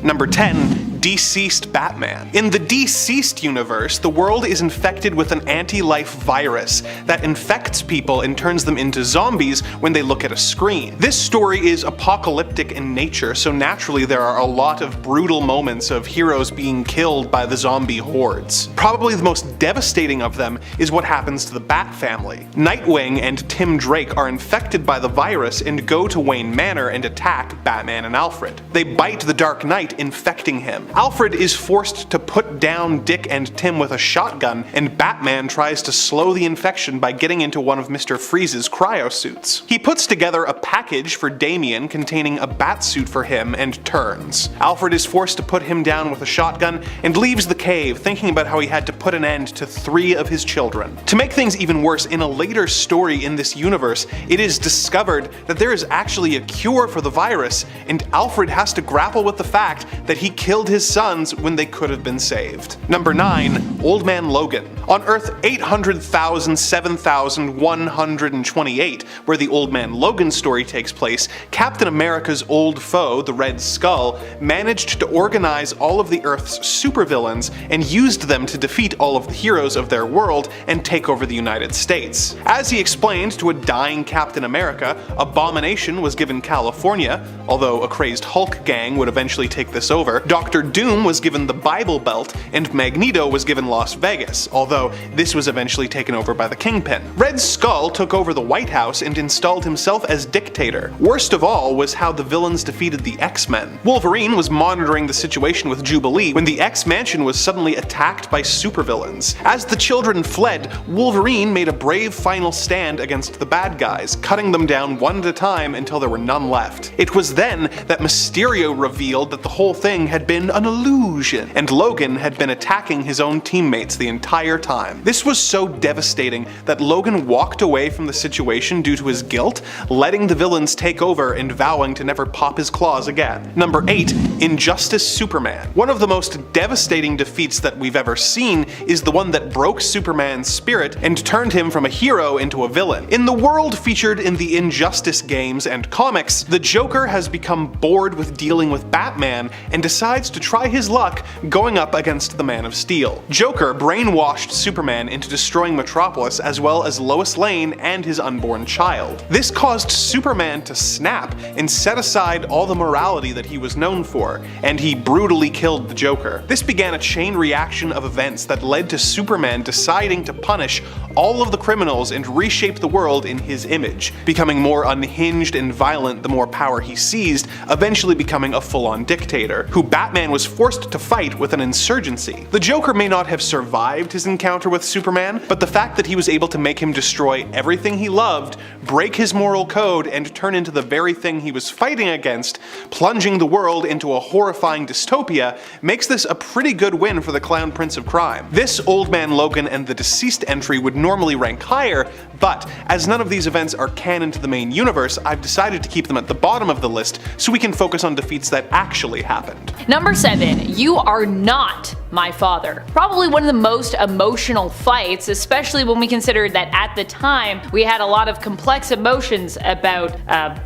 Number 10. Deceased Batman. In the Deceased universe, the world is infected with an anti-life virus that infects people and turns them into zombies when they look at a screen. This story is apocalyptic in nature, so naturally there are a lot of brutal moments of heroes being killed by the zombie hordes. Probably the most devastating of them is what happens to the Bat family. Nightwing and Tim Drake are infected by the virus and go to Wayne Manor and attack Batman and Alfred. They bite the Dark Knight, infecting him. Alfred is forced to put down Dick and Tim with a shotgun, and Batman tries to slow the infection by getting into one of Mr. Freeze's cryosuits. He puts together a package for Damian containing a batsuit for him and turns. Alfred is forced to put him down with a shotgun and leaves the cave, thinking about how he had to put an end to 3 of his children. To make things even worse, in a later story in this universe, it is discovered that there is actually a cure for the virus, and Alfred has to grapple with the fact that he killed his sons when they could have been saved. Number 9. Old Man Logan. On Earth 800,007,128, where the Old Man Logan story takes place, Captain America's old foe, the Red Skull, managed to organize all of the Earth's supervillains and used them to defeat all of the heroes of their world and take over the United States. As he explained to a dying Captain America, Abomination was given California, although a crazed Hulk gang would eventually take this over. Dr. Doom was given the Bible Belt, and Magneto was given Las Vegas, although this was eventually taken over by the Kingpin. Red Skull took over the White House and installed himself as dictator. Worst of all was how the villains defeated the X-Men. Wolverine was monitoring the situation with Jubilee when the X-Mansion was suddenly attacked by supervillains. As the children fled, Wolverine made a brave final stand against the bad guys, cutting them down one at a time until there were none left. It was then that Mysterio revealed that the whole thing had been an illusion, and Logan had been attacking his own teammates the entire time. This was so devastating that Logan walked away from the situation due to his guilt, letting the villains take over and vowing to never pop his claws again. Number 8. Injustice Superman. One of the most devastating defeats that we've ever seen is the one that broke Superman's spirit and turned him from a hero into a villain. In the world featured in the Injustice games and comics, the Joker has become bored with dealing with Batman and decides to try his luck going up against the Man of Steel. Joker brainwashed Superman into destroying Metropolis as well as Lois Lane and his unborn child. This caused Superman to snap and set aside all the morality that he was known for, and he brutally killed the Joker. This began a chain reaction of events that led to Superman deciding to punish all of the criminals and reshape the world in his image, becoming more unhinged and violent the more power he seized, eventually becoming a full-on dictator, who Batman was forced to fight with an insurgency. The Joker may not have survived his encounter with Superman, but the fact that he was able to make him destroy everything he loved, break his moral code, and turn into the very thing he was fighting against, plunging the world into a horrifying dystopia, makes this a pretty good win for the Clown Prince of Crime. This Old Man Logan and the Deceased entry would normally rank higher, but as none of these events are canon to the main universe, I've decided to keep them at the bottom of the list so we can focus on defeats that actually happened. Number 7. You Are Not My Father. Probably one of the most emotional fights, especially when we consider that at the time we had a lot of complex emotions about,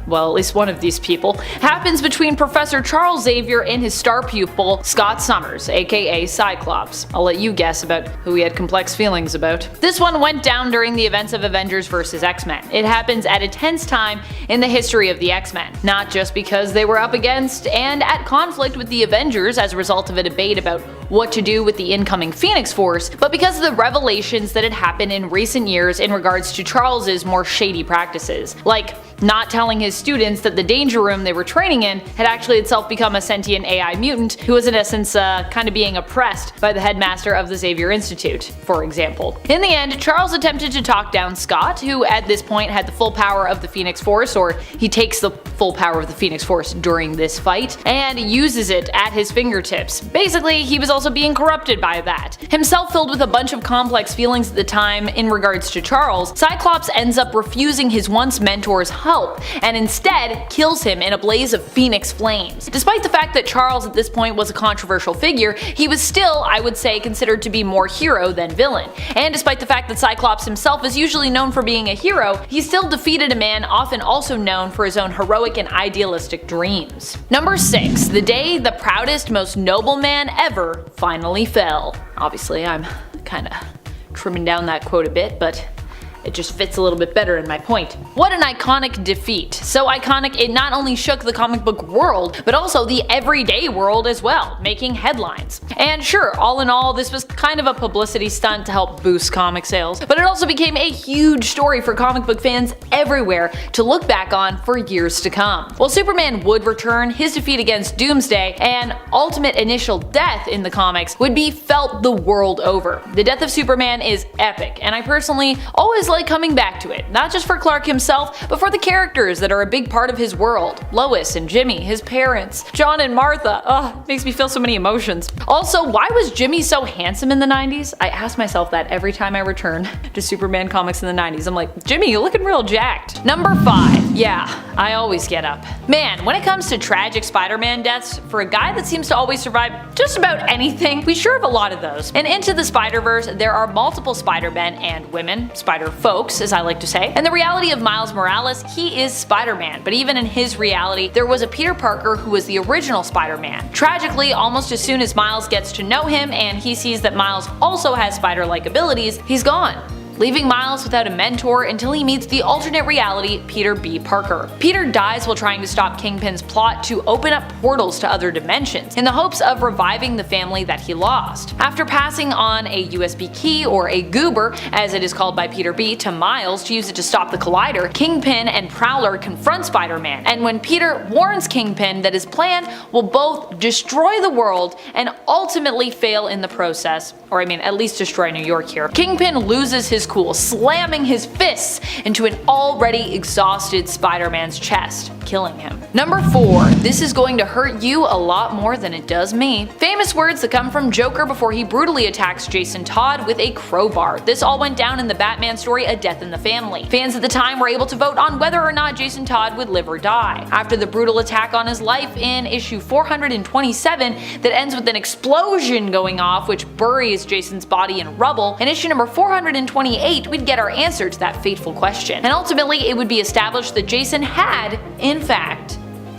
well, at least one of these people, happens between Professor Charles Xavier and his star pupil, Scott Summers, aka Cyclops. I'll let you guess about who he had complex feelings about. This one went down during the events of Avengers vs. X-Men. It happens at a tense time in the history of the X-Men, not just because they were up against and at conflict with the Avengers as a result of a debate about what to do with the incoming Phoenix Force, but because of the revelations that had happened in recent years in regards to Charles's more shady practices, like not telling his students that the danger room they were training in had actually itself become a sentient AI mutant who was in essence kind of being oppressed by the headmaster of the Xavier Institute, for example. In the end, Charles attempted to talk down Scott, who at this point had the full power of the Phoenix Force, or he takes the full power of the Phoenix Force during this fight, and uses it at his fingertips. Basically, he was also being corrupted by that. Himself filled with a bunch of complex feelings at the time in regards to Charles, Cyclops ends up refusing his once mentor's hug help, and instead kills him in a blaze of phoenix flames. Despite the fact that Charles at this point was a controversial figure, he was still, I would say, considered to be more hero than villain. And despite the fact that Cyclops himself is usually known for being a hero, he still defeated a man often also known for his own heroic and idealistic dreams. Number 6. The day the proudest, most noble man ever finally fell. Obviously, I'm kinda trimming down that quote a bit, but it just fits a little bit better in my point. What an iconic defeat. So iconic it not only shook the comic book world, but also the everyday world as well, making headlines. And sure, all in all, this was kind of a publicity stunt to help boost comic sales, but it also became a huge story for comic book fans everywhere to look back on for years to come. While Superman would return, his defeat against Doomsday and ultimate initial death in the comics would be felt the world over. The death of Superman is epic, and I personally always like coming back to it, not just for Clark himself, but for the characters that are a big part of his world. Lois and Jimmy, his parents, John and Martha. Ugh, makes me feel so many emotions. Also, why was Jimmy so handsome in the 90s? I ask myself that every time I return to Superman comics in the 90s. I'm like, Jimmy, you're looking real jacked. Number 5. Yeah, I always get up. Man, when it comes to tragic Spider-Man deaths, for a guy that seems to always survive just about anything, we sure have a lot of those. And Into the Spider-Verse, there are multiple Spider-Men and women, Spider-Folks as I like to say, and the reality of Miles Morales, he is Spider-Man, but even in his reality, there was a Peter Parker who was the original Spider-Man. Tragically, almost as soon as Miles gets to know him and he sees that Miles also has spider-like abilities, he's gone, leaving Miles without a mentor until he meets the alternate reality Peter B. Parker. Peter dies while trying to stop Kingpin's plot to open up portals to other dimensions, in the hopes of reviving the family that he lost. After passing on a USB key, or a goober, as it is called by Peter B, to Miles to use it to stop the collider, Kingpin and Prowler confront Spider-Man, and when Peter warns Kingpin that his plan will both destroy the world and ultimately fail in the process, or I mean at least destroy New York here, Kingpin loses his cool, slamming his fists into an already exhausted Spider-Man's chest, killing him. Number 4. This is going to hurt you a lot more than it does me. Famous words that come from Joker before he brutally attacks Jason Todd with a crowbar. This all went down in the Batman story A Death in the Family. Fans at the time were able to vote on whether or not Jason Todd would live or die. After the brutal attack on his life in issue 427 that ends with an explosion going off which buries Jason's body in rubble, in issue number 428 we'd get our answer to that fateful question. And ultimately it would be established that Jason had, in fact,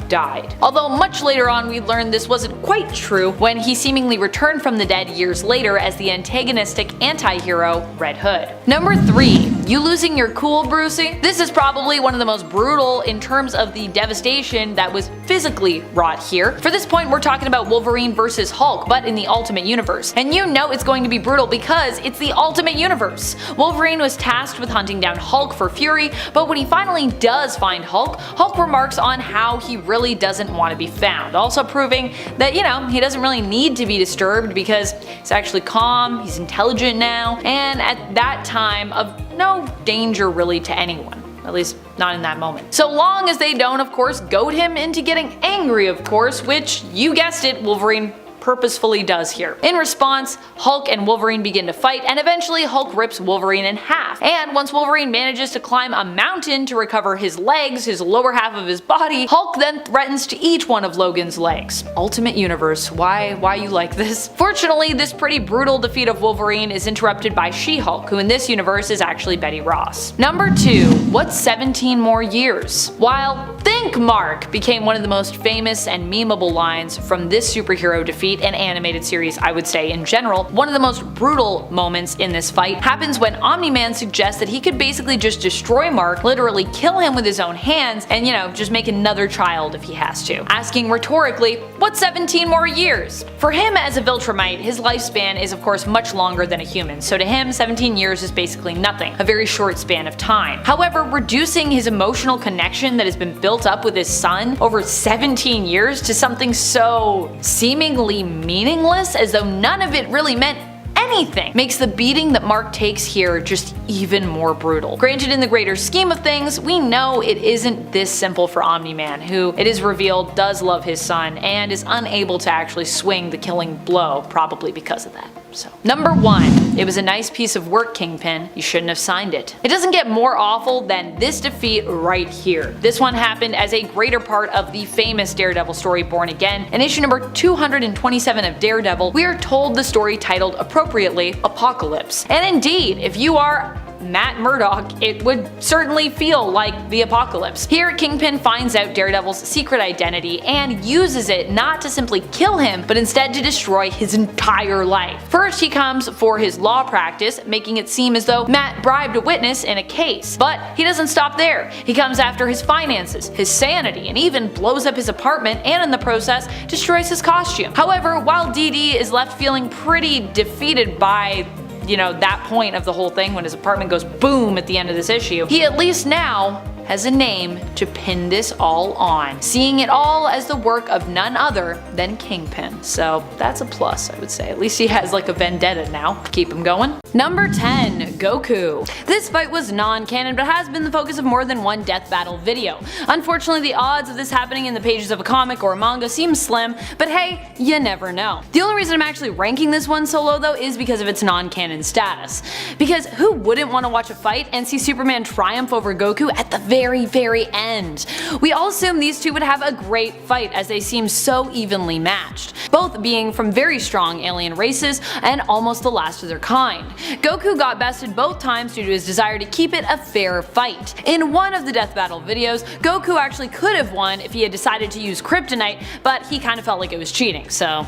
died. Although much later on we learned this wasn't quite true when he seemingly returned from the dead years later as the antagonistic anti-hero Red Hood. Number 3. You losing your cool, Brucey? This is probably one of the most brutal in terms of the devastation that was physically wrought here. For this point we're talking about Wolverine versus Hulk, but in the Ultimate Universe. And you know it's going to be brutal because it's the Ultimate Universe. Wolverine was tasked with hunting down Hulk for Fury, but when he finally does find Hulk, Hulk remarks on how he really doesn't want to be found, also proving that, you know, he doesn't really need to be disturbed because he's actually calm, he's intelligent now, and at that time of no danger really to anyone. At least not in that moment. So long as they don't, of course, goad him into getting angry, of course, which, you guessed it, Wolverine purposefully does here. In response, Hulk and Wolverine begin to fight, and eventually Hulk rips Wolverine in half. And once Wolverine manages to climb a mountain to recover his legs, his lower half of his body, Hulk then threatens to eat one of Logan's legs. Ultimate Universe, why you like this? Fortunately, this pretty brutal defeat of Wolverine is interrupted by She-Hulk, who in this universe is actually Betty Ross. Number 2. What's 17 more years? While Think Mark became one of the most famous and memeable lines from this superhero defeat and animated series, I would say in general, one of the most brutal moments in this fight happens when Omni-Man suggests that he could basically just destroy Mark, literally kill him with his own hands, and you know, just make another child if he has to. Asking rhetorically, what's 17 more years? For him as a Viltrumite, his lifespan is of course much longer than a human, so to him 17 years is basically nothing, a very short span of time. However, reducing his emotional connection that has been built up with his son over 17 years to something so seemingly meaningless, as though none of it really meant anything makes the beating that Mark takes here just even more brutal. Granted, in the greater scheme of things, we know it isn't this simple for Omni-Man, who, it is revealed, does love his son and is unable to actually swing the killing blow, probably because of that. So, number 1. It was a nice piece of work, Kingpin. You shouldn't have signed it. It doesn't get more awful than this defeat right here. This one happened as a greater part of the famous Daredevil story Born Again. In issue number 227 of Daredevil, we are told the story titled appropriately Apocalypse. And indeed, if you are Matt Murdock, it would certainly feel like the apocalypse. Here, Kingpin finds out Daredevil's secret identity and uses it not to simply kill him, but instead to destroy his entire life. First, he comes for his law practice, making it seem as though Matt bribed a witness in a case. But he doesn't stop there. He comes after his finances, his sanity, and even blows up his apartment and in the process destroys his costume. However, while DD is left feeling pretty defeated by that point of the whole thing when his apartment goes boom at the end of this issue, he at least now has a name to pin this all on, seeing it all as the work of none other than Kingpin. So that's a plus, I would say. At least he has like a vendetta now. Keep him going. Number 10. Goku. This fight was non-canon but has been the focus of more than one death battle video. Unfortunately, the odds of this happening in the pages of a comic or a manga seem slim, but hey, you never know. The only reason I'm actually ranking this one so low though is because of its non-canon status. Because who wouldn't want to watch a fight and see Superman triumph over Goku at the very end? We all assume these two would have a great fight as they seem so evenly matched, both being from very strong alien races and almost the last of their kind. Goku got bested both times due to his desire to keep it a fair fight. In one of the death battle videos, Goku actually could have won if he had decided to use kryptonite, but he kind of felt like it was cheating, so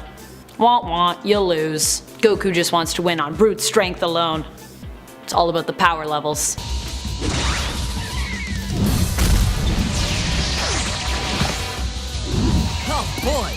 wah, you lose. Goku just wants to win on brute strength alone. It's all about the power levels. Oh boy,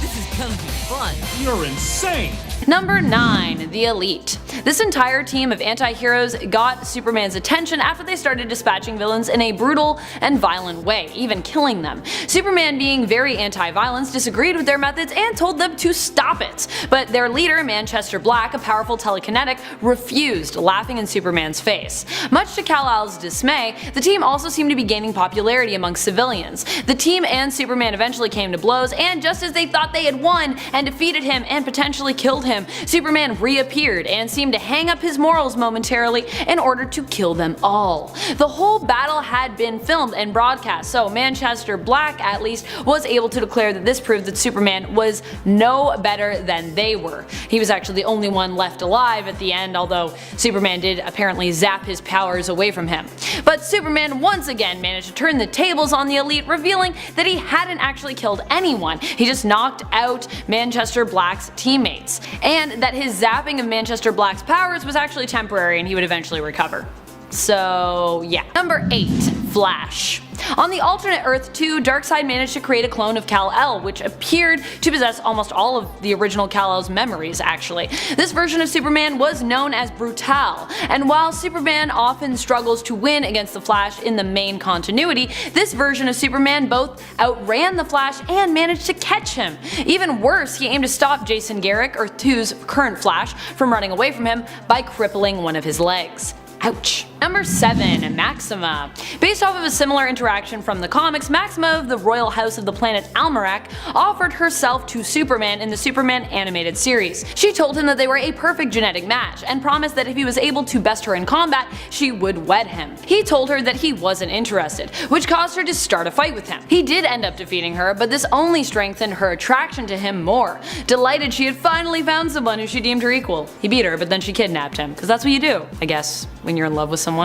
this is gonna be fun. You're insane! Number 9. The Elite. This entire team of anti-heroes got Superman's attention after they started dispatching villains in a brutal and violent way, even killing them. Superman, being very anti-violence, disagreed with their methods and told them to stop it. But their leader, Manchester Black, a powerful telekinetic, refused, laughing in Superman's face. Much to Kal-El's dismay, the team also seemed to be gaining popularity among civilians. The team and Superman eventually came to blows, and just as they thought they had won and defeated him and potentially killed him, Superman reappeared and seemed to hang up his morals momentarily in order to kill them all. The whole battle had been filmed and broadcast, so Manchester Black at least was able to declare that this proved that Superman was no better than they were. He was actually the only one left alive at the end, although Superman did apparently zap his powers away from him. But Superman once again managed to turn the tables on the Elite, revealing that he hadn't actually killed anyone. He just knocked out Manchester Black's teammates, and that his zapping of Manchester Black's powers was actually temporary and he would eventually recover. So yeah. Number 8. Flash. On the alternate Earth 2, Darkseid managed to create a clone of Kal-El, which appeared to possess almost all of the original Kal-El's memories actually. This version of Superman was known as Brutal, and while Superman often struggles to win against the Flash in the main continuity, this version of Superman both outran the Flash and managed to catch him. Even worse, he aimed to stop Jason Garrick, Earth 2's current Flash, from running away from him by crippling one of his legs. Ouch. Number 7. Maxima. Based off of a similar interaction from the comics, Maxima of the royal house of the planet Almerac offered herself to Superman in the Superman animated series. She told him that they were a perfect genetic match and promised that if he was able to best her in combat, she would wed him. He told her that he wasn't interested, which caused her to start a fight with him. He did end up defeating her, but this only strengthened her attraction to him more. Delighted she had finally found someone who she deemed her equal. He beat her, but then she kidnapped him, because that's what you do, I guess, when you're in love with someone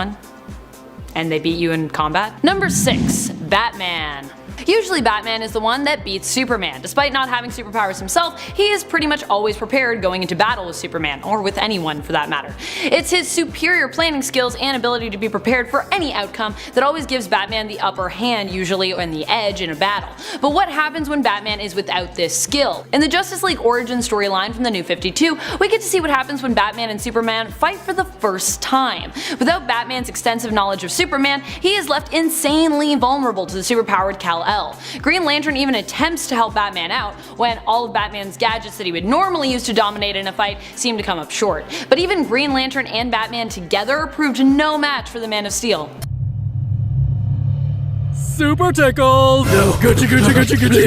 and they beat you in combat. Number 6. Batman. Usually Batman is the one that beats Superman. Despite not having superpowers himself, he is pretty much always prepared going into battle with Superman, or with anyone for that matter. It's his superior planning skills and ability to be prepared for any outcome that always gives Batman the upper hand, usually, and the edge in a battle. But what happens when Batman is without this skill? In the Justice League origin storyline from the New 52, we get to see what happens when Batman and Superman fight for the first time. Without Batman's extensive knowledge of Superman, he is left insanely vulnerable to the superpowered Kal-El. well. Green Lantern even attempts to help Batman out when all of Batman's gadgets that he would normally use to dominate in a fight seem to come up short. But even Green Lantern and Batman together proved no match for the Man of Steel. Super tickled! No, Gucci, Gucci, Gucci, Gucci,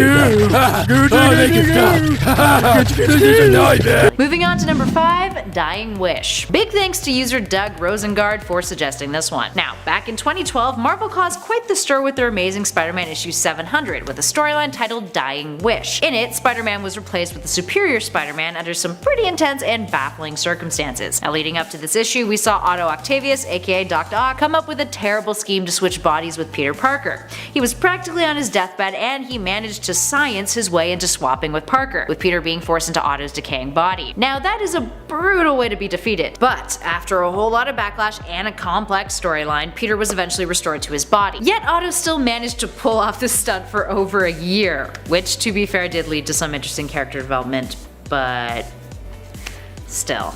Gucci. Moving on to number 5, Dying Wish. Big thanks to user Doug Rosengard for suggesting this one. Now, back in 2012, Marvel caused quite the stir with their Amazing Spider-Man issue 700 with a storyline titled Dying Wish. In it, Spider-Man was replaced with the Superior Spider-Man under some pretty intense and baffling circumstances. Now, leading up to this issue, we saw Otto Octavius, aka Dr. Ock, come up with a terrible scheme to switch bodies with Peter Parker. He was practically on his deathbed and he managed to science his way into swapping with Parker, with Peter being forced into Otto's decaying body. Now that is a brutal way to be defeated, but after a whole lot of backlash and a complex storyline, Peter was eventually restored to his body. Yet Otto still managed to pull off the stunt for over a year, which to be fair did lead to some interesting character development, but still.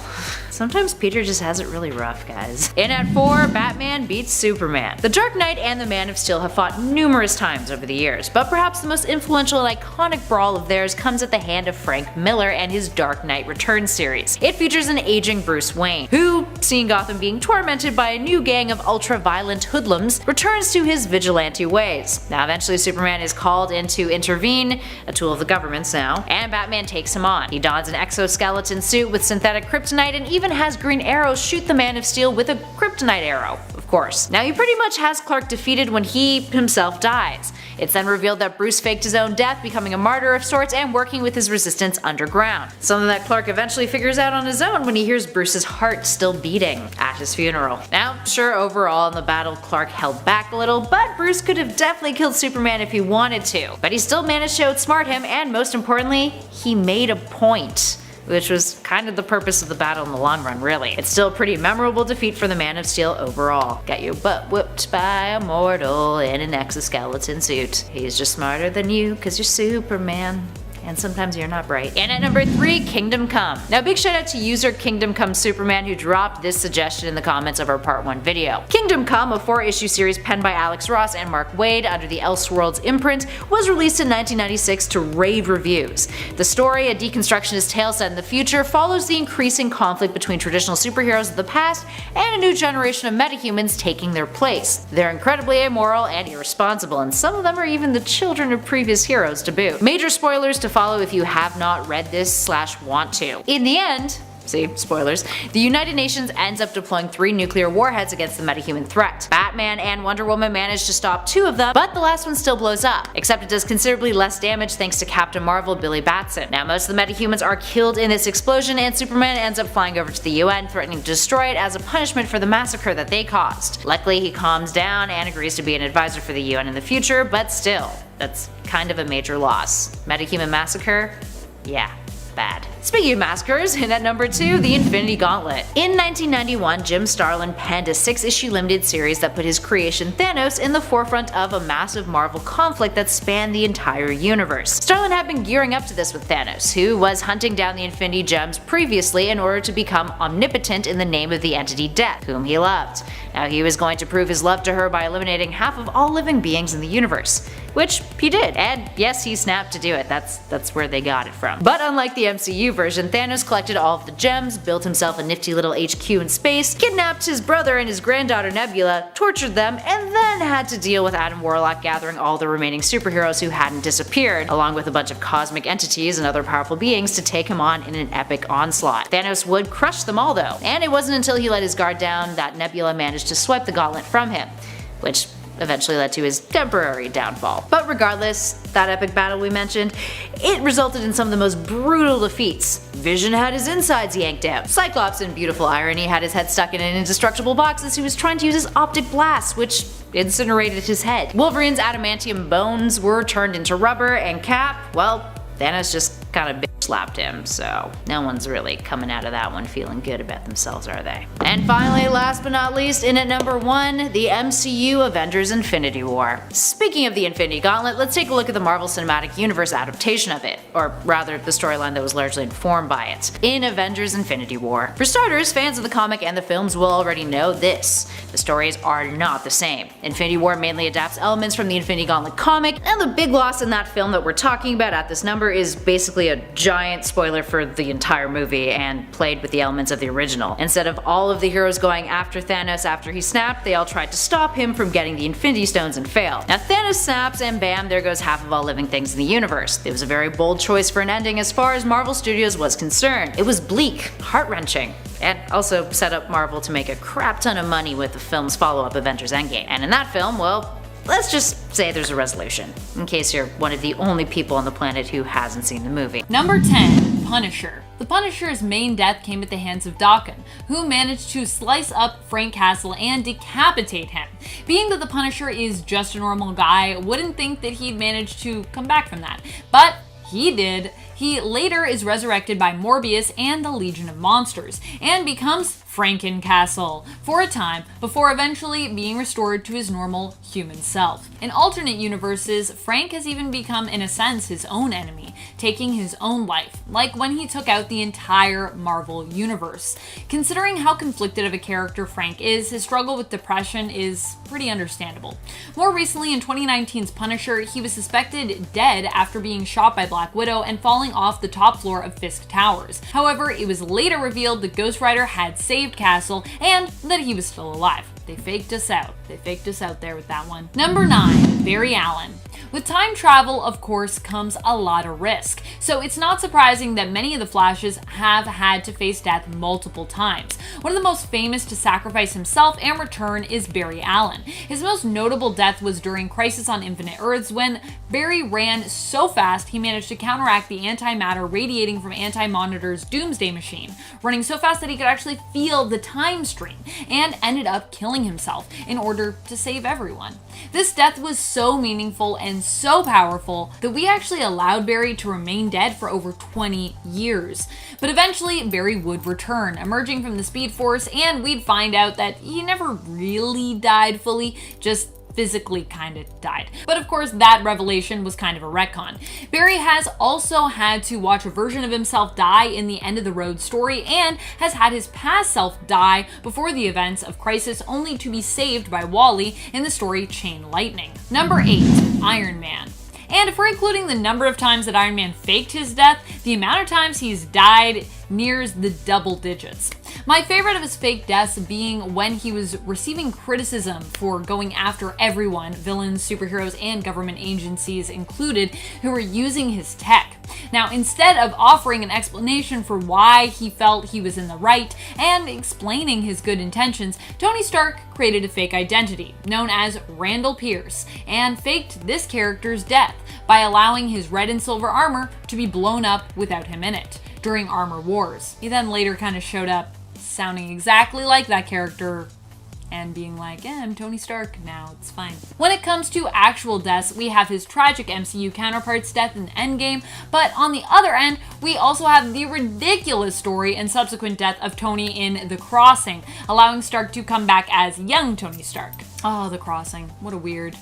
Sometimes Peter just has it really rough, guys. In at 4, Batman beats Superman. The Dark Knight and the Man of Steel have fought numerous times over the years, but perhaps the most influential and iconic brawl of theirs comes at the hand of Frank Miller and his Dark Knight Returns series. It features an aging Bruce Wayne, who, seeing Gotham being tormented by a new gang of ultra-violent hoodlums, returns to his vigilante ways. Now eventually Superman is called in to intervene, a tool of the government's now, and Batman takes him on. He dons an exoskeleton suit with synthetic kryptonite and even has Green Arrow shoot the Man of Steel with a kryptonite arrow, of course. Now he pretty much has Clark defeated when he himself dies. It's then revealed that Bruce faked his own death, becoming a martyr of sorts and working with his resistance underground. Something that Clark eventually figures out on his own when he hears Bruce's heart still beating at his funeral. Now, sure, overall in the battle Clark held back a little, but Bruce could have definitely killed Superman if he wanted to. But he still managed to outsmart him, and most importantly, he made a point, which was kind of the purpose of the battle in the long run, really. It's still a pretty memorable defeat for the Man of Steel overall. Got your butt whooped by a mortal in an exoskeleton suit. He's just smarter than you cause you're Superman. And sometimes you're not bright. And at number 3, Kingdom Come. Now big shout out to user Kingdom Come Superman who dropped this suggestion in the comments of our part 1 video. Kingdom Come, a 4-issue series penned by Alex Ross and Mark Waid under the Elseworlds imprint, was released in 1996 to rave reviews. The story, a deconstructionist tale set in the future, follows the increasing conflict between traditional superheroes of the past and a new generation of metahumans taking their place. They're incredibly amoral and irresponsible, and some of them are even the children of previous heroes to boot. Major spoilers to follow if you have not read this / want to. In the end, see, spoilers, the United Nations ends up deploying 3 nuclear warheads against the metahuman threat. Batman and Wonder Woman manage to stop 2 of them, but the last one still blows up, except it does considerably less damage thanks to Captain Marvel Billy Batson. Now most of the metahumans are killed in this explosion, and Superman ends up flying over to the UN, threatening to destroy it as a punishment for the massacre that they caused. Luckily he calms down and agrees to be an advisor for the UN in the future, but still, that's kind of a major loss. Metahuman massacre? Yeah. Bad. Speaking of massacres, and at number 2, the Infinity Gauntlet. In 1991, Jim Starlin penned a 6-issue limited series that put his creation Thanos in the forefront of a massive Marvel conflict that spanned the entire universe. Starlin had been gearing up to this with Thanos, who was hunting down the Infinity Gems previously in order to become omnipotent in the name of the entity Death, whom he loved. Now he was going to prove his love to her by eliminating half of all living beings in the universe. Which he did, and yes, he snapped to do it, that's where they got it from. But unlike the MCU version, Thanos collected all of the gems, built himself a nifty little HQ in space, kidnapped his brother and his granddaughter Nebula, tortured them, and then had to deal with Adam Warlock gathering all the remaining superheroes who hadn't disappeared, along with a bunch of cosmic entities and other powerful beings to take him on in an epic onslaught. Thanos would crush them all though, and it wasn't until he let his guard down that Nebula managed to swipe the gauntlet from him, which eventually led to his temporary downfall. But regardless, that epic battle we mentioned, it resulted in some of the most brutal defeats. Vision had his insides yanked out. Cyclops, in beautiful irony, had his head stuck in an indestructible box as he was trying to use his optic blast, which incinerated his head. Wolverine's adamantium bones were turned into rubber, and Cap, well, Thanos just kinda bitch slapped him, so no one's really coming out of that one feeling good about themselves, are they? And finally, last but not least, in at number 1, the MCU Avengers Infinity War. Speaking of the Infinity Gauntlet, let's take a look at the Marvel Cinematic Universe adaptation of it, or rather the storyline that was largely informed by it, in Avengers Infinity War. For starters, fans of the comic and the films will already know this. The stories are not the same. Infinity War mainly adapts elements from the Infinity Gauntlet comic, and the big loss in that film that we're talking about at this number is basically a giant spoiler for the entire movie and played with the elements of the original. Instead of all of the heroes going after Thanos after he snapped, they all tried to stop him from getting the Infinity Stones and failed. Now Thanos snaps and bam, there goes half of all living things in the universe. It was a very bold choice for an ending as far as Marvel Studios was concerned. It was bleak, heart-wrenching, and also set up Marvel to make a crap ton of money with the film's follow-up Avengers Endgame. And in that film, well, let's just say there's a resolution, in case you're one of the only people on the planet who hasn't seen the movie. Number 10. Punisher. The Punisher's main death came at the hands of Daken, who managed to slice up Frank Castle and decapitate him. Being that the Punisher is just a normal guy, wouldn't think that he'd manage to come back from that. But he did. He later is resurrected by Morbius and the Legion of Monsters, and becomes Frankencastle for a time before eventually being restored to his normal human self. In alternate universes, Frank has even become in a sense his own enemy, taking his own life, like when he took out the entire Marvel universe. Considering how conflicted of a character Frank is, his struggle with depression is pretty understandable. More recently, in 2019's Punisher, he was suspected dead after being shot by Black Widow and falling off the top floor of Fisk Towers. However, it was later revealed that Ghost Rider had saved Castle and that he was still alive. They faked us out. They faked us out there with that one. Number 9. Barry Allen. With time travel, of course, comes a lot of risk, so it's not surprising that many of the Flashes have had to face death multiple times. One of the most famous to sacrifice himself and return is Barry Allen. His most notable death was during Crisis on Infinite Earths, when Barry ran so fast he managed to counteract the antimatter radiating from Anti-Monitor's Doomsday Machine, running so fast that he could actually feel the time stream, and ended up killing himself in order to save everyone. This death was so meaningful and so powerful that we actually allowed Barry to remain dead for over 20 years. But eventually, Barry would return, emerging from the Speed Force, and we'd find out that he never really died fully, just physically kinda died. But of course, that revelation was kind of a retcon. Barry has also had to watch a version of himself die in the End of the Road story, and has had his past self die before the events of Crisis, only to be saved by Wally in the story Chain Lightning. Number 8. Iron Man. And if we're including the number of times that Iron Man faked his death, the amount of times he's died nears the double digits. My favorite of his fake deaths being when he was receiving criticism for going after everyone, villains, superheroes, and government agencies included, who were using his tech. Now, instead of offering an explanation for why he felt he was in the right and explaining his good intentions, Tony Stark created a fake identity, known as Randall Pierce, and faked this character's death by allowing his red and silver armor to be blown up without him in it during Armor Wars. He then later kind of showed up sounding exactly like that character and being like, yeah, I'm Tony Stark now, it's fine. When it comes to actual deaths, we have his tragic MCU counterpart's death in Endgame, but on the other end, we also have the ridiculous story and subsequent death of Tony in The Crossing, allowing Stark to come back as young Tony Stark. Oh, The Crossing, what a weird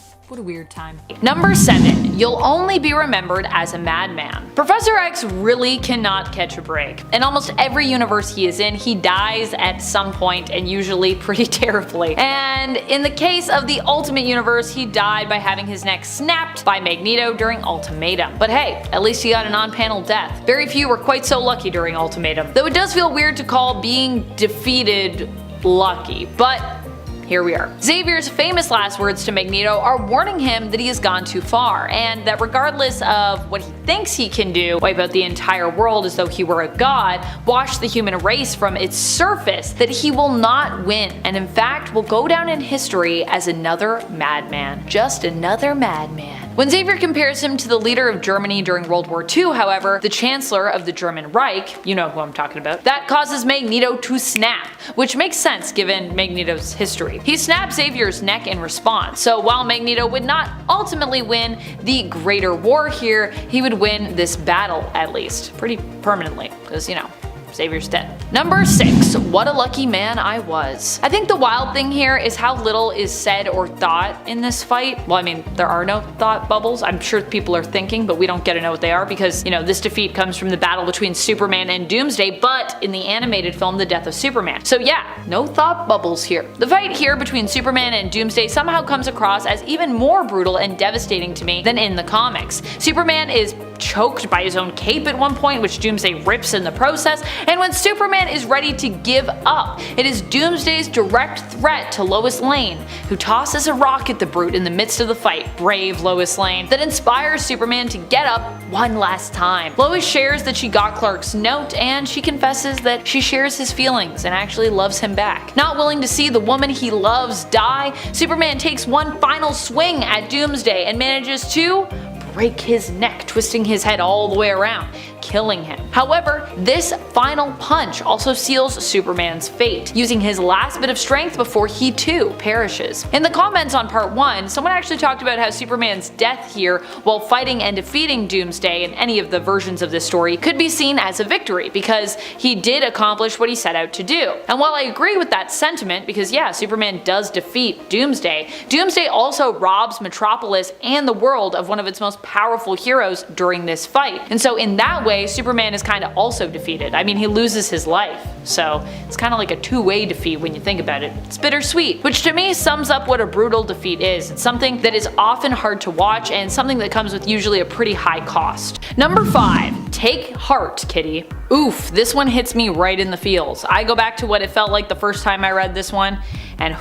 time. Number 7. You'll only be remembered as a madman. Professor X really cannot catch a break. In almost every universe he is in, he dies at some point, and usually pretty terribly. And in the case of the Ultimate Universe, he died by having his neck snapped by Magneto during Ultimatum. But hey, at least he got an on-panel death. Very few were quite so lucky during Ultimatum, though it does feel weird to call being defeated lucky, but here we are. Xavier's famous last words to Magneto are warning him that he has gone too far, and that regardless of what he thinks he can do, wipe out the entire world as though he were a god, wash the human race from its surface, that he will not win, and in fact will go down in history as another madman. Just another madman. When Xavier compares him to the leader of Germany during World War II, however, the Chancellor of the German Reich, you know who I'm talking about, that causes Magneto to snap, which makes sense given Magneto's history. He snaps Xavier's neck in response, so while Magneto would not ultimately win the greater war here, he would win this battle at least, pretty permanently, because, you know, Xavier's dead. Number 6. What a lucky man I was. I think the wild thing here is how little is said or thought in this fight. Well, I mean, there are no thought bubbles. I'm sure people are thinking, but we don't get to know what they are because, you know, this defeat comes from the battle between Superman and Doomsday, but in the animated film, The Death of Superman. So yeah, no thought bubbles here. The fight here between Superman and Doomsday somehow comes across as even more brutal and devastating to me than in the comics. Superman is choked by his own cape at one point, which Doomsday rips in the process, and when Superman is ready to give up, it is Doomsday's direct threat to Lois Lane, who tosses a rock at the brute in the midst of the fight, brave Lois Lane, that inspires Superman to get up one last time. Lois shares that she got Clark's note, and she confesses that she shares his feelings and actually loves him back. Not willing to see the woman he loves die, Superman takes one final swing at Doomsday and manages to break his neck, twisting his head all the way around, killing him. However, this final punch also seals Superman's fate, using his last bit of strength before he too perishes. In the comments on part 1, someone actually talked about how Superman's death here while fighting and defeating Doomsday in any of the versions of this story could be seen as a victory because he did accomplish what he set out to do. And while I agree with that sentiment, because yeah, Superman does defeat Doomsday, Doomsday also robs Metropolis and the world of one of its most powerful heroes during this fight. And so in that way, Superman is kind of also defeated. I mean, he loses his life, so it's kind of like a two-way defeat when you think about it. It's bittersweet, which to me sums up what a brutal defeat is. It's something that is often hard to watch and something that comes with usually a pretty high cost. Number 5. Take heart, Kitty. Oof, this one hits me right in the feels. I go back to what it felt like the first time I read this one, and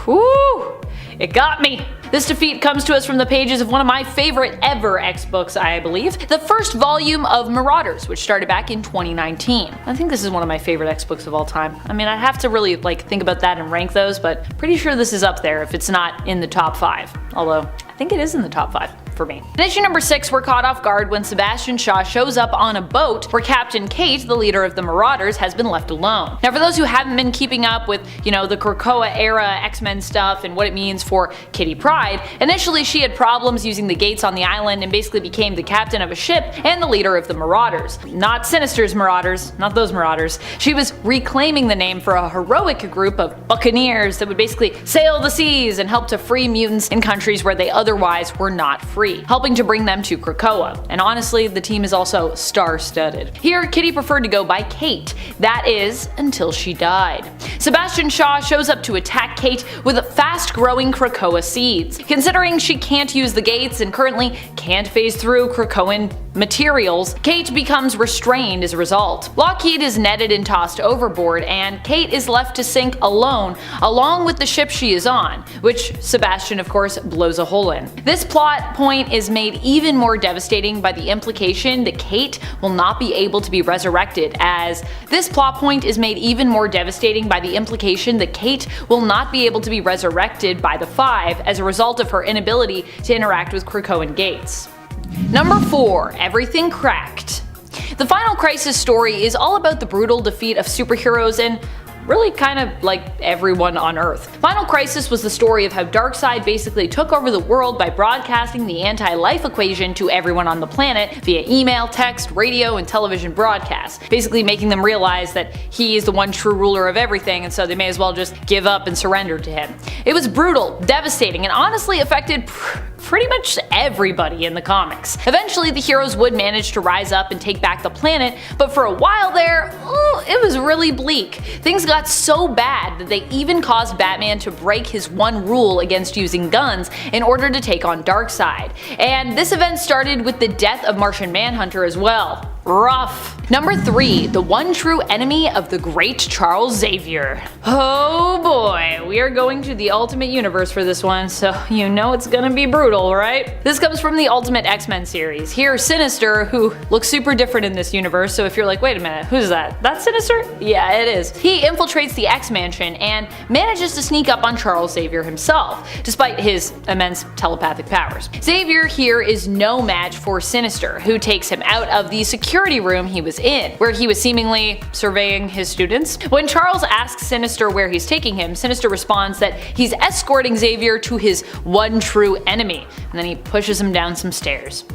whoo, it got me. This defeat comes to us from the pages of one of my favorite ever X-books, I believe, the first volume of Marauders, which started back in 2019. I think this is one of my favorite X-books of all time. I mean, I have to really think about that and rank those, but pretty sure this is up there if it's not in the top 5. Although, I think it is in the top 5. For me. In issue number 6, we're caught off guard when Sebastian Shaw shows up on a boat where Captain Kate, the leader of the Marauders, has been left alone. Now for those who haven't been keeping up with, you know, the Krakoa era X-Men stuff and what it means for Kitty Pryde, initially she had problems using the gates on the island and basically became the captain of a ship and the leader of the Marauders. Not Sinister's Marauders, not those Marauders. She was reclaiming the name for a heroic group of buccaneers that would basically sail the seas and help to free mutants in countries where they otherwise were not free, helping to bring them to Krakoa. And honestly, the team is also star-studded. Here, Kitty preferred to go by Kate. That is, until she died. Sebastian Shaw shows up to attack Kate with fast-growing Krakoa seeds. Considering she can't use the gates and currently can't phase through Krakoan materials, Kate becomes restrained as a result. Lockheed is netted and tossed overboard, and Kate is left to sink alone, along with the ship she is on, which Sebastian of course blows a hole in. This plot point is made even more devastating by the implication that Kate will not be able to be resurrected, as this plot point is made even more devastating by the implication that Kate will not be able to be resurrected by the Five as a result of her inability to interact with Krakoan gates. Number 4. Everything Cracked. The Final Crisis story is all about the brutal defeat of superheroes and really kind of like everyone on Earth. Final Crisis was the story of how Darkseid basically took over the world by broadcasting the anti-life equation to everyone on the planet via email, text, radio, and television broadcasts, basically making them realize that he is the one true ruler of everything, and so they may as well just give up and surrender to him. It was brutal, devastating, and honestly affected pretty much everybody in the comics. Eventually the heroes would manage to rise up and take back the planet, but for a while there, it was really bleak. Things got so bad that they even caused Batman to break his one rule against using guns in order to take on Darkseid. And this event started with the death of Martian Manhunter as well. Rough. Number 3, the one true enemy of the great Charles Xavier. Oh boy, we are going to the Ultimate Universe for this one, so you know it's gonna be brutal, right? This comes from the Ultimate X-Men series. Here, Sinister, who looks super different in this universe, so if you're like, wait a minute, who's that? That's Sinister? Yeah, it is. He infiltrates the X-Mansion and manages to sneak up on Charles Xavier himself, despite his immense telepathic powers. Xavier here is no match for Sinister, who takes him out of the security room he was in, where he was seemingly surveying his students. When Charles asks Sinister where he's taking him, Sinister responds that he's escorting Xavier to his one true enemy, and then he pushes him down some stairs.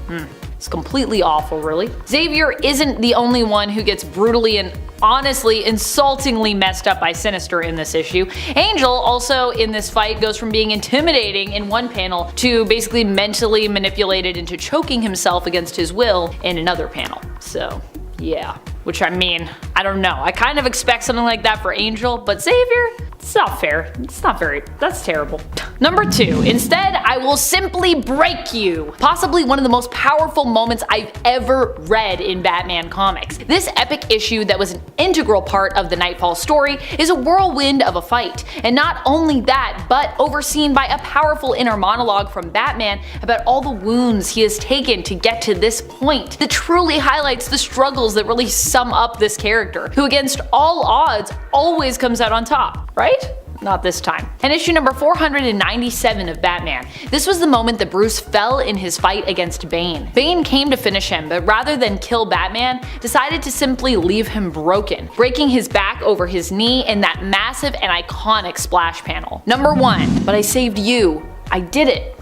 It's completely awful, really. Xavier isn't the only one who gets brutally and honestly insultingly messed up by Sinister in this issue. Angel also in this fight goes from being intimidating in one panel to basically mentally manipulated into choking himself against his will in another panel. So yeah, which I mean, I don't know. I kind of expect something like that for Angel, but Xavier? It's not fair. It's not very, that's terrible. Number 2, instead I will simply break you. Possibly one of the most powerful moments I've ever read in Batman comics. This epic issue that was an integral part of the Nightfall story is a whirlwind of a fight. And not only that, but overseen by a powerful inner monologue from Batman about all the wounds he has taken to get to this point that truly highlights the struggles that really sum up this character, who against all odds always comes out on top, right? Not this time. In issue number 497 of Batman, this was the moment that Bruce fell in his fight against Bane. Bane came to finish him, but rather than kill Batman, decided to simply leave him broken, breaking his back over his knee in that massive and iconic splash panel. Number 1, but I saved you. I did it.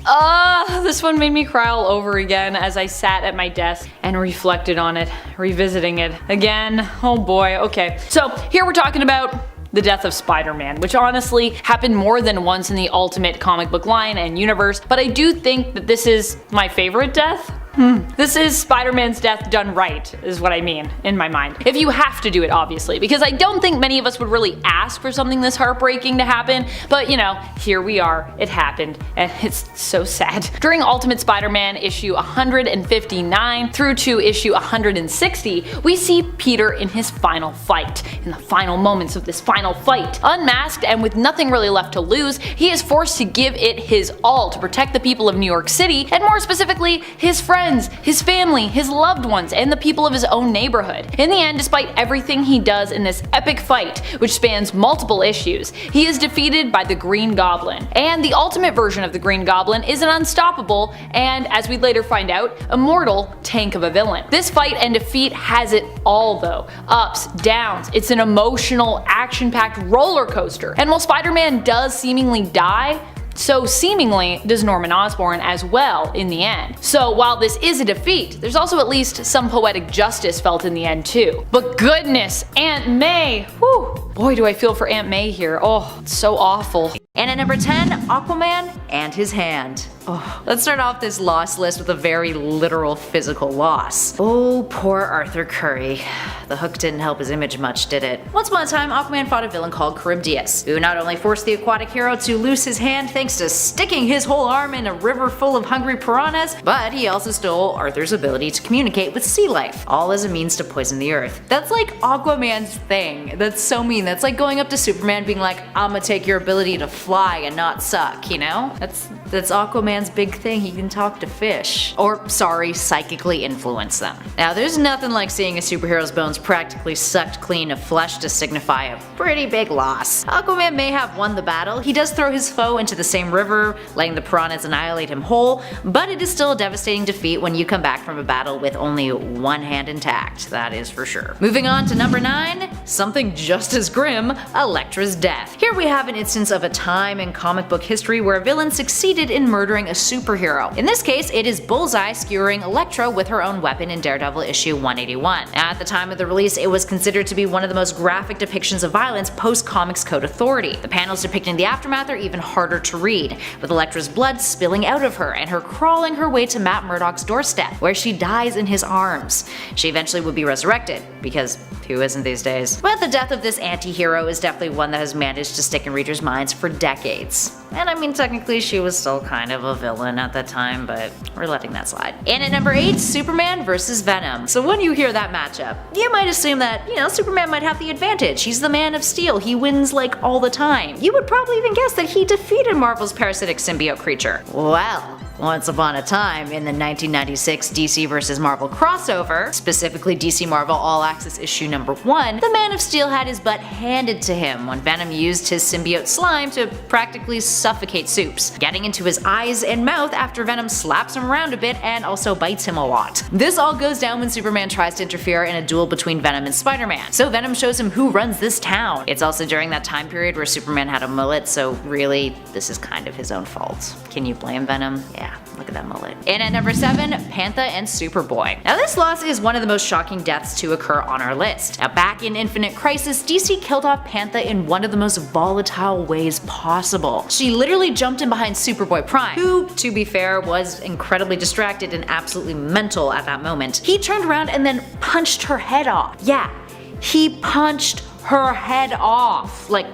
This one made me cry all over again as I sat at my desk and reflected on it, revisiting it again. Oh boy, okay. So here we're talking about the death of Spider-Man, which honestly happened more than once in the Ultimate comic book line and universe, but I do think that this is my favorite death. This is Spider-Man's death done right, is what I mean, in my mind. If you have to do it, obviously, because I don't think many of us would really ask for something this heartbreaking to happen, but you know, here we are, it happened, and it's so sad. During Ultimate Spider-Man issue 159 through to issue 160, we see Peter in his final fight. In the final moments of this final fight, unmasked and with nothing really left to lose, he is forced to give it his all to protect the people of New York City, and more specifically, his friends, his family, his loved ones, and the people of his own neighborhood. In the end, despite everything he does in this epic fight, which spans multiple issues, he is defeated by the Green Goblin. And the ultimate version of the Green Goblin is an unstoppable, and as we later find out, immortal tank of a villain. This fight and defeat has it all though. Ups, downs, it's an emotional, action-packed roller coaster. And while Spider-Man does seemingly die, so seemingly does Norman Osborn as well in the end. So while this is a defeat, there's also at least some poetic justice felt in the end too. But goodness, Aunt May, whew, boy do I feel for Aunt May here. Oh, it's so awful. And at number 10, Aquaman and his hand. Oh, let's start off this loss list with a very literal physical loss. Oh, poor Arthur Curry. The hook didn't help his image much, did it? Once upon a time, Aquaman fought a villain called Charybdis, who not only forced the aquatic hero to lose his hand thanks to sticking his whole arm in a river full of hungry piranhas, but he also stole Arthur's ability to communicate with sea life, all as a means to poison the earth. That's like Aquaman's thing. That's so mean. That's like going up to Superman being like, I'ma take your ability to fly and not suck, you know? That's Aquaman's big thing. He can talk to fish. Or, sorry, psychically influence them. Now, there's nothing like seeing a superhero's bones practically sucked clean of flesh to signify a pretty big loss. Aquaman may have won the battle. He does throw his foe into the same river, letting the piranhas annihilate him whole, but it is still a devastating defeat when you come back from a battle with only one hand intact, that is for sure. Moving on to number 9, something just as grim, Elektra's death. Here we have an instance of a time in comic book history where a villain succeeded in murdering a superhero. In this case, it is Bullseye skewering Elektra with her own weapon in Daredevil issue 181. At the time of the release, it was considered to be one of the most graphic depictions of violence post-Comics Code Authority. The panels depicting the aftermath are even harder to read, with Elektra's blood spilling out of her and her crawling her way to Matt Murdock's doorstep, where she dies in his arms. She eventually would be resurrected, because Who isn't these days? But the death of this anti-hero is definitely one that has managed to stick in readers' minds for decades. And I mean, technically she was still kind of a villain at that time, but we're letting that slide. And at number 8, Superman vs. Venom. So when you hear that matchup, you might assume that, Superman might have the advantage. He's the Man of Steel, he wins like all the time. You would probably even guess that he defeated Marvel's parasitic symbiote creature. Well, once upon a time, in the 1996 DC vs. Marvel crossover, specifically DC Marvel All Access issue number 1, the Man of Steel had his butt handed to him when Venom used his symbiote slime to practically suffocate Supes, getting into his eyes and mouth after Venom slaps him around a bit and also bites him a lot. This all goes down when Superman tries to interfere in a duel between Venom and Spider-Man, so Venom shows him who runs this town. It's also during that time period where Superman had a mullet, so really, this is kind of his own fault. Can you blame Venom? Yeah. Look at that mullet. And at number 7, Panther and Superboy. Now this loss is one of the most shocking deaths to occur on our list. Now back in Infinite Crisis, DC killed off Panther in one of the most volatile ways possible. She literally jumped in behind Superboy Prime, who, to be fair, was incredibly distracted and absolutely mental at that moment. He turned around and then punched her head off. Yeah, he punched her head off. Like,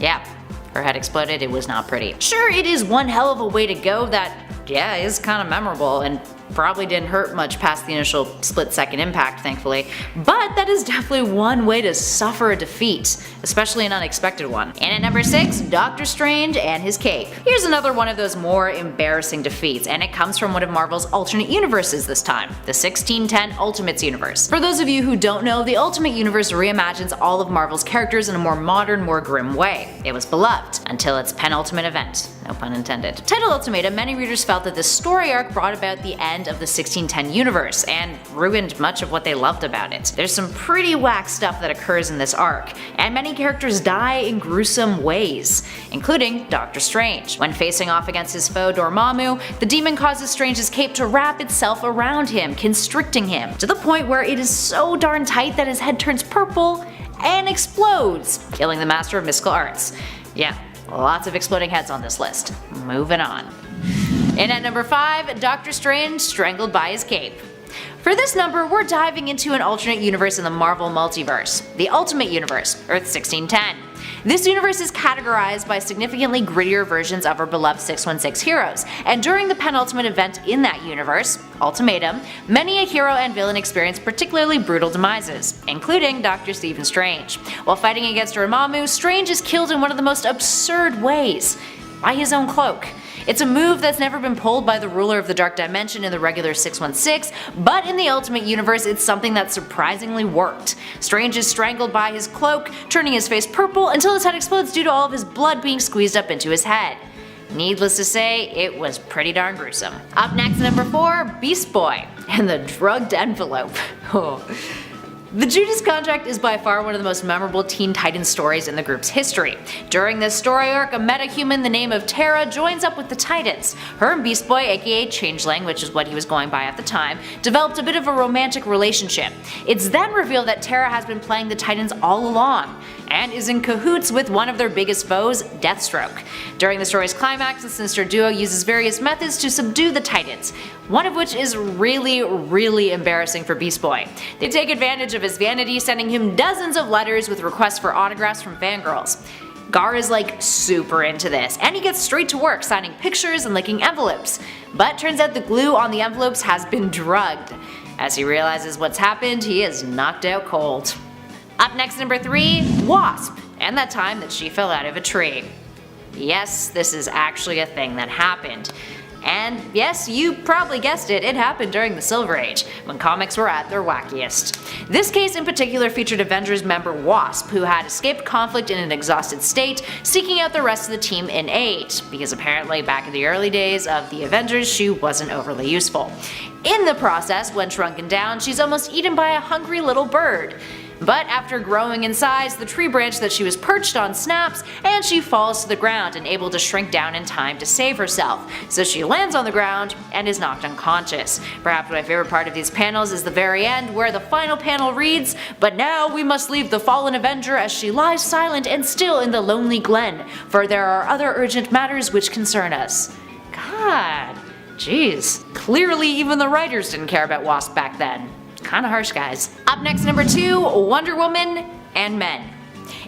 yeah. Her head exploded, it was not pretty. Sure, it is one hell of a way to go that, yeah, is kind of memorable and probably didn't hurt much past the initial split-second impact, thankfully, but that is definitely one way to suffer a defeat, especially an unexpected one. And at number 6, Doctor Strange and his cape. Here's another one of those more embarrassing defeats, and it comes from one of Marvel's alternate universes this time, the 1610 Ultimates universe. For those of you who don't know, the Ultimate Universe reimagines all of Marvel's characters in a more modern, more grim way. It was beloved, until its penultimate event. No pun intended. Titled Ultimatum, many readers felt that this story arc brought about the end of the 1610 universe, and ruined much of what they loved about it. There's some pretty whack stuff that occurs in this arc, and many characters die in gruesome ways, including Doctor Strange. When facing off against his foe Dormammu, the demon causes Strange's cape to wrap itself around him, constricting him, to the point where it is so darn tight that his head turns purple and explodes, killing the master of mystical arts. Yeah, lots of exploding heads on this list. Moving on. And at number 5, Doctor Strange strangled by his cape. For this number, we're diving into an alternate universe in the Marvel Multiverse, the Ultimate Universe, Earth 1610. This universe is categorized by significantly grittier versions of our beloved 616 heroes, and during the penultimate event in that universe, Ultimatum, many a hero and villain experience particularly brutal demises, including Dr. Stephen Strange. While fighting against Dormammu, Strange is killed in one of the most absurd ways, by his own cloak. It's a move that's never been pulled by the ruler of the Dark Dimension in the regular 616, but in the Ultimate Universe it's something that surprisingly worked. Strange is strangled by his cloak, turning his face purple until his head explodes due to all of his blood being squeezed up into his head. Needless to say, it was pretty darn gruesome. Up next, number 4, Beast Boy and the drugged envelope. The Judas Contract is by far one of the most memorable Teen Titans stories in the group's history. During this story arc, a metahuman the name of Terra joins up with the Titans. Her and Beast Boy, aka Changeling, which is what he was going by at the time, developed a bit of a romantic relationship. It's then revealed that Terra has been playing the Titans all along, and is in cahoots with one of their biggest foes, Deathstroke. During the story's climax, the sinister duo uses various methods to subdue the Titans, one of which is really embarrassing for Beast Boy. They take advantage of his vanity, sending him dozens of letters with requests for autographs from fangirls. Gar is like super into this, and he gets straight to work signing pictures and licking envelopes. But turns out the glue on the envelopes has been drugged. As he realizes what's happened, he is knocked out cold. Up next, number 3, Wasp, and that time that she fell out of a tree. Yes, this is actually a thing that happened. And yes, you probably guessed it, it happened during the Silver Age, when comics were at their wackiest. This case in particular featured Avengers member Wasp, who had escaped conflict in an exhausted state, seeking out the rest of the team in aid, because apparently back in the early days of the Avengers she wasn't overly useful. In the process, when shrunken down, she's almost eaten by a hungry little bird. But after growing in size, the tree branch that she was perched on snaps, and she falls to the ground, unable to shrink down in time to save herself. So she lands on the ground and is knocked unconscious. Perhaps my favorite part of these panels is the very end, where the final panel reads, "But now we must leave the fallen Avenger as she lies silent and still in the lonely glen, for there are other urgent matters which concern us." God, jeez. Clearly even the writers didn't care about Wasp back then. Kinda harsh, guys. Up next, number 2, Wonder Woman and men.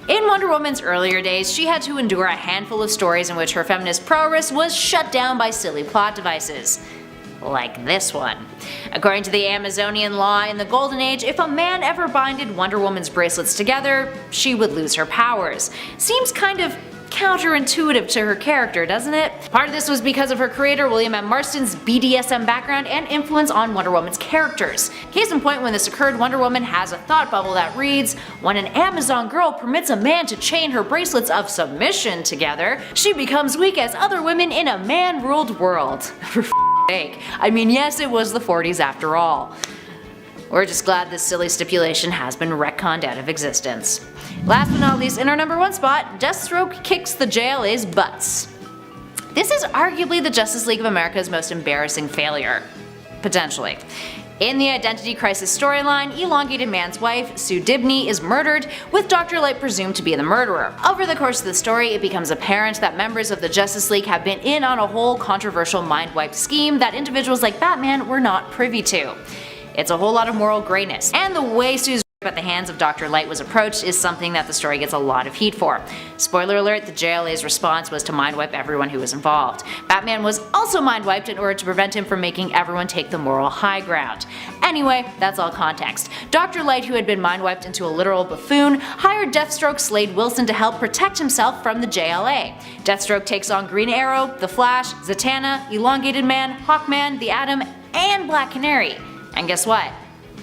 In Wonder Woman's earlier days, she had to endure a handful of stories in which her feminist prowess was shut down by silly plot devices. Like this one. According to the Amazonian law in the Golden Age, if a man ever binded Wonder Woman's bracelets together, she would lose her powers. Seems kind of counterintuitive to her character, doesn't it? Part of this was because of her creator William M. Marston's BDSM background and influence on Wonder Woman's characters. Case in point, when this occurred, Wonder Woman has a thought bubble that reads, "When an Amazon girl permits a man to chain her bracelets of submission together, she becomes weak as other women in a man-ruled world." For sake. I mean, yes, it was the 40s after all. We're just glad this silly stipulation has been retconned out of existence. Last but not least, in our number 1 spot, Deathstroke kicks the JLA's butts. This is arguably the Justice League of America's most embarrassing failure. Potentially. In the Identity Crisis storyline, Elongated Man's wife, Sue Dibney, is murdered, with Dr. Light presumed to be the murderer. Over the course of the story, it becomes apparent that members of the Justice League have been in on a whole controversial mind-wipe scheme that individuals like Batman were not privy to. It's a whole lot of moral grayness, and the way Sue's rape at the hands of Dr. Light was approached is something that the story gets a lot of heat for. Spoiler alert, the JLA's response was to mind-wipe everyone who was involved. Batman was also mind-wiped in order to prevent him from making everyone take the moral high ground. Anyway, that's all context. Dr. Light, who had been mind-wiped into a literal buffoon, hired Deathstroke Slade Wilson to help protect himself from the JLA. Deathstroke takes on Green Arrow, The Flash, Zatanna, Elongated Man, Hawkman, the Atom, and Black Canary. And guess what?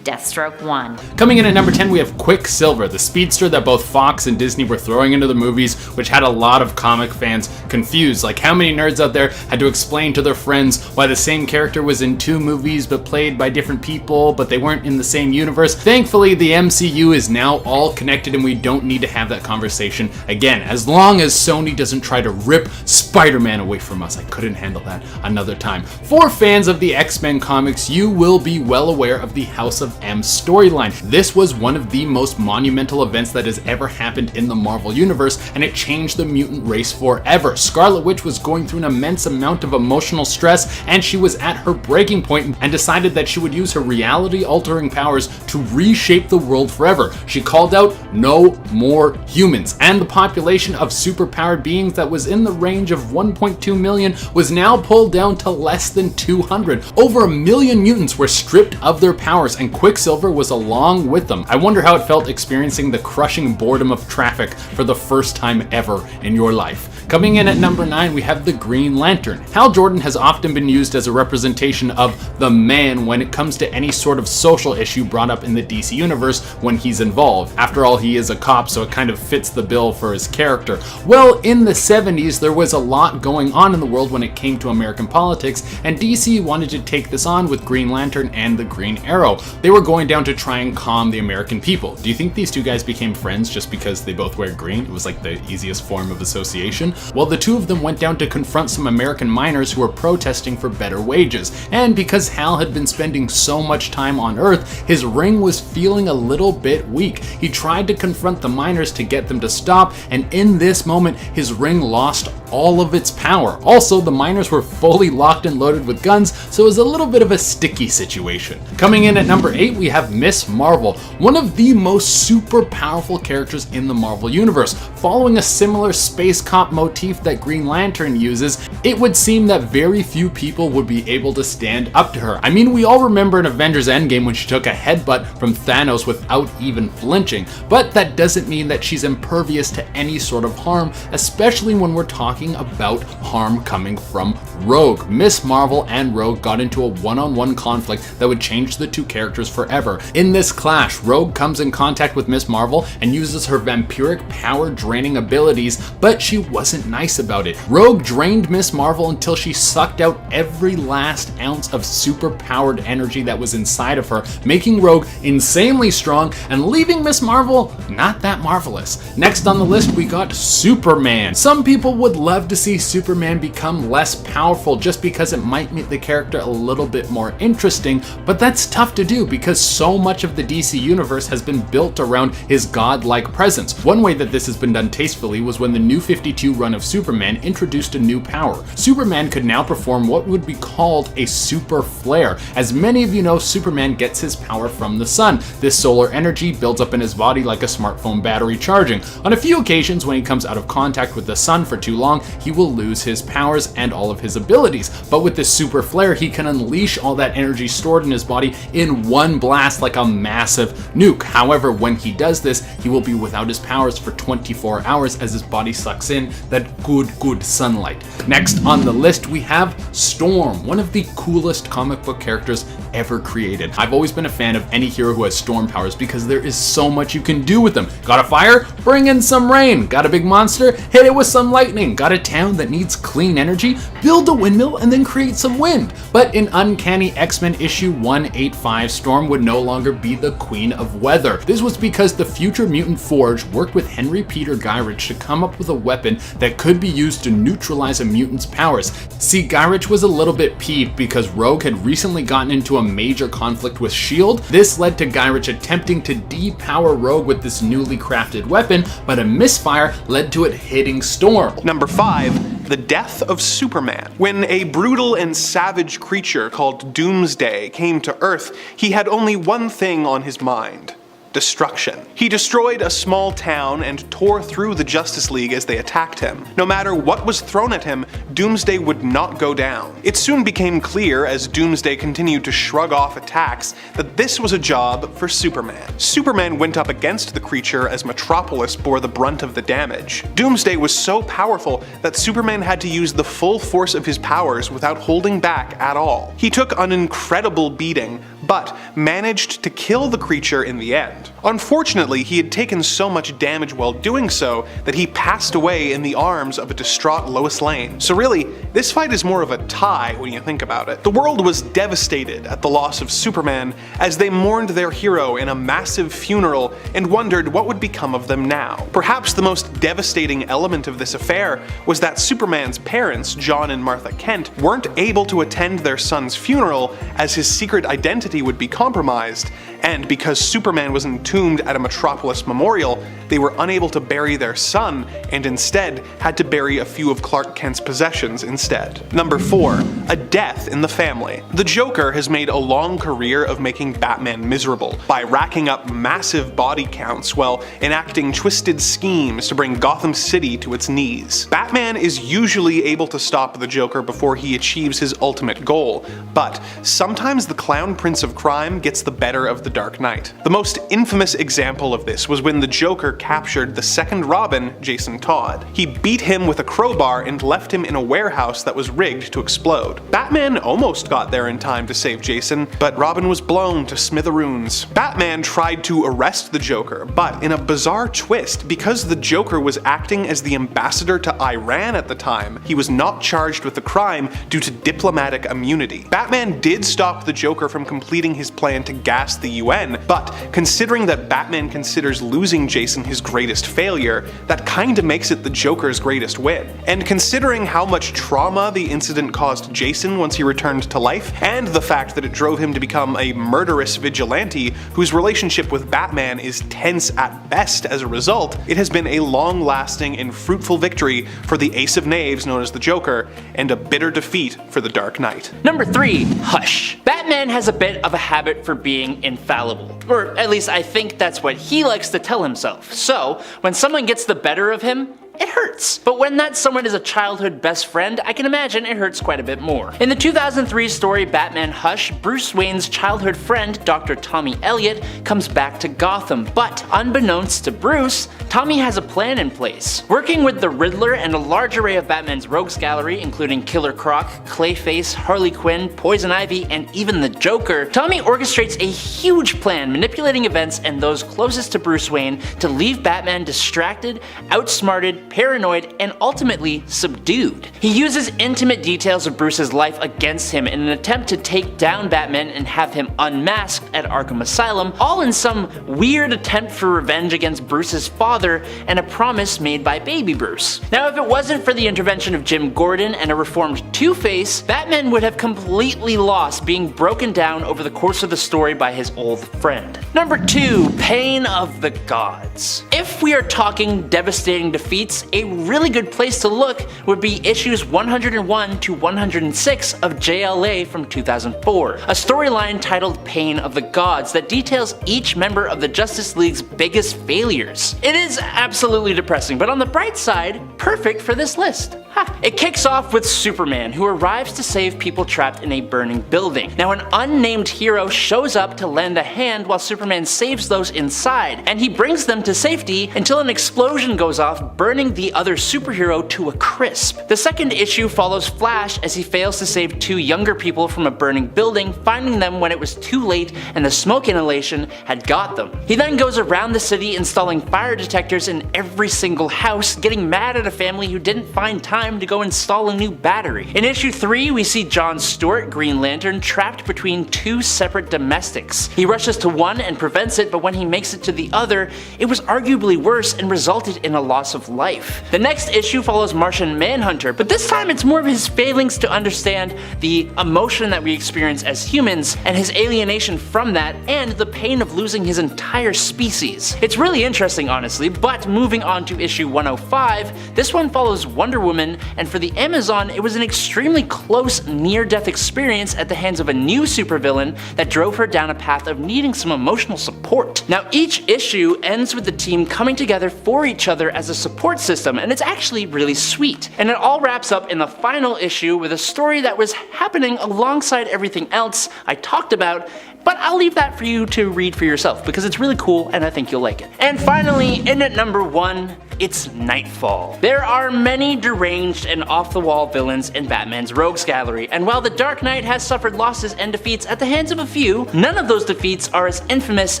Deathstroke won. Coming in at number 10, we have Quicksilver, the speedster that both Fox and Disney were throwing into the movies, which had a lot of comic fans confused. Like, how many nerds out there had to explain to their friends why the same character was in 2 movies but played by different people, but they weren't in the same universe? Thankfully, the MCU is now all connected and we don't need to have that conversation again, as long as Sony doesn't try to rip Spider-Man away from us. I couldn't handle that another time. For fans of the X-Men comics, you will be well aware of the House of M storyline. This was one of the most monumental events that has ever happened in the Marvel Universe, and it changed the mutant race forever. Scarlet Witch was going through an immense amount of emotional stress, and she was at her breaking point and decided that she would use her reality-altering powers to reshape the world forever. She called out, "No more humans," and the population of superpowered beings that was in the range of 1.2 million was now pulled down to less than 200. Over 1 million mutants were stripped of their powers, and Quicksilver was along with them. I wonder how it felt experiencing the crushing boredom of traffic for the first time ever in your life. Coming in at number 9, we have the Green Lantern. Hal Jordan has often been used as a representation of the man when it comes to any sort of social issue brought up in the DC universe when he's involved. After all, he is a cop, so it kind of fits the bill for his character. Well, in the 70s, there was a lot going on in the world when it came to American politics, and DC wanted to take this on with Green Lantern and the Green Arrow. They were going down to try and calm the American people. Do you think these two guys became friends just because they both wear green? It was like the easiest form of association. Well, the two of them went down to confront some American miners who were protesting for better wages. And because Hal had been spending so much time on Earth, his ring was feeling a little bit weak. He tried to confront the miners to get them to stop, and in this moment, his ring lost all of its power. Also, the miners were fully locked and loaded with guns, so it was a little bit of a sticky situation. Coming in at number 8, we have Miss Marvel, one of the most super powerful characters in the Marvel Universe. Following a similar space cop motif that Green Lantern uses, it would seem that very few people would be able to stand up to her. I mean, we all remember in Avengers Endgame when she took a headbutt from Thanos without even flinching, but that doesn't mean that she's impervious to any sort of harm, especially when we're talking about harm coming from Rogue. Miss Marvel and Rogue got into a one-on-one conflict that would change the two characters forever. In this clash, Rogue comes in contact with Miss Marvel and uses her vampiric power draining abilities, but she wasn't nice about it. Rogue drained Miss Marvel until she sucked out every last ounce of super powered energy that was inside of her, making Rogue insanely strong and leaving Miss Marvel not that marvelous. Next on the list, we got Superman. Some people would love to see Superman become less powerful powerful just because it might make the character a little bit more interesting, but that's tough to do because so much of the DC universe has been built around his godlike presence. One way that this has been done tastefully was when the New 52 run of Superman introduced a new power. Superman could now perform what would be called a super flare. As many of you know, Superman gets his power from the sun. This solar energy builds up in his body like a smartphone battery charging. On a few occasions, when he comes out of contact with the sun for too long, he will lose his powers and all of his abilities. But with this super flare, he can unleash all that energy stored in his body in one blast like a massive nuke. However, when he does this, he will be without his powers for 24 hours as his body sucks in that good sunlight. Next on the list, we have Storm, one of the coolest comic book characters ever created. I've always been a fan of any hero who has storm powers because there is so much you can do with them. Got a fire? Bring in some rain. Got a big monster? Hit it with some lightning. Got a town that needs clean energy? Build a windmill and then create some wind. But in Uncanny X-Men issue 185, Storm would no longer be the queen of weather. This was because the future mutant Forge worked with Henry Peter Gyrich to come up with a weapon that could be used to neutralize a mutant's powers. See, Gyrich was a little bit peeved because Rogue had recently gotten into a major conflict with S.H.I.E.L.D. This led to Gyrich attempting to depower Rogue with this newly crafted weapon, but a misfire led to it hitting Storm. Number 5. The death of Superman. When a brutal and savage creature called Doomsday came to Earth, he had only one thing on his mind: destruction. He destroyed a small town and tore through the Justice League as they attacked him. No matter what was thrown at him, Doomsday would not go down. It soon became clear as Doomsday continued to shrug off attacks that this was a job for Superman. Superman went up against the creature as Metropolis bore the brunt of the damage. Doomsday was so powerful that Superman had to use the full force of his powers without holding back at all. He took an incredible beating, but managed to kill the creature in the end. Unfortunately, he had taken so much damage while doing so that he passed away in the arms of a distraught Lois Lane. So really, this fight is more of a tie when you think about it. The world was devastated at the loss of Superman as they mourned their hero in a massive funeral and wondered what would become of them now. Perhaps the most devastating element of this affair was that Superman's parents, John and Martha Kent, weren't able to attend their son's funeral as his secret identity would be compromised, and because Superman was entombed at a Metropolis memorial, they were unable to bury their son and instead had to bury a few of Clark Kent's possessions instead. Number 4. A death in the family. The Joker has made a long career of making Batman miserable by racking up massive body counts while enacting twisted schemes to bring Gotham City to its knees. Batman is usually able to stop the Joker before he achieves his ultimate goal, but sometimes the Clown Prince of Crime gets the better of the Dark Knight. The most infamous example of this was when the Joker captured the second Robin, Jason Todd. He beat him with a crowbar and left him in a warehouse that was rigged to explode. Batman almost got there in time to save Jason, but Robin was blown to smithereens. Batman tried to arrest the Joker, but in a bizarre twist, because the Joker was acting as the ambassador to Iran at the time, he was not charged with the crime due to diplomatic immunity. Batman did stop the Joker from completing his plan to gas the UN, but considering that Batman considers losing Jason his greatest failure, that kinda makes it the Joker's greatest win. And considering how much trauma the incident caused Jason once he returned to life, and the fact that it drove him to become a murderous vigilante whose relationship with Batman is tense at best as a result, it has been a long-lasting and fruitful victory for the Ace of Knaves known as the Joker, and a bitter defeat for the Dark Knight. Number 3. Hush. Batman has a bit of a habit for being infallible. Or at least I think that's what he likes to tell himself. So, when someone gets the better of him, it hurts. But when that someone is a childhood best friend, I can imagine it hurts quite a bit more. In the 2003 story Batman Hush, Bruce Wayne's childhood friend, Dr. Tommy Elliot, comes back to Gotham, but unbeknownst to Bruce, Tommy has a plan in place. Working with the Riddler and a large array of Batman's rogues gallery, including Killer Croc, Clayface, Harley Quinn, Poison Ivy, and even the Joker, Tommy orchestrates a huge plan manipulating events and those closest to Bruce Wayne to leave Batman distracted, outsmarted, paranoid, and ultimately subdued. He uses intimate details of Bruce's life against him in an attempt to take down Batman and have him unmasked at Arkham Asylum, all in some weird attempt for revenge against Bruce's father and a promise made by baby Bruce. Now, if it wasn't for the intervention of Jim Gordon and a reformed Two-Face, Batman would have completely lost, being broken down over the course of the story by his old friend. Number 2, Pain of the Gods. If we are talking devastating defeats, a really good place to look would be issues 101 to 106 of JLA from 2004, a storyline titled Pain of the Gods that details each member of the Justice League's biggest failures. It is absolutely depressing, but on the bright side, perfect for this list. It kicks off with Superman, who arrives to save people trapped in a burning building. Now, an unnamed hero shows up to lend a hand while Superman saves those inside, and he brings them to safety until an explosion goes off, burning the other superhero to a crisp. The second issue follows Flash as he fails to save 2 younger people from a burning building, finding them when it was too late and the smoke inhalation had got them. He then goes around the city installing fire detectors in every single house, getting mad at a family who didn't find time to go install a new battery. In issue 3, we see John Stewart, Green Lantern, trapped between 2 separate domestics. He rushes to one and prevents it, but when he makes it to the other, it was arguably worse and resulted in a loss of life. The next issue follows Martian Manhunter, but this time it's more of his failings to understand the emotion that we experience as humans and his alienation from that, and the pain of losing his entire species. It's really interesting, honestly, but moving on to issue 105, this one follows Wonder Woman, and for the Amazon, it was an extremely close near-death experience at the hands of a new supervillain that drove her down a path of needing some emotional support. Now, each issue ends with the team coming together for each other as a support system, and it's actually really sweet. And it all wraps up in the final issue with a story that was happening alongside everything else I talked about, but I'll leave that for you to read for yourself because it's really cool and I think you'll like it. And finally, in at number 1, it's Nightfall. There are many deranged and off-the-wall villains in Batman's rogues gallery, and while the Dark Knight has suffered losses and defeats at the hands of a few, none of those defeats are as infamous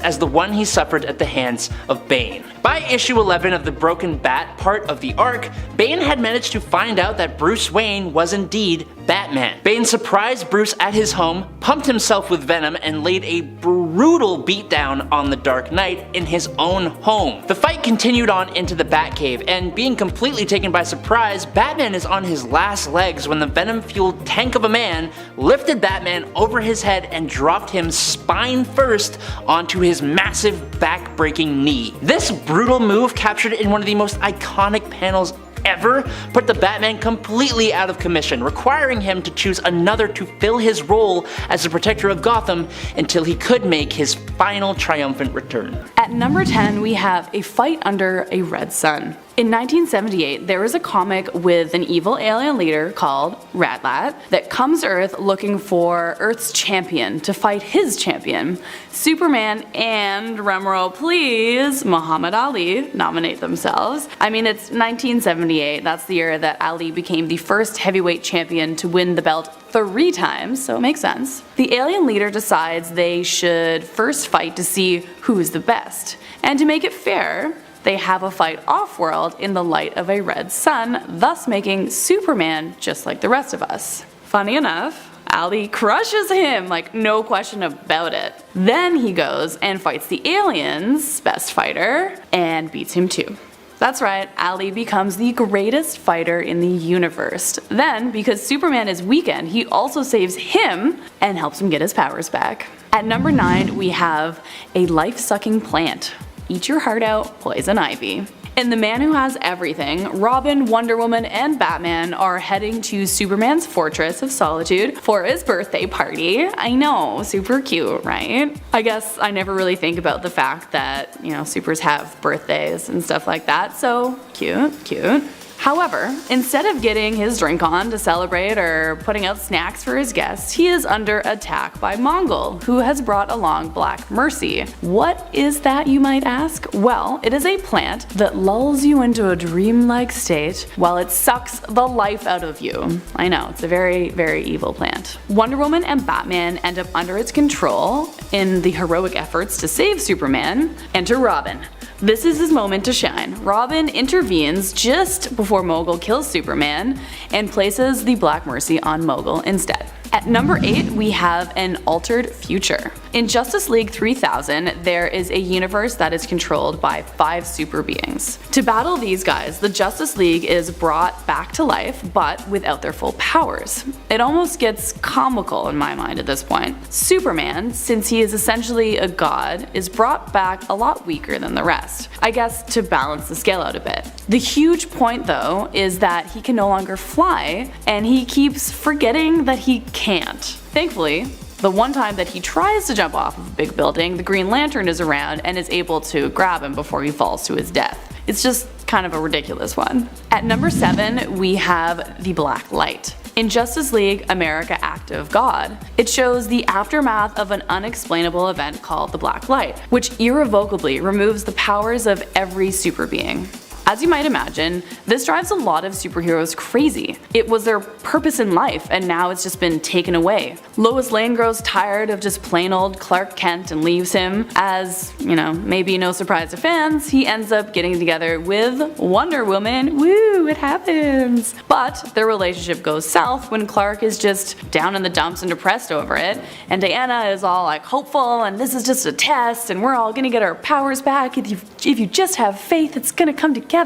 as the one he suffered at the hands of Bane. By issue 11 of the Broken Bat part of the arc, Bane had managed to find out that Bruce Wayne was indeed Batman. Bane surprised Bruce at his home, pumped himself with venom, and laid a brutal beatdown on the Dark Knight in his own home. The fight continued on into the Batcave, and being completely taken by surprise, Batman is on his last legs when the venom-fueled tank of a man lifted Batman over his head and dropped him spine first onto his massive back-breaking knee. This brutal move, captured in one of the most iconic panels ever, put the Batman completely out of commission, requiring him to choose another to fill his role as the protector of Gotham until he could make his final triumphant return. At number 10, we have A Fight Under a Red Sun. In 1978, there was a comic with an evil alien leader called Ratlat that comes to Earth looking for Earth's champion to fight his champion. Superman and, drumroll please, Muhammad Ali nominate themselves. I mean, it's 1978, that's the year that Ali became the first heavyweight champion to win the belt 3 times, so it makes sense. The alien leader decides they should first fight to see who is the best. And to make it fair, they have a fight off-world in the light of a red sun, thus making Superman just like the rest of us. Funny enough, Ali crushes him, like no question about it. Then he goes and fights the alien's best fighter and beats him too. That's right, Ali becomes the greatest fighter in the universe. Then, because Superman is weakened, he also saves him and helps him get his powers back. At number 9, we have A Life-Sucking Plant. Eat Your Heart Out, Poison Ivy. In The Man Who Has Everything, Robin, Wonder Woman, and Batman are heading to Superman's Fortress of Solitude for his birthday party. I know, super cute, right? I guess I never really think about the fact that, supers have birthdays and stuff like that, so cute. However, instead of getting his drink on to celebrate or putting out snacks for his guests, he is under attack by Mongol, who has brought along Black Mercy. What is that, you might ask? Well, it is a plant that lulls you into a dreamlike state while it sucks the life out of you. I know, it's a very, very evil plant. Wonder Woman and Batman end up under its control in the heroic efforts to save Superman. Enter Robin. This is his moment to shine. Robin intervenes just before Mogul kills Superman and places the Black Mercy on Mogul instead. At number 8, we have an altered future. In Justice League 3000, there is a universe that is controlled by 5 super beings. To battle these guys, the Justice League is brought back to life, but without their full powers. It almost gets comical in my mind at this point. Superman, since he is essentially a god, is brought back a lot weaker than the rest. I guess to balance the scale out a bit. The huge point though is that he can no longer fly, and he keeps forgetting that he can't. Thankfully, the one time that he tries to jump off of a big building, the Green Lantern is around and is able to grab him before he falls to his death. It's just kind of a ridiculous one. At number 7, we have the Black Light. In Justice League America Act of God, it shows the aftermath of an unexplainable event called the Black Light, which irrevocably removes the powers of every super being. As you might imagine, this drives a lot of superheroes crazy. It was their purpose in life, and now it's just been taken away. Lois Lane grows tired of just plain old Clark Kent and leaves him. As, maybe no surprise to fans, he ends up getting together with Wonder Woman. Woo, it happens! But their relationship goes south when Clark is just down in the dumps and depressed over it, and Diana is all like hopeful, and this is just a test, and we're all gonna get our powers back. If you just have faith, it's gonna come together.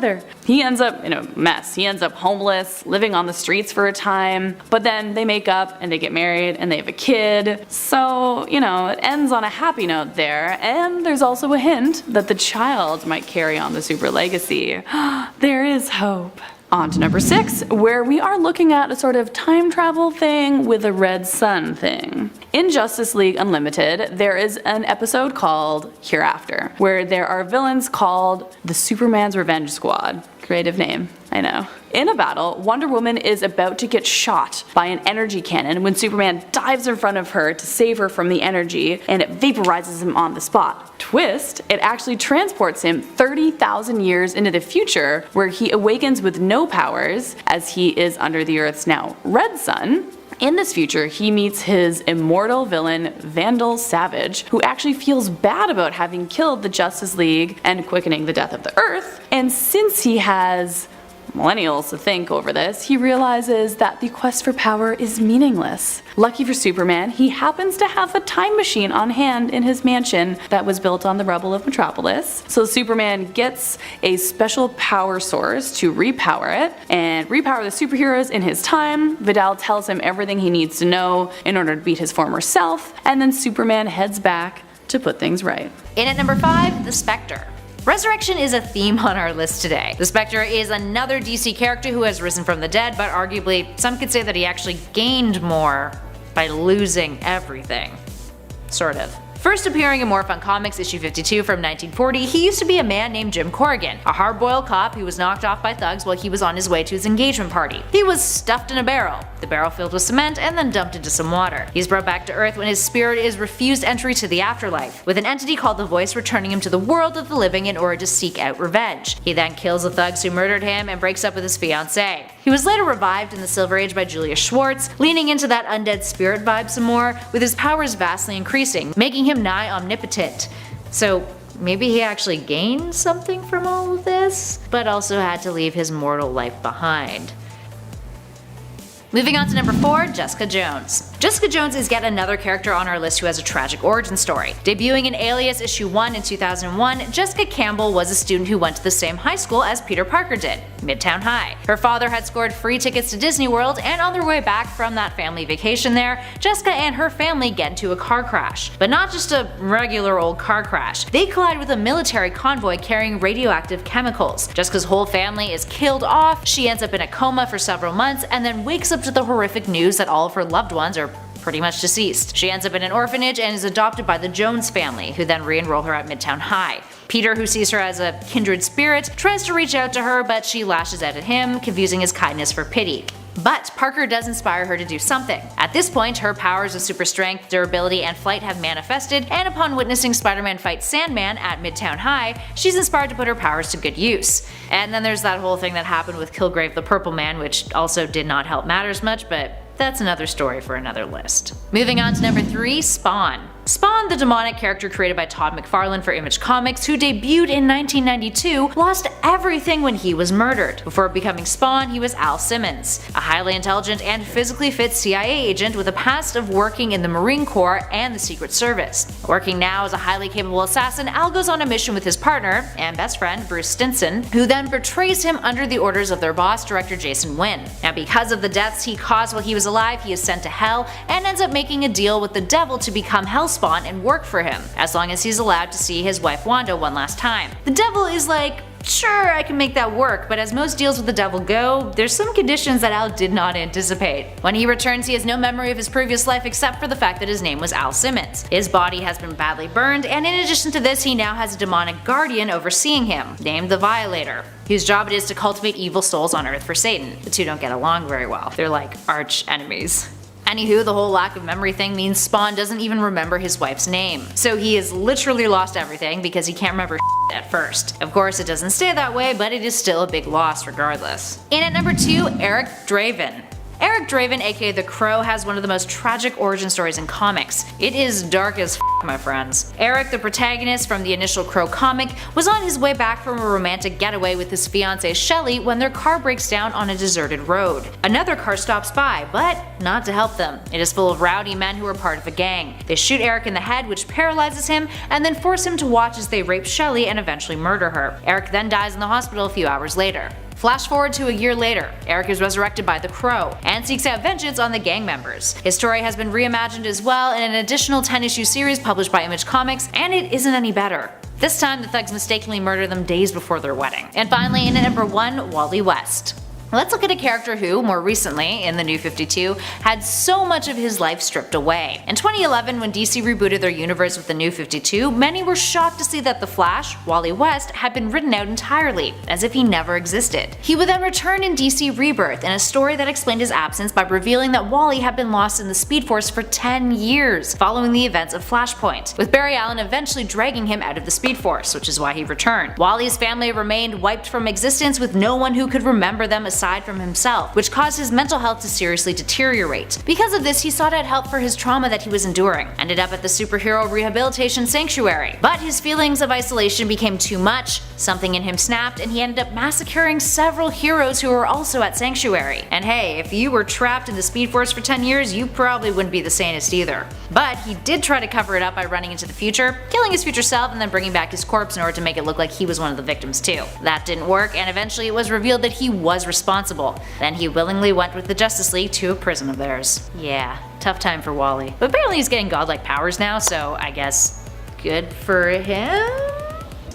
He ends up in a mess. He ends up homeless, living on the streets for a time, but then they make up and they get married and they have a kid. So, it ends on a happy note there, and there's also a hint that the child might carry on the super legacy. There is hope. On to number 6, where we are looking at a sort of time travel thing with a red sun thing. In Justice League Unlimited, there is an episode called Hereafter, where there are villains called the Superman's Revenge Squad. Creative name, I know. In a battle, Wonder Woman is about to get shot by an energy cannon when Superman dives in front of her to save her from the energy, and it vaporizes him on the spot. Twist, it actually transports him 30,000 years into the future, where he awakens with no powers, as he is under the Earth's now red sun. In this future, he meets his immortal villain, Vandal Savage, who actually feels bad about having killed the Justice League and quickening the death of the Earth. And since he has millennials to think over this, he realizes that the quest for power is meaningless. Lucky for Superman, he happens to have a time machine on hand in his mansion that was built on the rubble of Metropolis. So Superman gets a special power source to repower it and repower the superheroes in his time. Vidal tells him everything he needs to know in order to beat his former self, and then Superman heads back to put things right. In at number 5, the Spectre. Resurrection is a theme on our list today. The Spectre is another DC character who has risen from the dead, but arguably some could say that he actually gained more by losing everything. Sort of. First appearing in Morph on Comics issue 52 from 1940, he used to be a man named Jim Corrigan, a hard-boiled cop who was knocked off by thugs while he was on his way to his engagement party. He was stuffed in a barrel, the barrel filled with cement and then dumped into some water. He's brought back to Earth when his spirit is refused entry to the afterlife, with an entity called the Voice returning him to the world of the living in order to seek out revenge. He then kills the thugs who murdered him and breaks up with his fiancée. He was later revived in the Silver Age by Julius Schwartz, leaning into that undead spirit vibe some more, with his powers vastly increasing, making him nigh omnipotent. So maybe he actually gained something from all of this, but also had to leave his mortal life behind. Moving on to number 4, Jessica Jones. Jessica Jones is yet another character on our list who has a tragic origin story. Debuting in Alias issue 1 in 2001, Jessica Campbell was a student who went to the same high school as Peter Parker did, Midtown High. Her father had scored free tickets to Disney World, and on their way back from that family vacation there, Jessica and her family get into a car crash. But not just a regular old car crash. They collide with a military convoy carrying radioactive chemicals. Jessica's whole family is killed off, she ends up in a coma for several months, and then wakes up to the horrific news that all of her loved ones are pretty much deceased. She ends up in an orphanage and is adopted by the Jones family, who then re-enroll her at Midtown High. Peter, who sees her as a kindred spirit, tries to reach out to her, but she lashes out at him, confusing his kindness for pity. But Parker does inspire her to do something. At this point, her powers of super strength, durability, and flight have manifested, and upon witnessing Spider-Man fight Sandman at Midtown High, she's inspired to put her powers to good use. And then there's that whole thing that happened with Kilgrave the Purple Man, which also did not help matters much, but that's another story for another list. Moving on to number 3, Spawn. Spawn, the demonic character created by Todd McFarlane for Image Comics, who debuted in 1992, lost everything when he was murdered. Before becoming Spawn, he was Al Simmons, a highly intelligent and physically fit CIA agent with a past of working in the Marine Corps and the Secret Service. Working now as a highly capable assassin, Al goes on a mission with his partner and best friend Bruce Stinson, who then betrays him under the orders of their boss, director Jason Wynn. Now, because of the deaths he caused while he was alive, he is sent to Hell and ends up making a deal with the devil to become Hellspawn and work for him, as long as he's allowed to see his wife Wanda one last time. The devil is like, sure, I can make that work, but as most deals with the devil go, there's some conditions that Al did not anticipate. When he returns, he has no memory of his previous life except for the fact that his name was Al Simmons. His body has been badly burned, and in addition to this, he now has a demonic guardian overseeing him, named the Violator, whose job it is to cultivate evil souls on Earth for Satan. The two don't get along very well. They're like arch enemies. Anywho, the whole lack of memory thing means Spawn doesn't even remember his wife's name. So he has literally lost everything because he can't remember at first. Of course, it doesn't stay that way, but it is still a big loss regardless. In at number 2, Eric Draven. Eric Draven, aka The Crow, has one of the most tragic origin stories in comics. It is dark as my friends. Eric, the protagonist from the initial Crow comic, was on his way back from a romantic getaway with his fiancée Shelley when their car breaks down on a deserted road. Another car stops by, but not to help them. It is full of rowdy men who are part of a gang. They shoot Eric in the head, which paralyzes him, and then force him to watch as they rape Shelley and eventually murder her. Eric then dies in the hospital a few hours later. Flash forward to a year later, Eric is resurrected by the Crow and seeks out vengeance on the gang members. His story has been reimagined as well in an additional 10-issue series published by Image Comics, and it isn't any better. This time, the thugs mistakenly murder them days before their wedding. And finally, in at number 1, Wally West. Let's look at a character who, more recently, in the New 52, had so much of his life stripped away. In 2011, when DC rebooted their universe with the New 52, many were shocked to see that the Flash, Wally West, had been written out entirely, as if he never existed. He would then return in DC Rebirth in a story that explained his absence by revealing that Wally had been lost in the Speed Force for 10 years, following the events of Flashpoint, with Barry Allen eventually dragging him out of the Speed Force, which is why he returned. Wally's family remained wiped from existence with no one who could remember them aside from himself, which caused his mental health to seriously deteriorate. Because of this, he sought out help for his trauma that he was enduring, ended up at the Superhero Rehabilitation Sanctuary. But his feelings of isolation became too much, something in him snapped, and he ended up massacring several heroes who were also at Sanctuary. And hey, if you were trapped in the Speed Force for 10 years, you probably wouldn't be the sanest either. But he did try to cover it up by running into the future, killing his future self, and then bringing back his corpse in order to make it look like he was one of the victims too. That didn't work, and eventually it was revealed that he was responsible. Then he willingly went with the Justice League to a prison of theirs. Yeah, tough time for Wally. But apparently he's getting godlike powers now, so I guess good for him?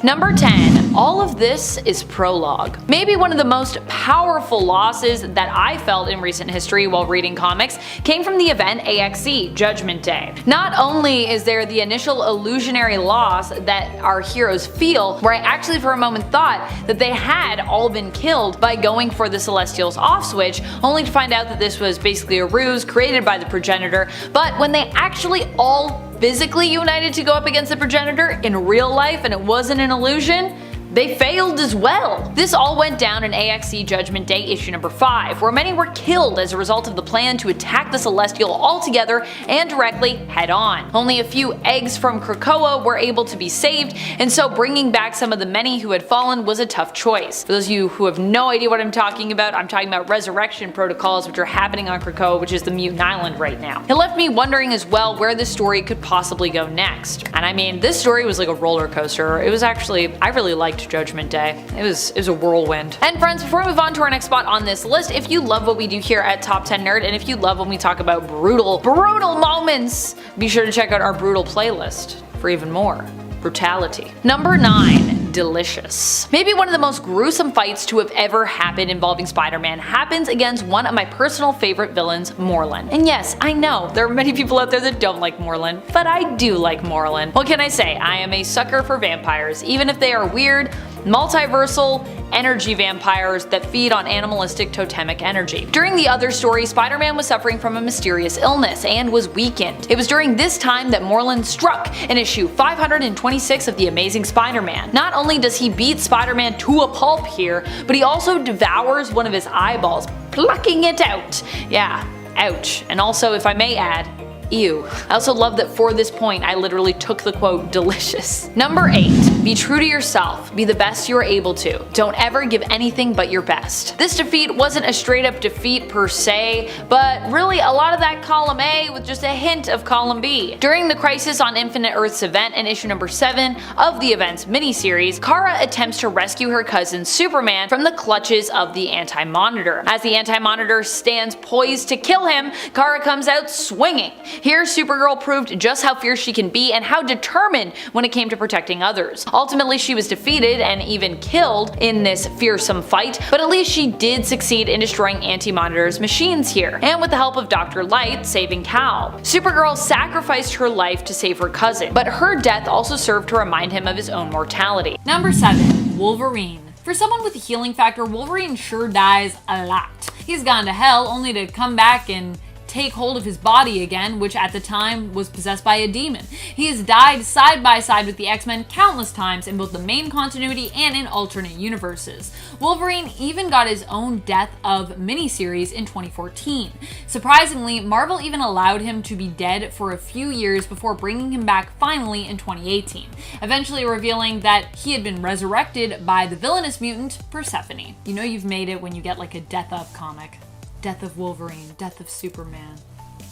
Number 10. All of this is prologue. Maybe one of the most powerful losses that I felt in recent history while reading comics came from the event AXE, Judgment Day. Not only is there the initial illusionary loss that our heroes feel, where I actually for a moment thought that they had all been killed by going for the Celestials off switch, only to find out that this was basically a ruse created by the progenitor, but when they actually all physically united to go up against the progenitor in real life and it wasn't an illusion, they failed as well. This all went down in AXE Judgment Day issue number 5, where many were killed as a result of the plan to attack the Celestial altogether and directly head on. Only a few eggs from Krakoa were able to be saved, and so bringing back some of the many who had fallen was a tough choice. For those of you who have no idea what I'm talking about resurrection protocols which are happening on Krakoa, which is the mutant island right now. It left me wondering as well where this story could possibly go next. And I mean, this story was like a roller coaster. It was actually, I really liked Judgment Day. It was a whirlwind. And friends, before we move on to our next spot on this list, if you love what we do here at Top 10 Nerd, and if you love when we talk about brutal moments, be sure to check out our brutal playlist for even more brutality. Number 9. Delicious. Maybe one of the most gruesome fights to have ever happened involving Spider-Man happens against one of my personal favorite villains, Morlun. And yes, I know, there are many people out there that don't like Morlun, but I do like Morlun. What can I say? I am a sucker for vampires, even if they are weird, multiversal, energy vampires that feed on animalistic totemic energy. During the other story, Spider-Man was suffering from a mysterious illness and was weakened. It was during this time that Morlun struck in issue 526 of The Amazing Spider-Man. Not only does he beat Spider-Man to a pulp here, but he also devours one of his eyeballs, plucking it out. Yeah, ouch. And also, if I may add, Ew. I also love that for this point, I literally took the quote delicious. Number 8. Be true to yourself. Be the best you are able to. Don't ever give anything but your best. This defeat wasn't a straight up defeat per se, but really a lot of that column A with just a hint of column B. During the Crisis on Infinite Earths event in issue number 7 of the event's miniseries, Kara attempts to rescue her cousin Superman from the clutches of the Anti-Monitor. As the Anti-Monitor stands poised to kill him, Kara comes out swinging. Here, Supergirl proved just how fierce she can be and how determined when it came to protecting others. Ultimately, she was defeated and even killed in this fearsome fight, but at least she did succeed in destroying Anti-Monitor's machines here, and with the help of Dr. Light, saving Kal. Supergirl sacrificed her life to save her cousin, but her death also served to remind him of his own mortality. Number 7. Wolverine. For someone with a healing factor, Wolverine sure dies a lot. He's gone to hell only to come back and take hold of his body again, which at the time was possessed by a demon. He has died side by side with the X-Men countless times in both the main continuity and in alternate universes. Wolverine even got his own Death of miniseries in 2014. Surprisingly, Marvel even allowed him to be dead for a few years before bringing him back finally in 2018, eventually revealing that he had been resurrected by the villainous mutant Persephone. You know you've made it when you get like a Death of comic. Death of Wolverine, Death of Superman.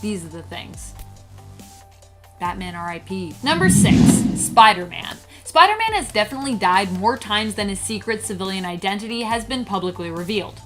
These are the things. Batman RIP. Number 6. Spider-Man. Spider-Man has definitely died more times than his secret civilian identity has been publicly revealed.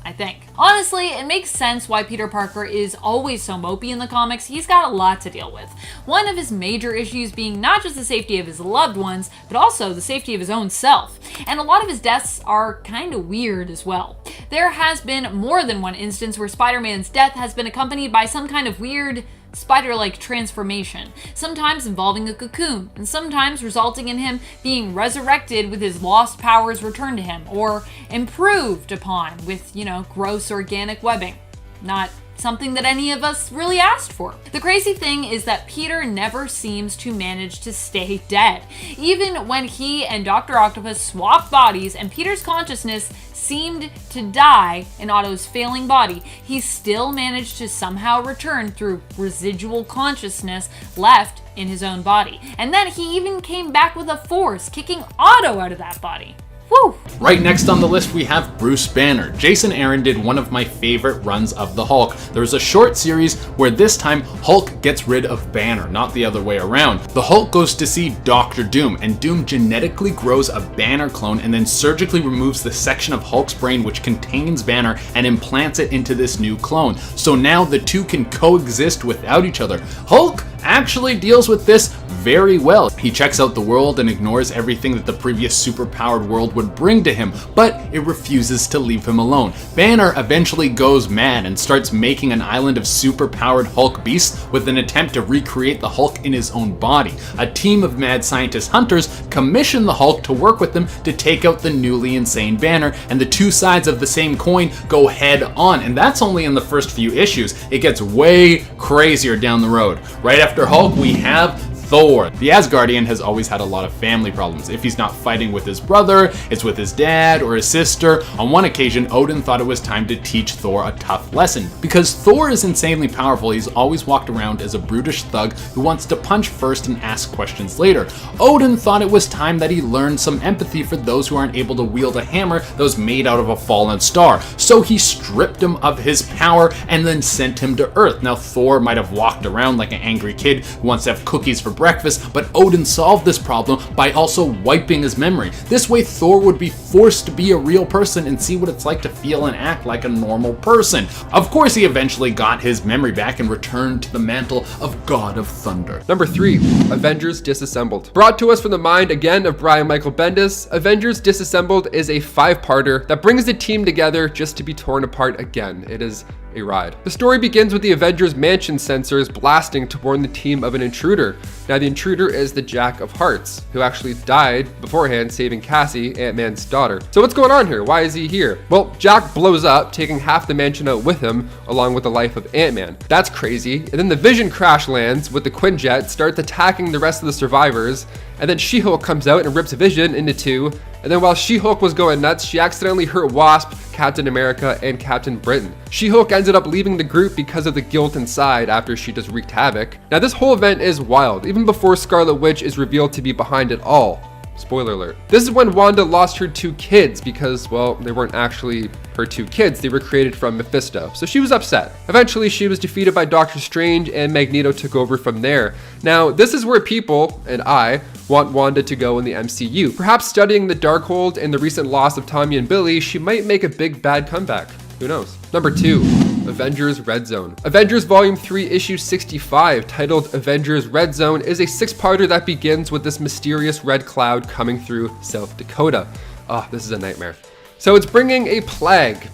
I think. Honestly, it makes sense why Peter Parker is always so mopey in the comics. He's got a lot to deal with. One of his major issues being not just the safety of his loved ones, but also the safety of his own self. And a lot of his deaths are kinda weird as well. There has been more than one instance where Spider-Man's death has been accompanied by some kind of weird spider-like transformation, sometimes involving a cocoon, and sometimes resulting in him being resurrected with his lost powers returned to him, or improved upon with, gross organic webbing. Not something that any of us really asked for. The crazy thing is that Peter never seems to manage to stay dead. Even when he and Dr. Octopus swapped bodies and Peter's consciousness seemed to die in Otto's failing body, he still managed to somehow return through residual consciousness left in his own body. And then he even came back with a force, kicking Otto out of that body. Woo! Right next on the list we have Bruce Banner. Jason Aaron did one of my favorite runs of the Hulk. There was a short series where this time Hulk gets rid of Banner, not the other way around. The Hulk goes to see Dr. Doom, and Doom genetically grows a Banner clone and then surgically removes the section of Hulk's brain which contains Banner and implants it into this new clone. So now the two can coexist without each other. Hulk actually deals with this very well. He checks out the world and ignores everything that the previous superpowered world would bring to him, but it refuses to leave him alone. Banner eventually goes mad and starts making an island of superpowered Hulk beasts with an attempt to recreate the Hulk in his own body. A team of mad scientist hunters commission the Hulk to work with them to take out the newly insane Banner, and the two sides of the same coin go head on, and that's only in the first few issues. It gets way crazier down the road. Right after Hulk, we have Thor. The Asgardian has always had a lot of family problems. If he's not fighting with his brother, it's with his dad or his sister. On one occasion, Odin thought it was time to teach Thor a tough lesson. Because Thor is insanely powerful, he's always walked around as a brutish thug who wants to punch first and ask questions later. Odin thought it was time that he learned some empathy for those who aren't able to wield a hammer that was made out of a fallen star. So he stripped him of his power and then sent him to Earth. Now Thor might have walked around like an angry kid who wants to have cookies for breakfast, but Odin solved this problem by also wiping his memory. This way Thor would be forced to be a real person and see what it's like to feel and act like a normal person. Of course, he eventually got his memory back and returned to the mantle of God of Thunder. Number 3, Avengers Disassembled. Brought to us from the mind again of Brian Michael Bendis, Avengers Disassembled is a 5-parter that brings the team together just to be torn apart again. It is a ride. The story begins with the Avengers Mansion sensors blasting to warn the team of an intruder. Now the intruder is the Jack of Hearts, who actually died beforehand saving Cassie, Ant-Man's daughter. So what's going on here? Why is he here? Well, Jack blows up, taking half the mansion out with him, along with the life of Ant-Man. That's crazy. And then the Vision crash lands with the Quinjet, starts attacking the rest of the survivors, and then She-Hulk comes out and rips Vision into two. And then while She-Hulk was going nuts, she accidentally hurt Wasp, Captain America and Captain Britain. She-Hulk ended up leaving the group because of the guilt inside after she just wreaked havoc. Now this whole event is wild, even before Scarlet Witch is revealed to be behind it all. Spoiler alert. This is when Wanda lost her 2 kids because, well, they weren't actually her 2 kids, they were created from Mephisto, so she was upset. Eventually, she was defeated by Doctor Strange and Magneto took over from there. Now, this is where people, and I, want Wanda to go in the MCU. Perhaps studying the Darkhold and the recent loss of Tommy and Billy, she might make a big bad comeback. Who knows? Number 2. Avengers Red Zone. Avengers Volume 3 Issue 65, titled Avengers Red Zone, is a 6-parter that begins with this mysterious red cloud coming through South Dakota. Oh, this is a nightmare. So it's bringing a plague,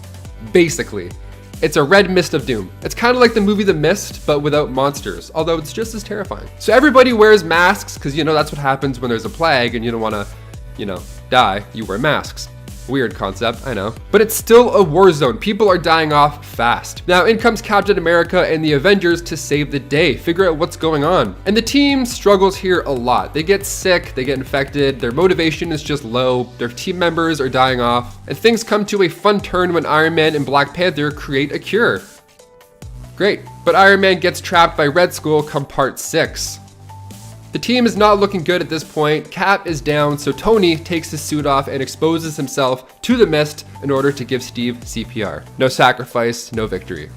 basically. It's a red mist of doom. It's kind of like the movie The Mist, but without monsters, although it's just as terrifying. So everybody wears masks, because that's what happens when there's a plague and you don't want to, die, you wear masks. Weird concept, I know. But it's still a war zone. People are dying off fast. Now in comes Captain America and the Avengers to save the day, figure out what's going on. And the team struggles here a lot. They get sick, they get infected, their motivation is just low, their team members are dying off, and things come to a fun turn when Iron Man and Black Panther create a cure. Great, but Iron Man gets trapped by Red Skull come part 6. The team is not looking good at this point. Cap is down, so Tony takes his suit off and exposes himself to the mist in order to give Steve CPR. No sacrifice, no victory.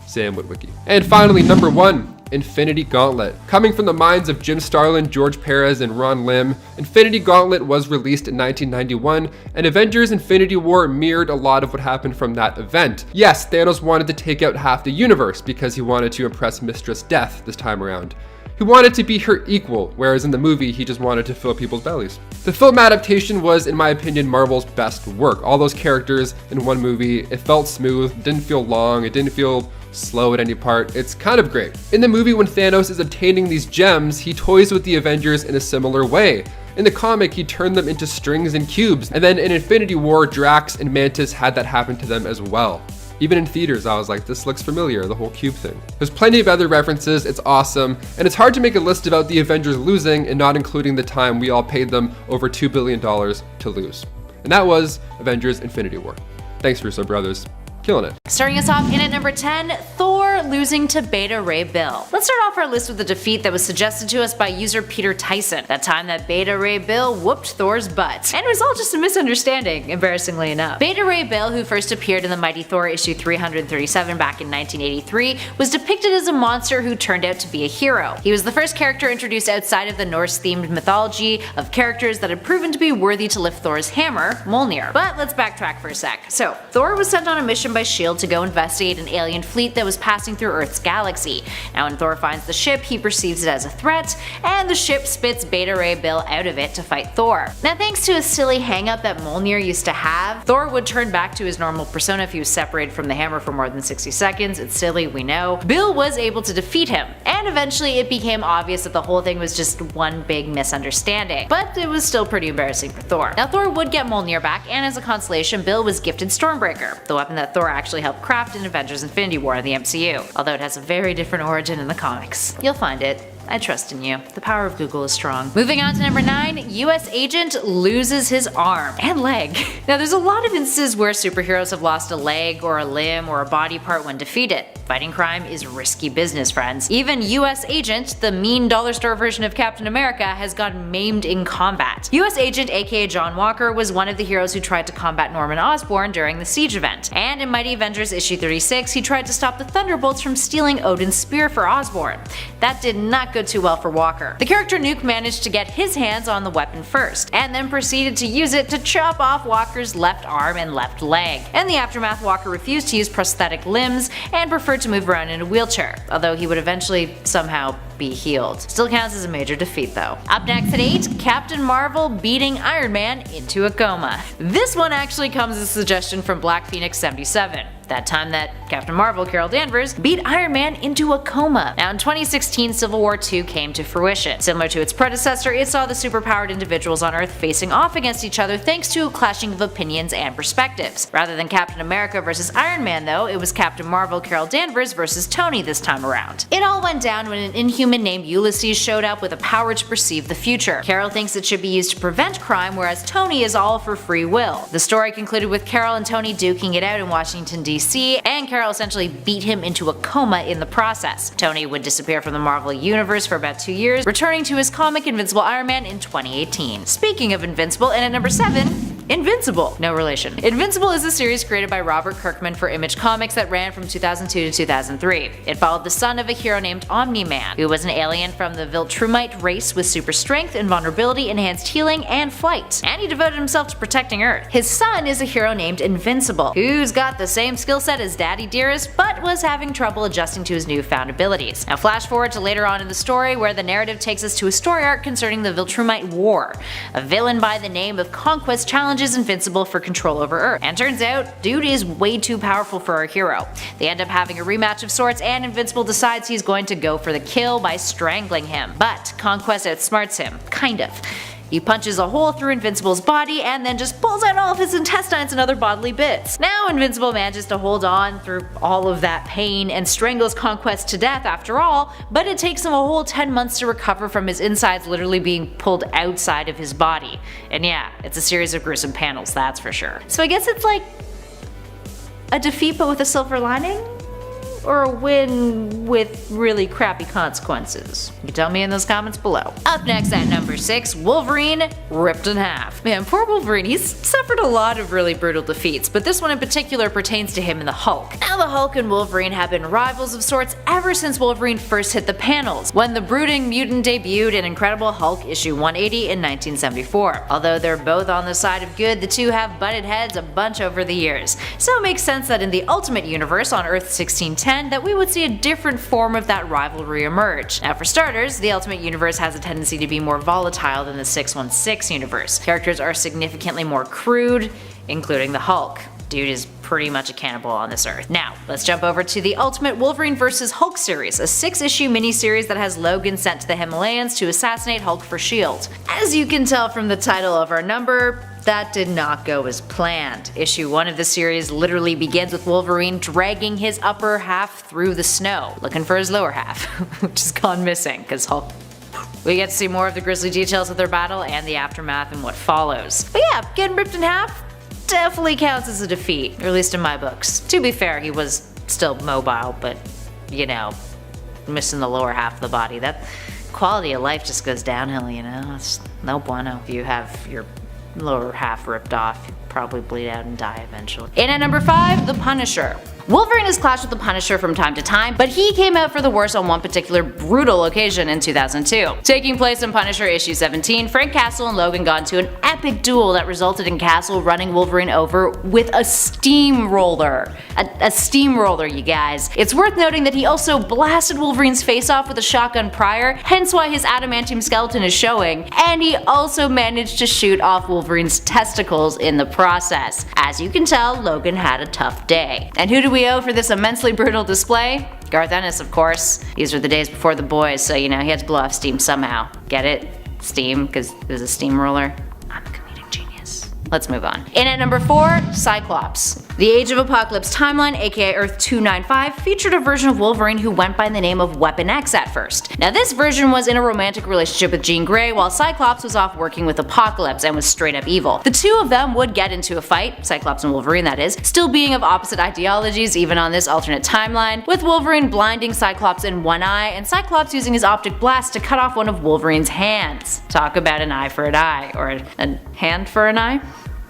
Sam Witwicky. And finally, number 1, Infinity Gauntlet. Coming from the minds of Jim Starlin, George Perez, and Ron Lim, Infinity Gauntlet was released in 1991, and Avengers Infinity War mirrored a lot of what happened from that event. Yes, Thanos wanted to take out half the universe because he wanted to impress Mistress Death this time around. He wanted to be her equal, whereas in the movie, he just wanted to fill people's bellies. The film adaptation was, in my opinion, Marvel's best work. All those characters in one movie, it felt smooth, didn't feel long, it didn't feel slow at any part. It's kind of great. In the movie, when Thanos is obtaining these gems, he toys with the Avengers in a similar way. In the comic, he turned them into strings and cubes, and then in Infinity War, Drax and Mantis had that happen to them as well. Even in theaters, I was like, this looks familiar, the whole cube thing. There's plenty of other references, it's awesome, and it's hard to make a list about the Avengers losing and not including the time we all paid them over $2 billion to lose. And that was Avengers Infinity War. Thanks, Russo brothers. Killing it. Starting us off in at number 10, Thor losing to Beta Ray Bill. Let's start off our list with a defeat that was suggested to us by user Peter Tyson. That time that Beta Ray Bill whooped Thor's butt. And it was all just a misunderstanding, embarrassingly enough. Beta Ray Bill, who first appeared in the Mighty Thor issue 337 back in 1983, was depicted as a monster who turned out to be a hero. He was the first character introduced outside of the Norse-themed mythology of characters that had proven to be worthy to lift Thor's hammer, Mjolnir. But let's backtrack for a sec. So, Thor was sent on a mission by S.H.I.E.L.D. to go investigate an alien fleet that was passing through Earth's galaxy. Now when Thor finds the ship, he perceives it as a threat, and the ship spits Beta Ray Bill out of it to fight Thor. Now thanks to a silly hang-up that Mjolnir used to have, Thor would turn back to his normal persona if he was separated from the hammer for more than 60 seconds. It's silly, we know. Bill was able to defeat him, and eventually it became obvious that the whole thing was just one big misunderstanding. But it was still pretty embarrassing for Thor. Now Thor would get Mjolnir back, and as a consolation, Bill was gifted Stormbreaker, the weapon that Thor actually helped craft in Avengers Infinity War in the MCU, although it has a very different origin in the comics. You'll find it. I trust in you. The power of Google is strong. Moving on to number 9, US agent loses his arm and leg. Now there's a lot of instances where superheroes have lost a leg or a limb or a body part when defeated. Fighting crime is risky business, friends. Even US Agent, the mean dollar store version of Captain America, has gotten maimed in combat. US Agent, aka John Walker, was one of the heroes who tried to combat Norman Osborn during the Siege event. And in Mighty Avengers issue 36, he tried to stop the Thunderbolts from stealing Odin's spear for Osborn. That did not go too well for Walker. The character Nuke managed to get his hands on the weapon first, and then proceeded to use it to chop off Walker's left arm and left leg. In the aftermath, Walker refused to use prosthetic limbs and preferred to move around in a wheelchair, although he would eventually somehow be healed. Still counts as a major defeat though. Up next at 8, Captain Marvel beating Iron Man into a coma. This one actually comes as a suggestion from Black Phoenix 77. That time that Captain Marvel, Carol Danvers, beat Iron Man into a coma. Now in 2016, Civil War II came to fruition. Similar to its predecessor, it saw the superpowered individuals on Earth facing off against each other thanks to a clashing of opinions and perspectives. Rather than Captain America versus Iron Man though, it was Captain Marvel, Carol Danvers versus Tony this time around. It all went down when an inhuman human named Ulysses showed up with a power to perceive the future. Carol thinks it should be used to prevent crime, whereas Tony is all for free will. The story concluded with Carol and Tony duking it out in Washington, D.C., and Carol essentially beat him into a coma in the process. Tony would disappear from the Marvel Universe for about 2 years, returning to his comic Invincible Iron Man in 2018. Speaking of Invincible, and at number 7, Invincible. No relation. Invincible is a series created by Robert Kirkman for Image Comics that ran from 2002 to 2003. It followed the son of a hero named Omni-Man, who was an alien from the Viltrumite race with super strength, invulnerability, enhanced healing, and flight. And he devoted himself to protecting Earth. His son is a hero named Invincible, who's got the same skill set as Daddy Dearest, but was having trouble adjusting to his newfound abilities. Now flash forward to later on in the story, where the narrative takes us to a story arc concerning the Viltrumite War. A villain by the name of Conquest challenges Invincible for control over Earth. And turns out, dude is way too powerful for our hero. They end up having a rematch of sorts, and Invincible decides he's going to go for the kill by strangling him. But Conquest outsmarts him. Kind of. He punches a hole through Invincible's body and then just pulls out all of his intestines and other bodily bits. Now Invincible manages to hold on through all of that pain and strangles Conquest to death after all, but it takes him a whole 10 months to recover from his insides literally being pulled outside of his body. And yeah, it's a series of gruesome panels, that's for sure. So I guess it's like a defeat but with a silver lining? Or a win with really crappy consequences? You can tell me in those comments below. Up next at number 6, Wolverine ripped in half. Man, poor Wolverine, he's suffered a lot of really brutal defeats, but this one in particular pertains to him and the Hulk. Now the Hulk and Wolverine have been rivals of sorts ever since Wolverine first hit the panels, when the brooding mutant debuted in Incredible Hulk issue 180 in 1974. Although they're both on the side of good, the two have butted heads a bunch over the years. So it makes sense that in the Ultimate Universe on Earth 1610, that we would see a different form of that rivalry emerge. Now for starters, the Ultimate Universe has a tendency to be more volatile than the 616 universe. Characters are significantly more crude, including the Hulk. Dude is pretty much a cannibal on this earth. Now, let's jump over to the Ultimate Wolverine vs. Hulk series, a 6-issue miniseries that has Logan sent to the Himalayas to assassinate Hulk for S.H.I.E.L.D. As you can tell from the title of our number, that did not go as planned. Issue 1 of the series literally begins with Wolverine dragging his upper half through the snow, looking for his lower half, which has gone missing because Hulk. We get to see more of the grisly details of their battle and the aftermath and what follows. But yeah, getting ripped in half definitely counts as a defeat, or at least in my books. To be fair, he was still mobile, but you know, missing the lower half of the body. That quality of life just goes downhill, you know? It's no bueno. If you have your lower half ripped off, you probably bleed out and die eventually. In at number 5, The Punisher. Wolverine has clashed with the Punisher from time to time, but he came out for the worse on one particular brutal occasion in 2002. Taking place in Punisher issue 17, Frank Castle and Logan got into an epic duel that resulted in Castle running Wolverine over with a steamroller. A steamroller, you guys. It's worth noting that he also blasted Wolverine's face off with a shotgun prior, hence why his adamantium skeleton is showing, and he also managed to shoot off Wolverine's testicles in the process. As you can tell, Logan had a tough day. And who do we owe for this immensely brutal display? Garth Ennis, of course. These were the days before The Boys, so you know, he had to blow off steam somehow. Get it? Steam, because it was a steamroller. I'm a comedic genius. Let's move on. In at number 4, Cyclops. The Age of Apocalypse timeline, aka Earth 295, featured a version of Wolverine who went by the name of Weapon X at first. Now this version was in a romantic relationship with Jean Grey, while Cyclops was off working with Apocalypse and was straight up evil. The two of them would get into a fight, Cyclops and Wolverine that is, still being of opposite ideologies even on this alternate timeline, with Wolverine blinding Cyclops in one eye and Cyclops using his optic blast to cut off one of Wolverine's hands. Talk about an eye for an eye, or a hand for an eye?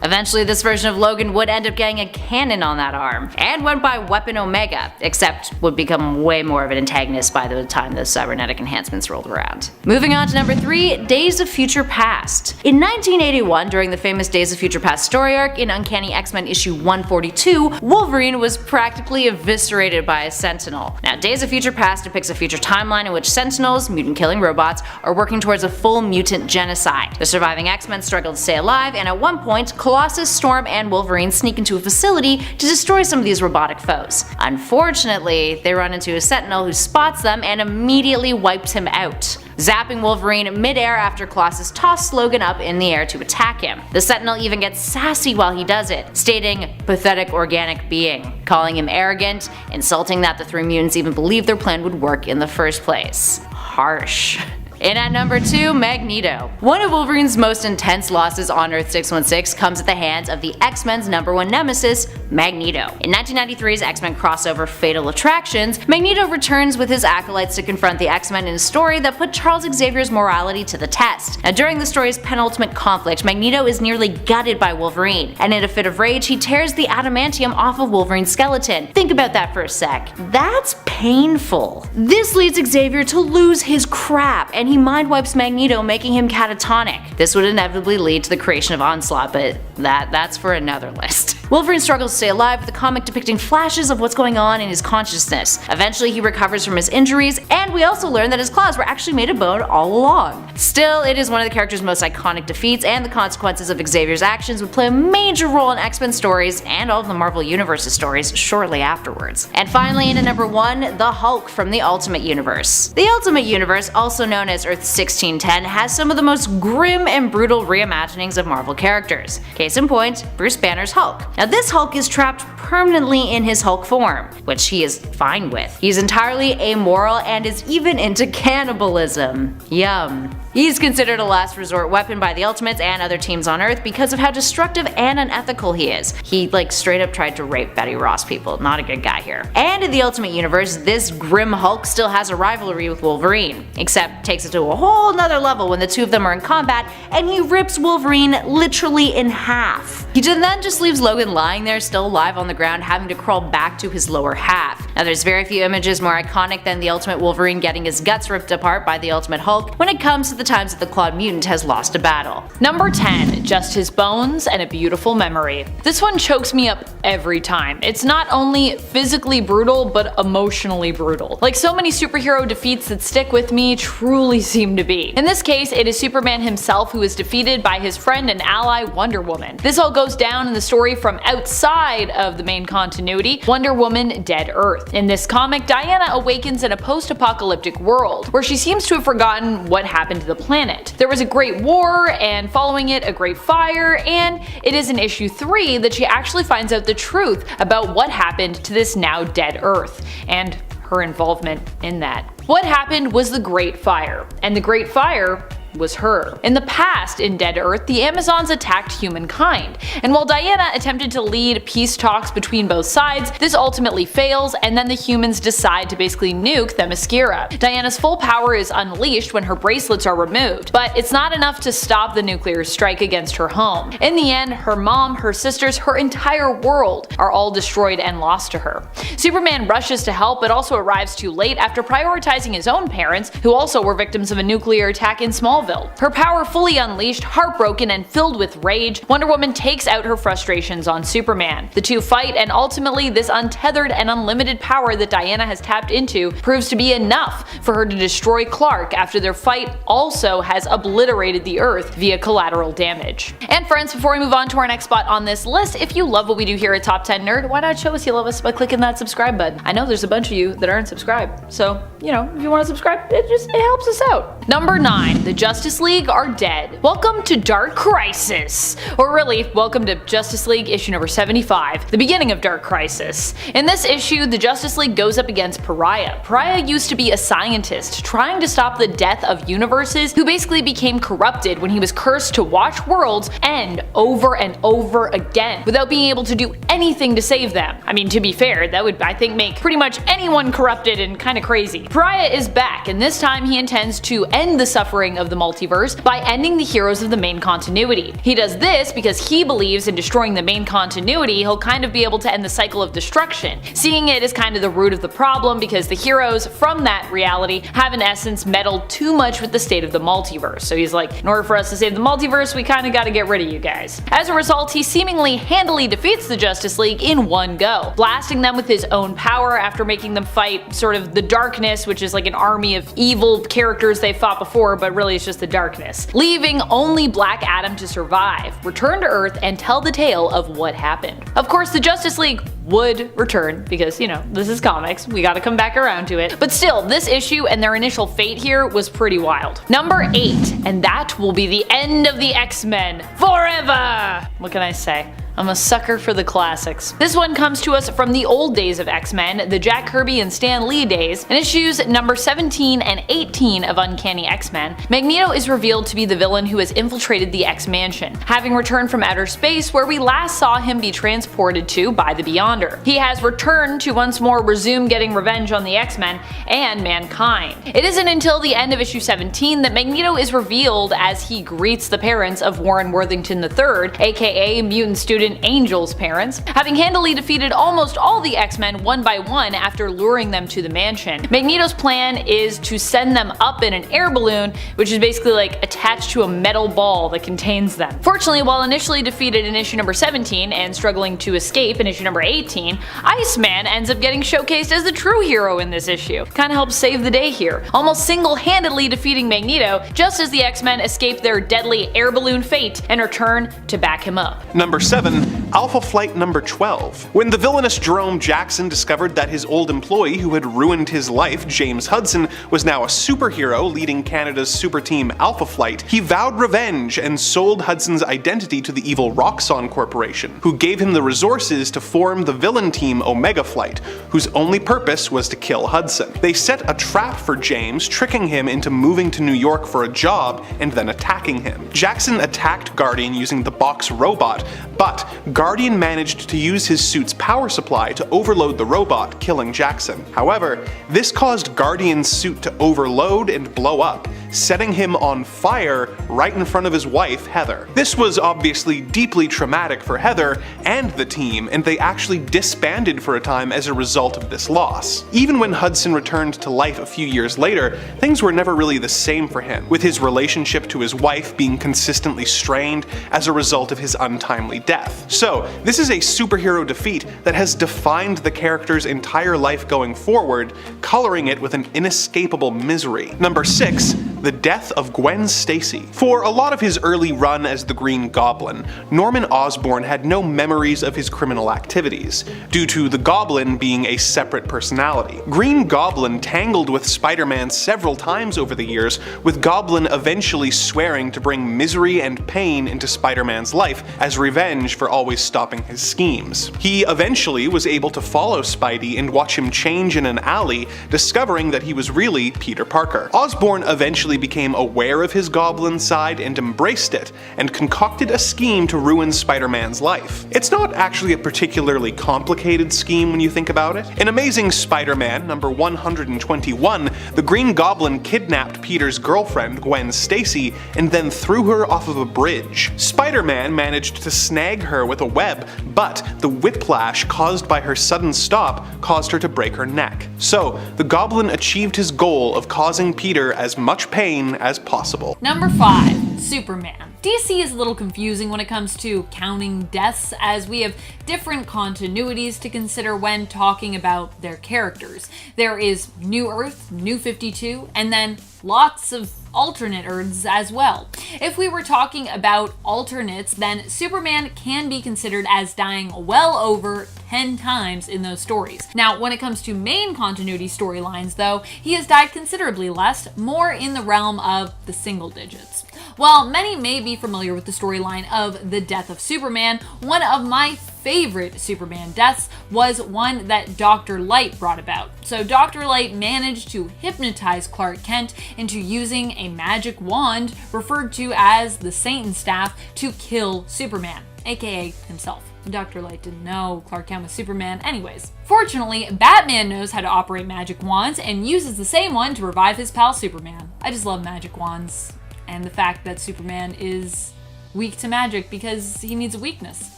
Eventually, this version of Logan would end up getting a cannon on that arm, and went by Weapon Omega, except would become way more of an antagonist by the time the cybernetic enhancements rolled around. Moving on to number 3, Days of Future Past. In 1981, during the famous Days of Future Past story arc in Uncanny X-Men issue 142, Wolverine was practically eviscerated by a Sentinel. Now, Days of Future Past depicts a future timeline in which Sentinels, mutant-killing robots, are working towards a full mutant genocide. The surviving X-Men struggle to stay alive, and at one point, Colossus, Storm, and Wolverine sneak into a facility to destroy some of these robotic foes. Unfortunately, they run into a Sentinel who spots them and immediately wipes him out, zapping Wolverine mid-air after Colossus tosses Logan up in the air to attack him. The Sentinel even gets sassy while he does it, stating, "pathetic organic being," calling him arrogant, insulting that the three mutants even believed their plan would work in the first place. harsh. And at number 2, Magneto. One of Wolverine's most intense losses on Earth 616 comes at the hands of the X-Men's #1 nemesis, Magneto. In 1993's X-Men crossover Fatal Attractions, Magneto returns with his acolytes to confront the X-Men in a story that put Charles Xavier's morality to the test. Now, during the story's penultimate conflict, Magneto is nearly gutted by Wolverine, and in a fit of rage, he tears the adamantium off of Wolverine's skeleton. Think about that for a sec. That's painful. This leads Xavier to lose his crap, and he mind wipes Magneto, making him catatonic. This would inevitably lead to the creation of Onslaught, but that's for another list. Wolverine struggles to stay alive, with the comic depicting flashes of what's going on in his consciousness. Eventually he recovers from his injuries, and we also learn that his claws were actually made of bone all along. Still, it is one of the character's most iconic defeats, and the consequences of Xavier's actions would play a major role in X-Men stories and all of the Marvel Universe's stories shortly afterwards. And finally, in at number 1, the Hulk from the Ultimate Universe. The Ultimate Universe, also known as Earth 1610, has some of the most grim and brutal reimaginings of Marvel characters. Case in point, Bruce Banner's Hulk. Now, this Hulk is trapped permanently in his Hulk form, which he is fine with. He's entirely amoral and is even into cannibalism. Yum. He's considered a last resort weapon by the Ultimates and other teams on Earth because of how destructive and unethical he is. He straight up tried to rape Betty Ross people. Not a good guy here. And in the Ultimate Universe, this grim Hulk still has a rivalry with Wolverine, except takes it to a whole nother level when the two of them are in combat and he rips Wolverine literally in half. He then just leaves Logan lying there still alive on the ground, having to crawl back to his lower half. Now, there's very few images more iconic than the Ultimate Wolverine getting his guts ripped apart by the Ultimate Hulk when it comes to the times that the Clawed Mutant has lost a battle. Number 10, Just His Bones and a Beautiful Memory. This one chokes me up every time. It's not only physically brutal, but emotionally brutal. Like so many superhero defeats that stick with me truly seem to be. In this case, it is Superman himself who is defeated by his friend and ally Wonder Woman. This all goes down in the story from outside of the main continuity, Wonder Woman Dead Earth. In this comic, Diana awakens in a post-apocalyptic world, where she seems to have forgotten what happened to the planet. There was a great war, and following it a great fire, and it is in issue 3 that she actually finds out the truth about what happened to this now dead Earth, and her involvement in that. What happened was the Great Fire, and the Great Fire was her. In the past, in Dead Earth, the Amazons attacked humankind, and while Diana attempted to lead peace talks between both sides, this ultimately fails, and then the humans decide to basically nuke Themyscira. Diana's full power is unleashed when her bracelets are removed, but it's not enough to stop the nuclear strike against her home. In the end, her mom, her sisters, her entire world are all destroyed and lost to her. Superman rushes to help, but also arrives too late after prioritizing his own parents, who also were victims of a nuclear attack in Smallville. Her power fully unleashed, heartbroken and filled with rage, Wonder Woman takes out her frustrations on Superman. The two fight, and ultimately this untethered and unlimited power that Diana has tapped into proves to be enough for her to destroy Clark after their fight also has obliterated the Earth via collateral damage. And friends, before we move on to our next spot on this list, if you love what we do here at Top 10 Nerd, why not show us you love us by clicking that subscribe button? I know there's a bunch of you that aren't subscribed, so if you want to subscribe, it helps us out. Number 9, the Justice League are dead. Welcome to Dark Crisis. Or really, welcome to Justice League issue number 75, the beginning of Dark Crisis. In this issue, the Justice League goes up against Pariah. Pariah used to be a scientist trying to stop the death of universes, who basically became corrupted when he was cursed to watch worlds end over and over again without being able to do anything to save them. I mean, to be fair, that would, I think, make pretty much anyone corrupted and kinda crazy. Pariah is back, and this time he intends to end the suffering of the multiverse by ending the heroes of the main continuity. He does this because he believes in destroying the main continuity, he'll kind of be able to end the cycle of destruction, seeing it as kind of the root of the problem because the heroes from that reality have in essence meddled too much with the state of the multiverse. So he's like, in order for us to save the multiverse, we kinda gotta get rid of you guys. As a result, he seemingly handily defeats the Justice League in one go, blasting them with his own power after making them fight sort of the darkness, which is like an army of evil characters they fought before, but really it's just the darkness, leaving only Black Adam to survive, return to Earth, and tell the tale of what happened. Of course, the Justice League would return because, this is comics, we gotta come back around to it. But still, this issue and their initial fate here was pretty wild. Number 8, and that will be the end of the X-Men forever! What can I say? I'm a sucker for the classics. This one comes to us from the old days of X-Men, the Jack Kirby and Stan Lee days. In issues number 17 and 18 of Uncanny X-Men, Magneto is revealed to be the villain who has infiltrated the X-Mansion, having returned from outer space where we last saw him be transported to by the Beyonder. He has returned to once more resume getting revenge on the X-Men and mankind. It isn't until the end of issue 17 that Magneto is revealed as he greets the parents of Warren Worthington III, aka mutant student Angel's parents, having handily defeated almost all the X-Men one by one after luring them to the mansion. Magneto's plan is to send them up in an air balloon, which is basically like attached to a metal ball that contains them. Fortunately, while initially defeated in issue number 17 and struggling to escape in issue number 18, Iceman ends up getting showcased as the true hero in this issue. Kinda helps save the day here, almost single-handedly defeating Magneto just as the X-Men escape their deadly air balloon fate and return to back him up. Number 7. Alpha Flight number 12. When the villainous Jerome Jackson discovered that his old employee who had ruined his life, James Hudson, was now a superhero leading Canada's super team Alpha Flight, he vowed revenge and sold Hudson's identity to the evil Roxxon Corporation, who gave him the resources to form the villain team Omega Flight, whose only purpose was to kill Hudson. They set a trap for James, tricking him into moving to New York for a job and then attacking him. Jackson attacked Guardian using the box robot, but Guardian managed to use his suit's power supply to overload the robot, killing Jackson. However, this caused Guardian's suit to overload and blow up, setting him on fire right in front of his wife, Heather. This was obviously deeply traumatic for Heather and the team, and they actually disbanded for a time as a result of this loss. Even when Hudson returned to life a few years later, things were never really the same for him, with his relationship to his wife being consistently strained as a result of his untimely death. So, this is a superhero defeat that has defined the character's entire life going forward, coloring it with an inescapable misery. Number 6. The death of Gwen Stacy. For a lot of his early run as the Green Goblin, Norman Osborn had no memories of his criminal activities, due to the Goblin being a separate personality. Green Goblin tangled with Spider-Man several times over the years, with Goblin eventually swearing to bring misery and pain into Spider-Man's life as revenge for always stopping his schemes. He eventually was able to follow Spidey and watch him change in an alley, discovering that he was really Peter Parker. Osborn eventually became aware of his Goblin side and embraced it, and concocted a scheme to ruin Spider-Man's life. It's not actually a particularly complicated scheme when you think about it. In Amazing Spider-Man number 121, the Green Goblin kidnapped Peter's girlfriend, Gwen Stacy, and then threw her off of a bridge. Spider-Man managed to snag her with a web, but the whiplash caused by her sudden stop caused her to break her neck. So, the Goblin achieved his goal of causing Peter as much pain as possible. Number 5. Superman. DC is a little confusing when it comes to counting deaths, as we have different continuities to consider when talking about their characters. There is New Earth, New 52, and then lots of alternate Earths as well. If we were talking about alternates, then Superman can be considered as dying well over 10 times in those stories. Now, when it comes to main continuity storylines though, he has died considerably less, more in the realm of the single digits. While many may be familiar with the storyline of the death of Superman, one of my favorite Superman deaths was one that Dr. Light brought about. So Dr. Light managed to hypnotize Clark Kent into using a magic wand referred to as the Satan Staff to kill Superman, aka himself. Dr. Light didn't know Clark Kent was Superman anyways. Fortunately, Batman knows how to operate magic wands and uses the same one to revive his pal Superman. I just love magic wands, and the fact that Superman is weak to magic because he needs a weakness.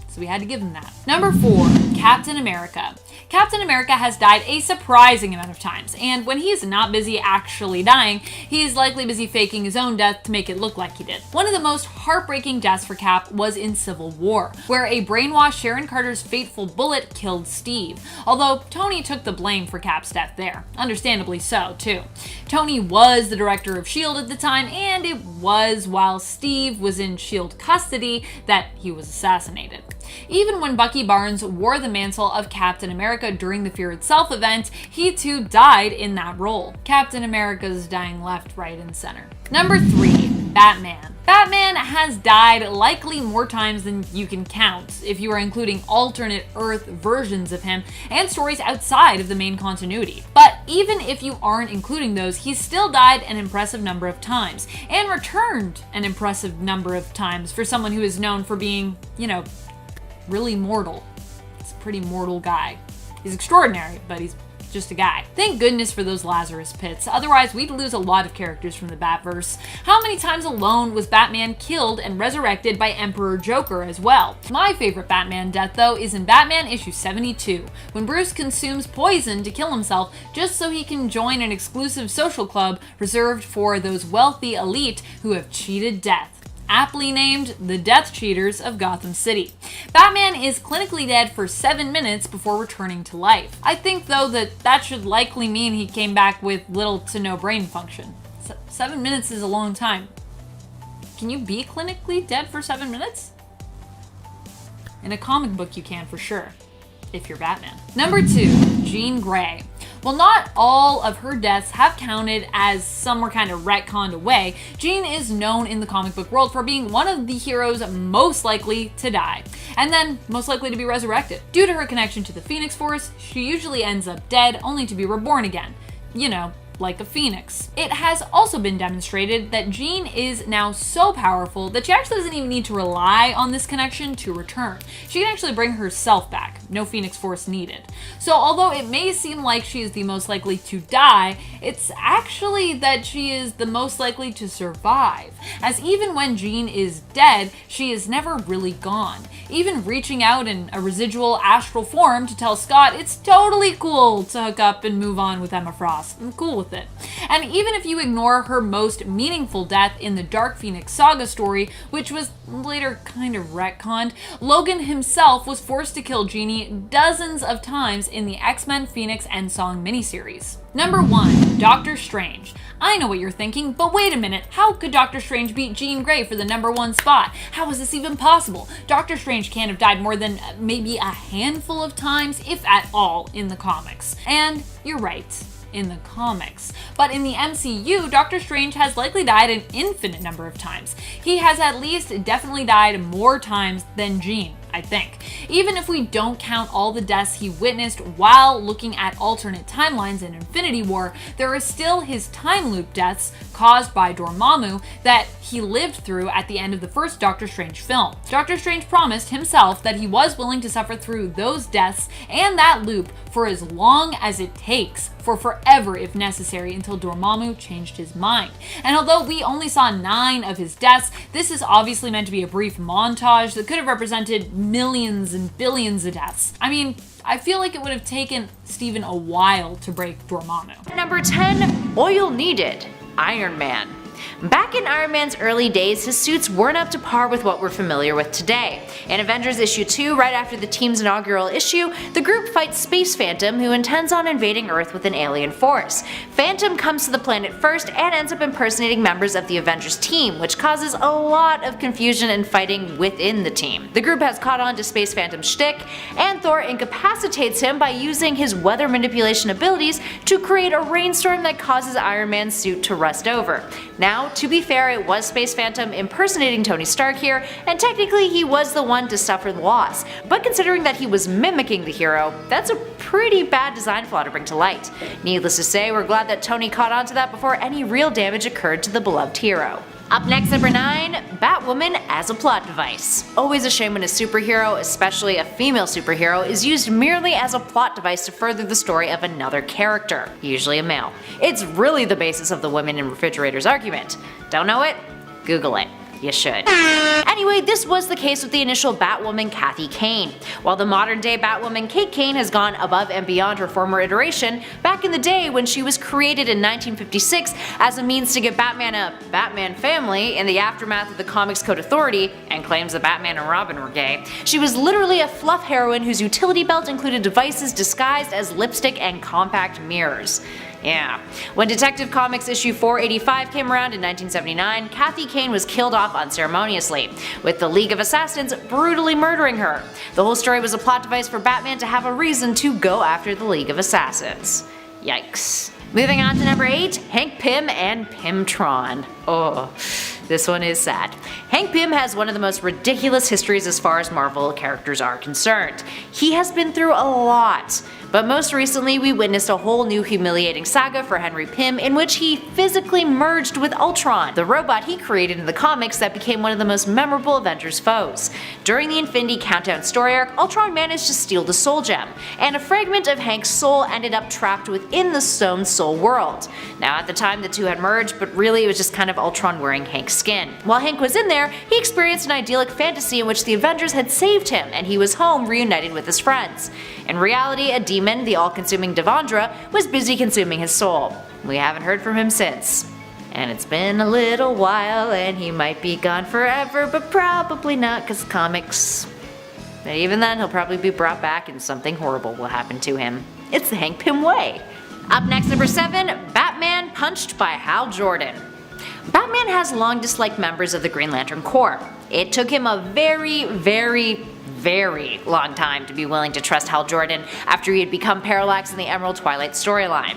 So we had to give him that. Number 4, Captain America. Captain America has died a surprising amount of times, and when he's not busy actually dying, he is likely busy faking his own death to make it look like he did. One of the most heartbreaking deaths for Cap was in Civil War, where a brainwashed Sharon Carter's fateful bullet killed Steve, although Tony took the blame for Cap's death there. Understandably so, too. Tony was the director of S.H.I.E.L.D. at the time, and it was while Steve was in S.H.I.E.L.D. custody that he was assassinated. Even when Bucky Barnes wore the mantle of Captain America during the Fear Itself event, he too died in that role. Captain America's dying left, right, and center. Number 3. Batman. Batman has died likely more times than you can count, if you are including alternate Earth versions of him and stories outside of the main continuity. But even if you aren't including those, he's still died an impressive number of times, and returned an impressive number of times for someone who is known for being, really mortal. He's a pretty mortal guy. He's extraordinary, but he's just a guy. Thank goodness for those Lazarus pits, otherwise we'd lose a lot of characters from the Batverse. How many times alone was Batman killed and resurrected by Emperor Joker as well? My favorite Batman death though is in Batman issue 72, when Bruce consumes poison to kill himself just so he can join an exclusive social club reserved for those wealthy elite who have cheated death. Aptly named the Death Cheaters of Gotham City. Batman is clinically dead for 7 minutes before returning to life. I think though that should likely mean he came back with little to no brain function. 7 minutes is a long time. Can you be clinically dead for 7 minutes? In a comic book you can for sure, if you're Batman. Number 2, Jean Grey. While not all of her deaths have counted as some were kind of retconned away, Jean is known in the comic book world for being one of the heroes most likely to die, and then most likely to be resurrected. Due to her connection to the Phoenix Force, she usually ends up dead only to be reborn again. Like a phoenix. It has also been demonstrated that Jean is now so powerful that she actually doesn't even need to rely on this connection to return. She can actually bring herself back, no Phoenix Force needed. So although it may seem like she is the most likely to die, it's actually that she is the most likely to survive, as even when Jean is dead, she is never really gone. Even reaching out in a residual astral form to tell Scott it's totally cool to hook up and move on with Emma Frost. I'm cool with it. And even if you ignore her most meaningful death in the Dark Phoenix Saga story, which was later kind of retconned, Logan himself was forced to kill Jeannie dozens of times in the X-Men Phoenix Endsong miniseries. Number 1, Doctor Strange. I know what you're thinking, but wait a minute, how could Doctor Strange beat Jean Grey for the number 1 spot? How is this even possible? Doctor Strange can't have died more than maybe a handful of times, if at all, in the comics. And you're right, in the comics. But in the MCU, Doctor Strange has likely died an infinite number of times. He has at least definitely died more times than Jean, I think. Even if we don't count all the deaths he witnessed while looking at alternate timelines in Infinity War, there are still his time loop deaths caused by Dormammu that he lived through at the end of the first Doctor Strange film. Doctor Strange promised himself that he was willing to suffer through those deaths and that loop for as long as it takes, for forever if necessary, until Dormammu changed his mind. And although we only saw 9 of his deaths, this is obviously meant to be a brief montage that could have represented millions and billions of deaths. I mean, I feel like it would have taken Steven a while to break Dormammu. Number 10, oil needed, Iron Man. Back in Iron Man's early days, his suits weren't up to par with what we're familiar with today. In Avengers issue 2, right after the team's inaugural issue, the group fights Space Phantom, who intends on invading Earth with an alien force. Phantom comes to the planet first and ends up impersonating members of the Avengers team, which causes a lot of confusion and fighting within the team. The group has caught on to Space Phantom's shtick, and Thor incapacitates him by using his weather manipulation abilities to create a rainstorm that causes Iron Man's suit to rust over. Now, to be fair, it was Space Phantom impersonating Tony Stark here, and technically he was the one to suffer the loss. But considering that he was mimicking the hero, that's a pretty bad design flaw to bring to light. Needless to say, we're glad that Tony caught on to that before any real damage occurred to the beloved hero. Up next, number 9, Batwoman as a plot device. Always a shame when a superhero, especially a female superhero, is used merely as a plot device to further the story of another character, usually a male. It's really the basis of the women in refrigerators argument. Don't know it? Google it. You should. Anyway, this was the case with the initial Batwoman Kathy Kane. While the modern day Batwoman Kate Kane has gone above and beyond her former iteration, back in the day when she was created in 1956 as a means to give Batman a Batman family in the aftermath of the Comics Code Authority, and claims that Batman and Robin were gay, she was literally a fluff heroine whose utility belt included devices disguised as lipstick and compact mirrors. Yeah. When Detective Comics issue 485 came around in 1979, Kathy Kane was killed off unceremoniously, with the League of Assassins brutally murdering her. The whole story was a plot device for Batman to have a reason to go after the League of Assassins. Yikes. Moving on to number 8, Hank Pym and Pymtron. Oh, this one is sad. Hank Pym has one of the most ridiculous histories as far as Marvel characters are concerned. He has been through a lot. But most recently, we witnessed a whole new humiliating saga for Henry Pym in which he physically merged with Ultron, the robot he created in the comics that became one of the most memorable Avengers foes. During the Infinity Countdown story arc, Ultron managed to steal the Soul Gem, and a fragment of Hank's soul ended up trapped within the Stone Soul world. Now at the time the two had merged, but really it was just kind of Ultron wearing Hank's skin. While Hank was in there, he experienced an idyllic fantasy in which the Avengers had saved him and he was home reunited with his friends. In reality, a demon, the all-consuming Devondra, was busy consuming his soul. We haven't heard from him since. And it's been a little while and he might be gone forever, but probably not cause comics. But even then, he'll probably be brought back and something horrible will happen to him. It's the Hank Pym way. Up next, number 7, Batman punched by Hal Jordan. Batman has long disliked members of the Green Lantern Corps. It took him a very long time to be willing to trust Hal Jordan after he had become Parallax in the Emerald Twilight storyline.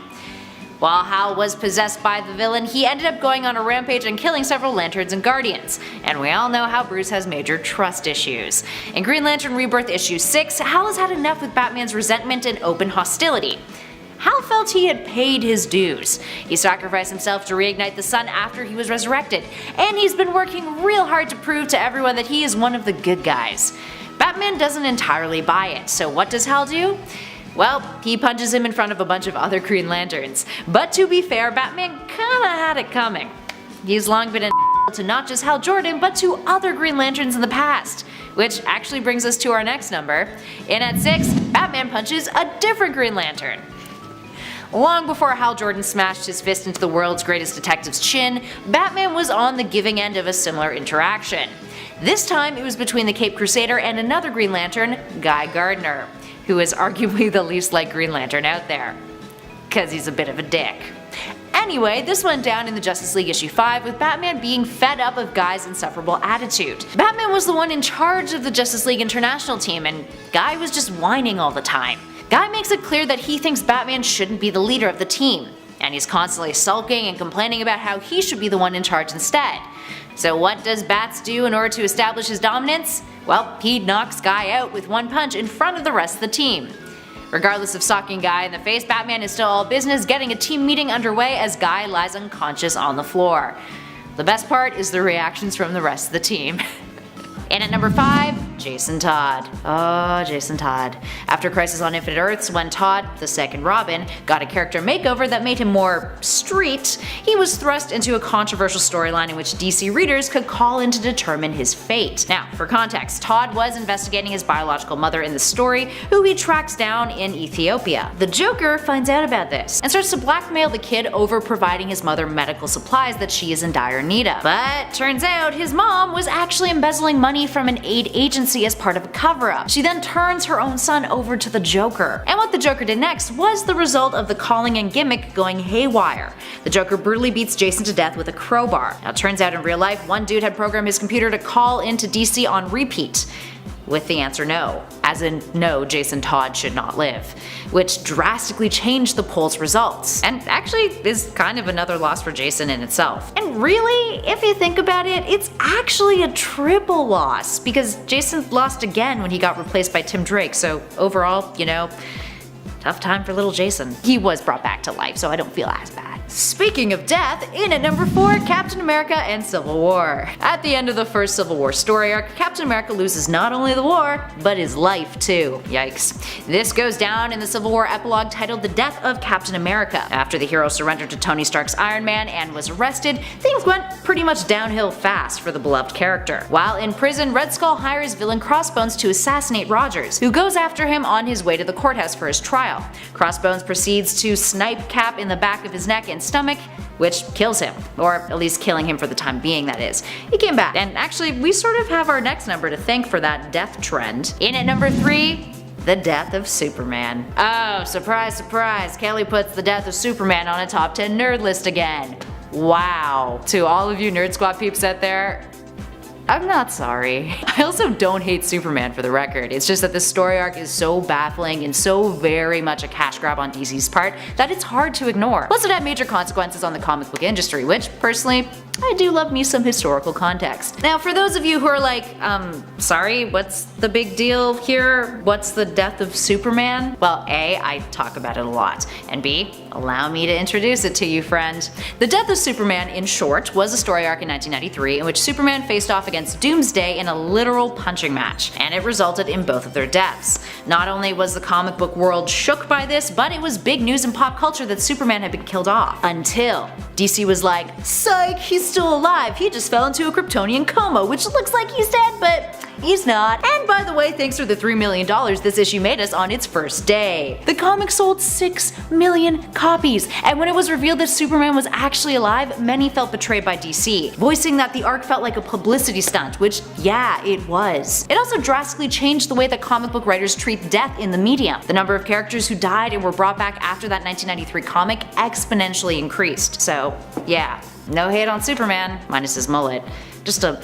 While Hal was possessed by the villain, he ended up going on a rampage and killing several Lanterns and Guardians, and we all know how Bruce has major trust issues. In Green Lantern Rebirth issue 6, Hal has had enough with Batman's resentment and open hostility. Hal felt he had paid his dues. He sacrificed himself to reignite the sun after he was resurrected, and he's been working real hard to prove to everyone that he is one of the good guys. Batman doesn't entirely buy it, so what does Hal do? Well, he punches him in front of a bunch of other Green Lanterns. But to be fair, Batman kinda had it coming. He's long been an to not just Hal Jordan, but to other Green Lanterns in the past. Which actually brings us to our next number. In at 6, Batman punches a different Green Lantern. Long before Hal Jordan smashed his fist into the world's greatest detective's chin, Batman was on the giving end of a similar interaction. This time it was between the Caped Crusader and another Green Lantern, Guy Gardner, who is arguably the least like Green Lantern out there. 'Cause he's a bit of a dick. Anyway, this went down in the Justice League issue 5 with Batman being fed up of Guy's insufferable attitude. Batman was the one in charge of the Justice League International team and Guy was just whining all the time. Guy makes it clear that he thinks Batman shouldn't be the leader of the team, and he's constantly sulking and complaining about how he should be the one in charge instead. So what does Bats do in order to establish his dominance? Well, he knocks Guy out with one punch in front of the rest of the team. Regardless of socking Guy in the face, Batman is still all business, getting a team meeting underway as Guy lies unconscious on the floor. The best part is the reactions from the rest of the team. And at number 5, Jason Todd. Oh, Jason Todd. After Crisis on Infinite Earths, when Todd, the second Robin, got a character makeover that made him more street, he was thrust into a controversial storyline in which DC readers could call in to determine his fate. Now, for context, Todd was investigating his biological mother in the story, who he tracks down in Ethiopia. The Joker finds out about this and starts to blackmail the kid over providing his mother medical supplies that she is in dire need of. But turns out his mom was actually embezzling money from an aid agency as part of a cover-up. She then turns her own son over to the Joker. And what the Joker did next was the result of the calling and gimmick going haywire. The Joker brutally beats Jason to death with a crowbar. Now it turns out in real life, one dude had programmed his computer to call into DC on repeat, with the answer no. As in, no, Jason Todd should not live. Which drastically changed the poll's results. And actually is kind of another loss for Jason in itself. And really, if you think about it, it's actually a triple loss, because Jason lost again when he got replaced by Tim Drake, so overall, you know, tough time for little Jason. He was brought back to life, so I don't feel as bad. Speaking of death, in at number 4, Captain America and Civil War. At the end of the first Civil War story arc, Captain America loses not only the war, but his life too. Yikes. This goes down in the Civil War epilogue titled The Death of Captain America. After the hero surrendered to Tony Stark's Iron Man and was arrested, things went pretty much downhill fast for the beloved character. While in prison, Red Skull hires villain Crossbones to assassinate Rogers, who goes after him on his way to the courthouse for his trial. Crossbones proceeds to snipe Cap in the back of his neck and stomach, which kills him, or at least killing him for the time being, that is. He came back, and actually we sort of have our next number to thank for that death trend. In at number 3, the death of Superman. Oh, surprise surprise, Kelly puts the death of Superman on a top 10 nerd list again. Wow. To all of you Nerd Squad peeps out there, I'm not sorry. I also don't hate Superman, for the record. It's just that this story arc is so baffling and so very much a cash grab on DC's part that it's hard to ignore. Plus it had major consequences on the comic book industry, which, personally, I do love me some historical context. Now, for those of you who are like, sorry, what's the big deal here? What's the death of Superman? Well, A, I talk about it a lot, and B, allow me to introduce it to you, friend. The death of Superman, in short, was a story arc in 1993 in which Superman faced off against Doomsday in a literal punching match, and it resulted in both of their deaths. Not only was the comic book world shook by this, but it was big news in pop culture that Superman had been killed off. Until DC was like, psych, he's still alive, he just fell into a Kryptonian coma, which looks like he's dead, but he's not. And by the way, thanks for the $3 million this issue made us on its first day. The comic sold 6 million copies, and when it was revealed that Superman was actually alive, many felt betrayed by DC, voicing that the arc felt like a publicity stunt, which, yeah, it was. It also drastically changed the way that comic book writers treat death in the medium. The number of characters who died and were brought back after that 1993 comic exponentially increased. So, yeah, no hate on Superman, minus his mullet. Just a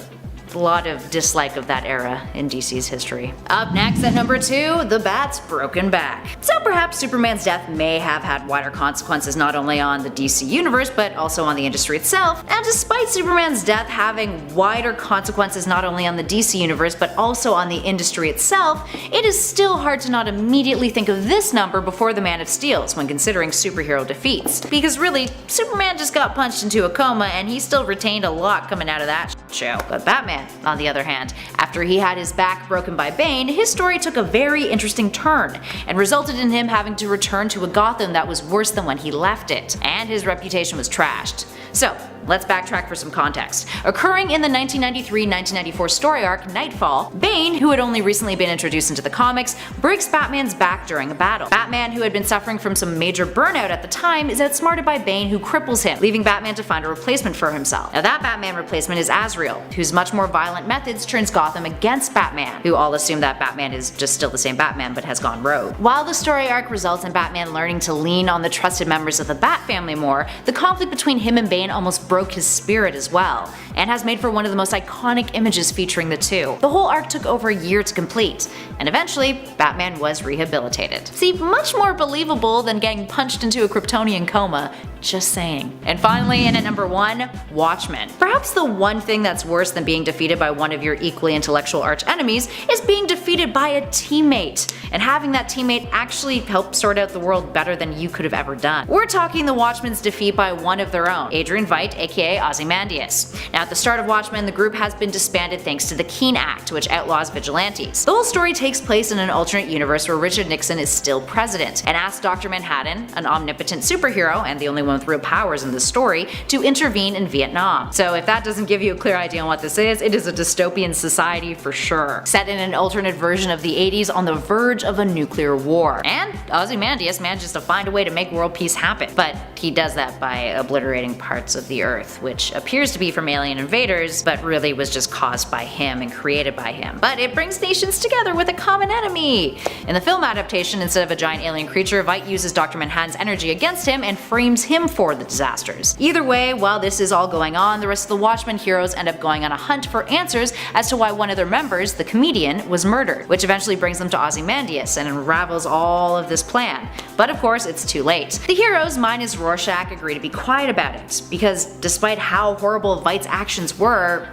lot of dislike of that era in DC's history. Up next at number 2, the Bat's broken back. So perhaps Superman's death may have had wider consequences not only on the DC universe but also on the industry itself, and despite Superman's death having wider consequences not only on the DC universe but also on the industry itself, it is still hard to not immediately think of this number before the Man of Steel's when considering superhero defeats. Because really, Superman just got punched into a coma and he still retained a lot coming out of that show. But Batman, on the other hand, after he had his back broken by Bane, his story took a very interesting turn and resulted in him having to return to a Gotham that was worse than when he left it, and his reputation was trashed. So, let's backtrack for some context. Occurring in the 1993-1994 story arc Nightfall, Bane, who had only recently been introduced into the comics, breaks Batman's back during a battle. Batman, who had been suffering from some major burnout at the time, is outsmarted by Bane, who cripples him, leaving Batman to find a replacement for himself. Now that Batman replacement is Azrael, whose much more violent methods turns Gotham against Batman, who all assume that Batman is just still the same Batman but has gone rogue. While the story arc results in Batman learning to lean on the trusted members of the Bat family more, the conflict between him and Bane almost broke his spirit as well, and has made for one of the most iconic images featuring the two. The whole arc took over a year to complete, and eventually, Batman was rehabilitated. See, much more believable than getting punched into a Kryptonian coma, just saying. And finally, in at number 1, Watchmen. Perhaps the one thing that's worse than being defeated by one of your equally intellectual arch-enemies is being defeated by a teammate, and having that teammate actually help sort out the world better than you could have ever done. We're talking the Watchmen's defeat by one of their own, Adrian Veidt, aka Ozymandias. Now at the start of Watchmen, the group has been disbanded thanks to the Keene Act, which outlaws vigilantes. The whole story takes place in an alternate universe where Richard Nixon is still president, and asks Dr. Manhattan, an omnipotent superhero and the only one with real powers in the story, to intervene in Vietnam. So if that doesn't give you a clear idea on what this is, it is a dystopian society for sure. Set in an alternate version of the 80s on the verge of a nuclear war. And Ozymandias manages to find a way to make world peace happen. But he does that by obliterating parts of the Earth, which appears to be from alien invaders, but really was just caused by him and created by him. But it brings nations together with a common enemy. In the film adaptation, instead of a giant alien creature, Veidt uses Dr. Manhattan's energy against him and frames him for the disasters. Either way, while this is all going on, the rest of the Watchmen heroes end up going on a hunt for answers as to why one of their members, the comedian, was murdered, which eventually brings them to Ozymandias and unravels all of this plan. But of course, it's too late. The heroes, minus Rorschach, agree to be quiet about it, because despite how horrible Veidt's actions were,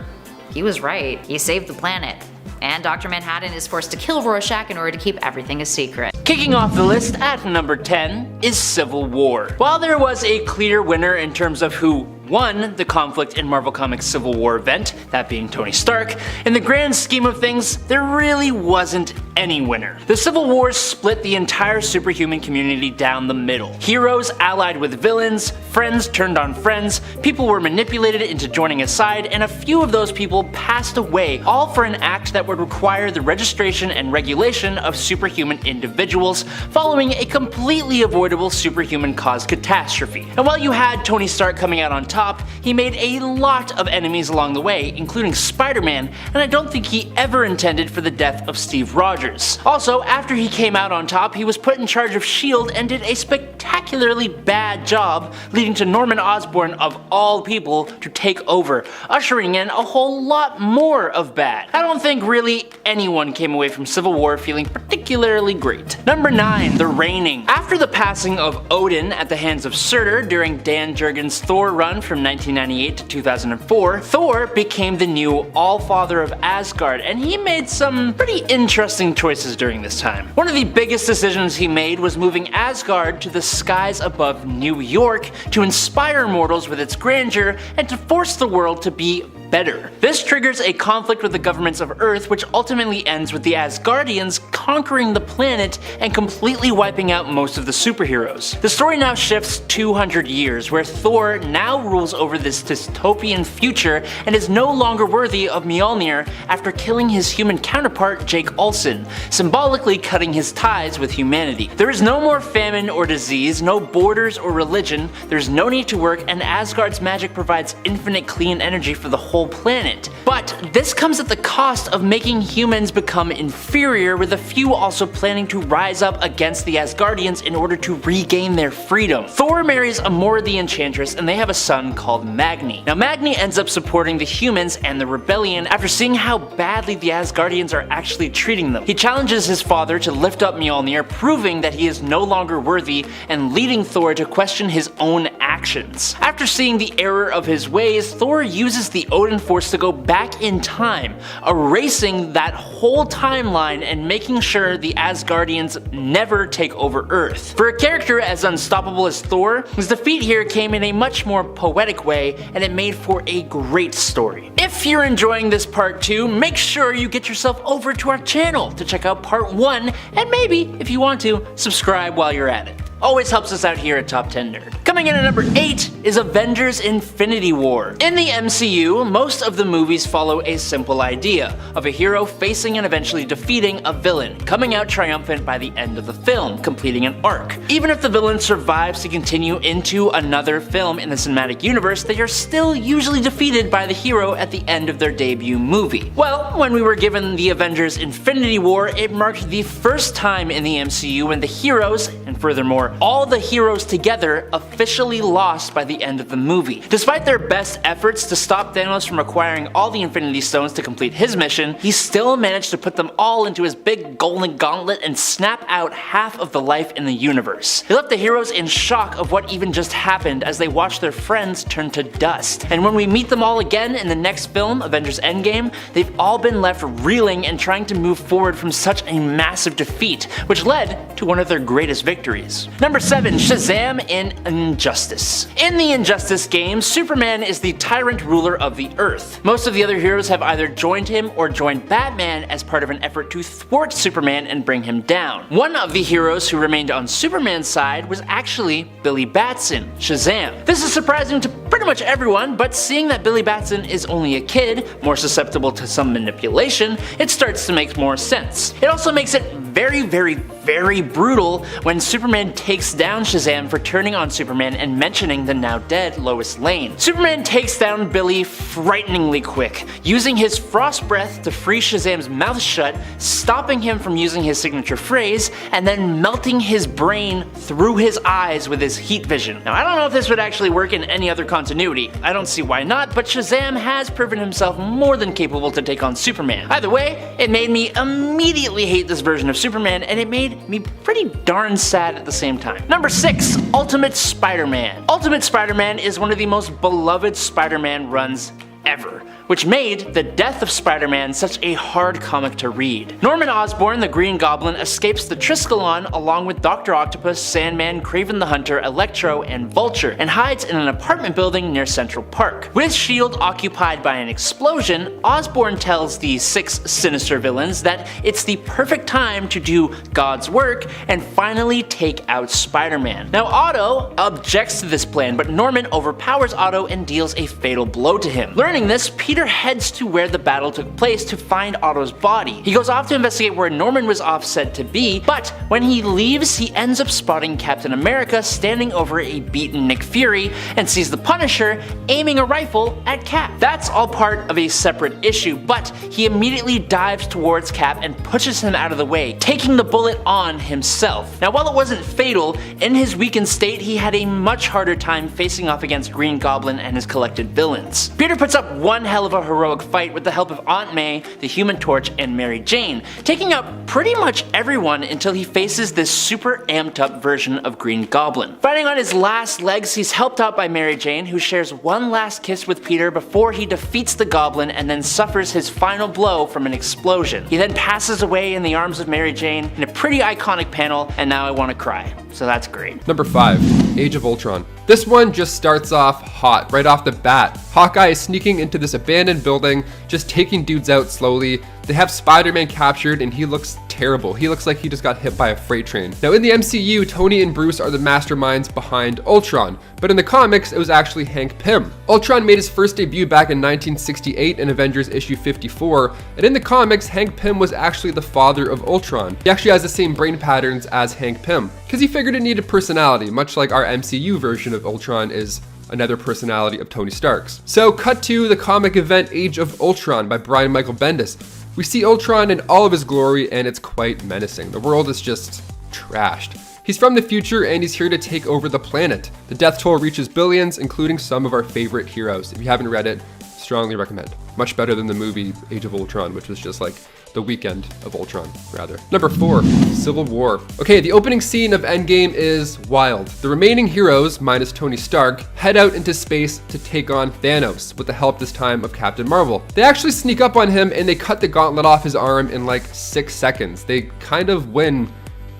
he was right. He saved the planet. And Dr. Manhattan is forced to kill Rorschach in order to keep everything a secret. Kicking off the list at number 10 is Civil War. While there was a clear winner in terms of who won the conflict in Marvel Comics Civil War event, that being Tony Stark, in the grand scheme of things, there really wasn't any winner. The Civil War split the entire superhuman community down the middle. Heroes allied with villains, friends turned on friends, people were manipulated into joining a side, and a few of those people passed away, all for an act that would require the registration and regulation of superhuman individuals following a completely avoidable superhuman caused catastrophe. And while you had Tony Stark coming out on top, top, he made a lot of enemies along the way, including Spider-Man, and I don't think he ever intended for the death of Steve Rogers. Also, after he came out on top, he was put in charge of S.H.I.E.L.D. and did a spectacularly bad job, leading to Norman Osborn, of all people, to take over, ushering in a whole lot more of bad. I don't think really anyone came away from Civil War feeling particularly great. Number 9. The Reigning. After the passing of Odin at the hands of Surtur during Dan Jurgens' Thor run from 1998 to 2004, Thor became the new All-Father of Asgard, and he made some pretty interesting choices during this time. One of the biggest decisions he made was moving Asgard to the skies above New York to inspire mortals with its grandeur and to force the world to be better. This triggers a conflict with the governments of Earth, which ultimately ends with the Asgardians conquering the planet and completely wiping out most of the superheroes. The story now shifts 200 years, where Thor now rules over this dystopian future and is no longer worthy of Mjolnir after killing his human counterpart Jake Olsen, symbolically cutting his ties with humanity. There is no more famine or disease, no borders or religion, there's no need to work, and Asgard's magic provides infinite clean energy for the whole planet. But this comes at the cost of making humans become inferior, with a few also planning to rise up against the Asgardians in order to regain their freedom. Thor marries Amora the Enchantress and they have a son called Magni. Now Magni ends up supporting the humans and the rebellion after seeing how badly the Asgardians are actually treating them. He challenges his father to lift up Mjolnir, proving that he is no longer worthy and leading Thor to question his own actions. After seeing the error of his ways, Thor uses the Odin Force to go back in time, erasing that whole timeline and making sure the Asgardians never take over Earth. For a character as unstoppable as Thor, his defeat here came in a much more poetic way, and it made for a great story. If you're enjoying this part 2, make sure you get yourself over to our channel to check out part 1, and maybe, if you want to, subscribe while you're at it. Always helps us out here at Top 10 Nerd. Coming in at number 8 is Avengers Infinity War. In the MCU, most of the movies follow a simple idea of a hero facing and eventually defeating a villain, coming out triumphant by the end of the film, completing an arc. Even if the villain survives to continue into another film in the cinematic universe, they are still usually defeated by the hero at the end of their debut movie. Well, when we were given the Avengers Infinity War, it marked the first time in the MCU when the heroes, and furthermore all the heroes together, officially lost by the end of the movie. Despite their best efforts to stop Thanos from acquiring all the Infinity Stones to complete his mission, he still managed to put them all into his big golden gauntlet and snap out half of the life in the universe. It left the heroes in shock of what even just happened as they watched their friends turn to dust. And when we meet them all again in the next film, Avengers Endgame, they've all been left reeling and trying to move forward from such a massive defeat, which led to one of their greatest victories. Number 7. Shazam in Injustice. In the Injustice game, Superman is the tyrant ruler of the Earth. Most of the other heroes have either joined him or joined Batman as part of an effort to thwart Superman and bring him down. One of the heroes who remained on Superman's side was actually Billy Batson, Shazam. This is surprising to pretty much everyone, but seeing that Billy Batson is only a kid, more susceptible to some manipulation, it starts to make more sense. It also makes it very brutal when Superman takes down Shazam for turning on Superman and mentioning the now dead Lois Lane. Superman takes down Billy frighteningly quick, using his frost breath to freeze Shazam's mouth shut, stopping him from using his signature phrase, and then melting his brain through his eyes with his heat vision. Now I don't know if this would actually work in any other continuity. I don't see why not, but Shazam has proven himself more than capable to take on Superman. Either way, it made me immediately hate this version of Superman, and it made me pretty darn sad at the same time. Number 6. Ultimate Spider-Man. Ultimate Spider-Man is one of the most beloved Spider-Man runs ever, which made the death of Spider-Man such a hard comic to read. Norman Osborn, the Green Goblin, escapes the Triskelon along with Dr. Octopus, Sandman, Kraven the Hunter, Electro, and Vulture, and hides in an apartment building near Central Park. With S.H.I.E.L.D. occupied by an explosion, Osborn tells the 6 sinister villains that it's the perfect time to do God's work and finally take out Spider-Man. Now Otto objects to this plan, but Norman overpowers Otto and deals a fatal blow to him. Learning this, Peter Peter heads to where the battle took place to find Otto's body. He goes off to investigate where Norman was offset to be, but when he leaves, he ends up spotting Captain America standing over a beaten Nick Fury and sees the Punisher aiming a rifle at Cap. That's all part of a separate issue, but he immediately dives towards Cap and pushes him out of the way, taking the bullet on himself. Now, while it wasn't fatal, in his weakened state, he had a much harder time facing off against Green Goblin and his collected villains. Peter puts up one hell of a heroic fight with the help of Aunt May, the Human Torch, and Mary Jane, taking out pretty much everyone until he faces this super amped up version of Green Goblin. Fighting on his last legs, he's helped out by Mary Jane, who shares one last kiss with Peter before he defeats the Goblin and then suffers his final blow from an explosion. He then passes away in the arms of Mary Jane in a pretty iconic panel, and now I want to cry. So that's great. Number 5, Age of Ultron. This one just starts off hot, right off the bat. Hawkeye is sneaking into this abandoned building, just taking dudes out slowly. They have Spider-Man captured and he looks terrible. He looks like he just got hit by a freight train. Now in the MCU, Tony and Bruce are the masterminds behind Ultron, but in the comics, it was actually Hank Pym. Ultron made his first debut back in 1968 in Avengers issue 54, and in the comics, Hank Pym was actually the father of Ultron. He actually has the same brain patterns as Hank Pym, because he figured it needed personality, much like our MCU version of Ultron is another personality of Tony Stark's. So cut to the comic event Age of Ultron by Brian Michael Bendis. We see Ultron in all of his glory and it's quite menacing. The world is just trashed. He's from the future and he's here to take over the planet. The death toll reaches billions, including some of our favorite heroes. If you haven't read it, strongly recommend. Much better than the movie Age of Ultron, which was just like the weekend of Ultron, rather. Number 4, Civil War. Okay, the opening scene of Endgame is wild. The remaining heroes, minus Tony Stark, head out into space to take on Thanos, with the help this time of Captain Marvel. They actually sneak up on him and they cut the gauntlet off his arm in like 6 seconds. They kind of win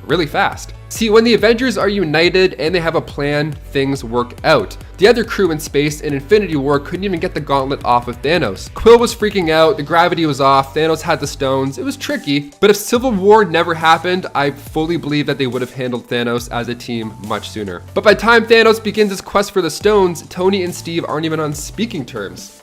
really fast. See, when the Avengers are united and they have a plan, things work out. The other crew in space in Infinity War couldn't even get the gauntlet off of Thanos. Quill was freaking out, the gravity was off, Thanos had the stones, it was tricky, but if Civil War never happened, I fully believe that they would have handled Thanos as a team much sooner. But by the time Thanos begins his quest for the stones, Tony and Steve aren't even on speaking terms.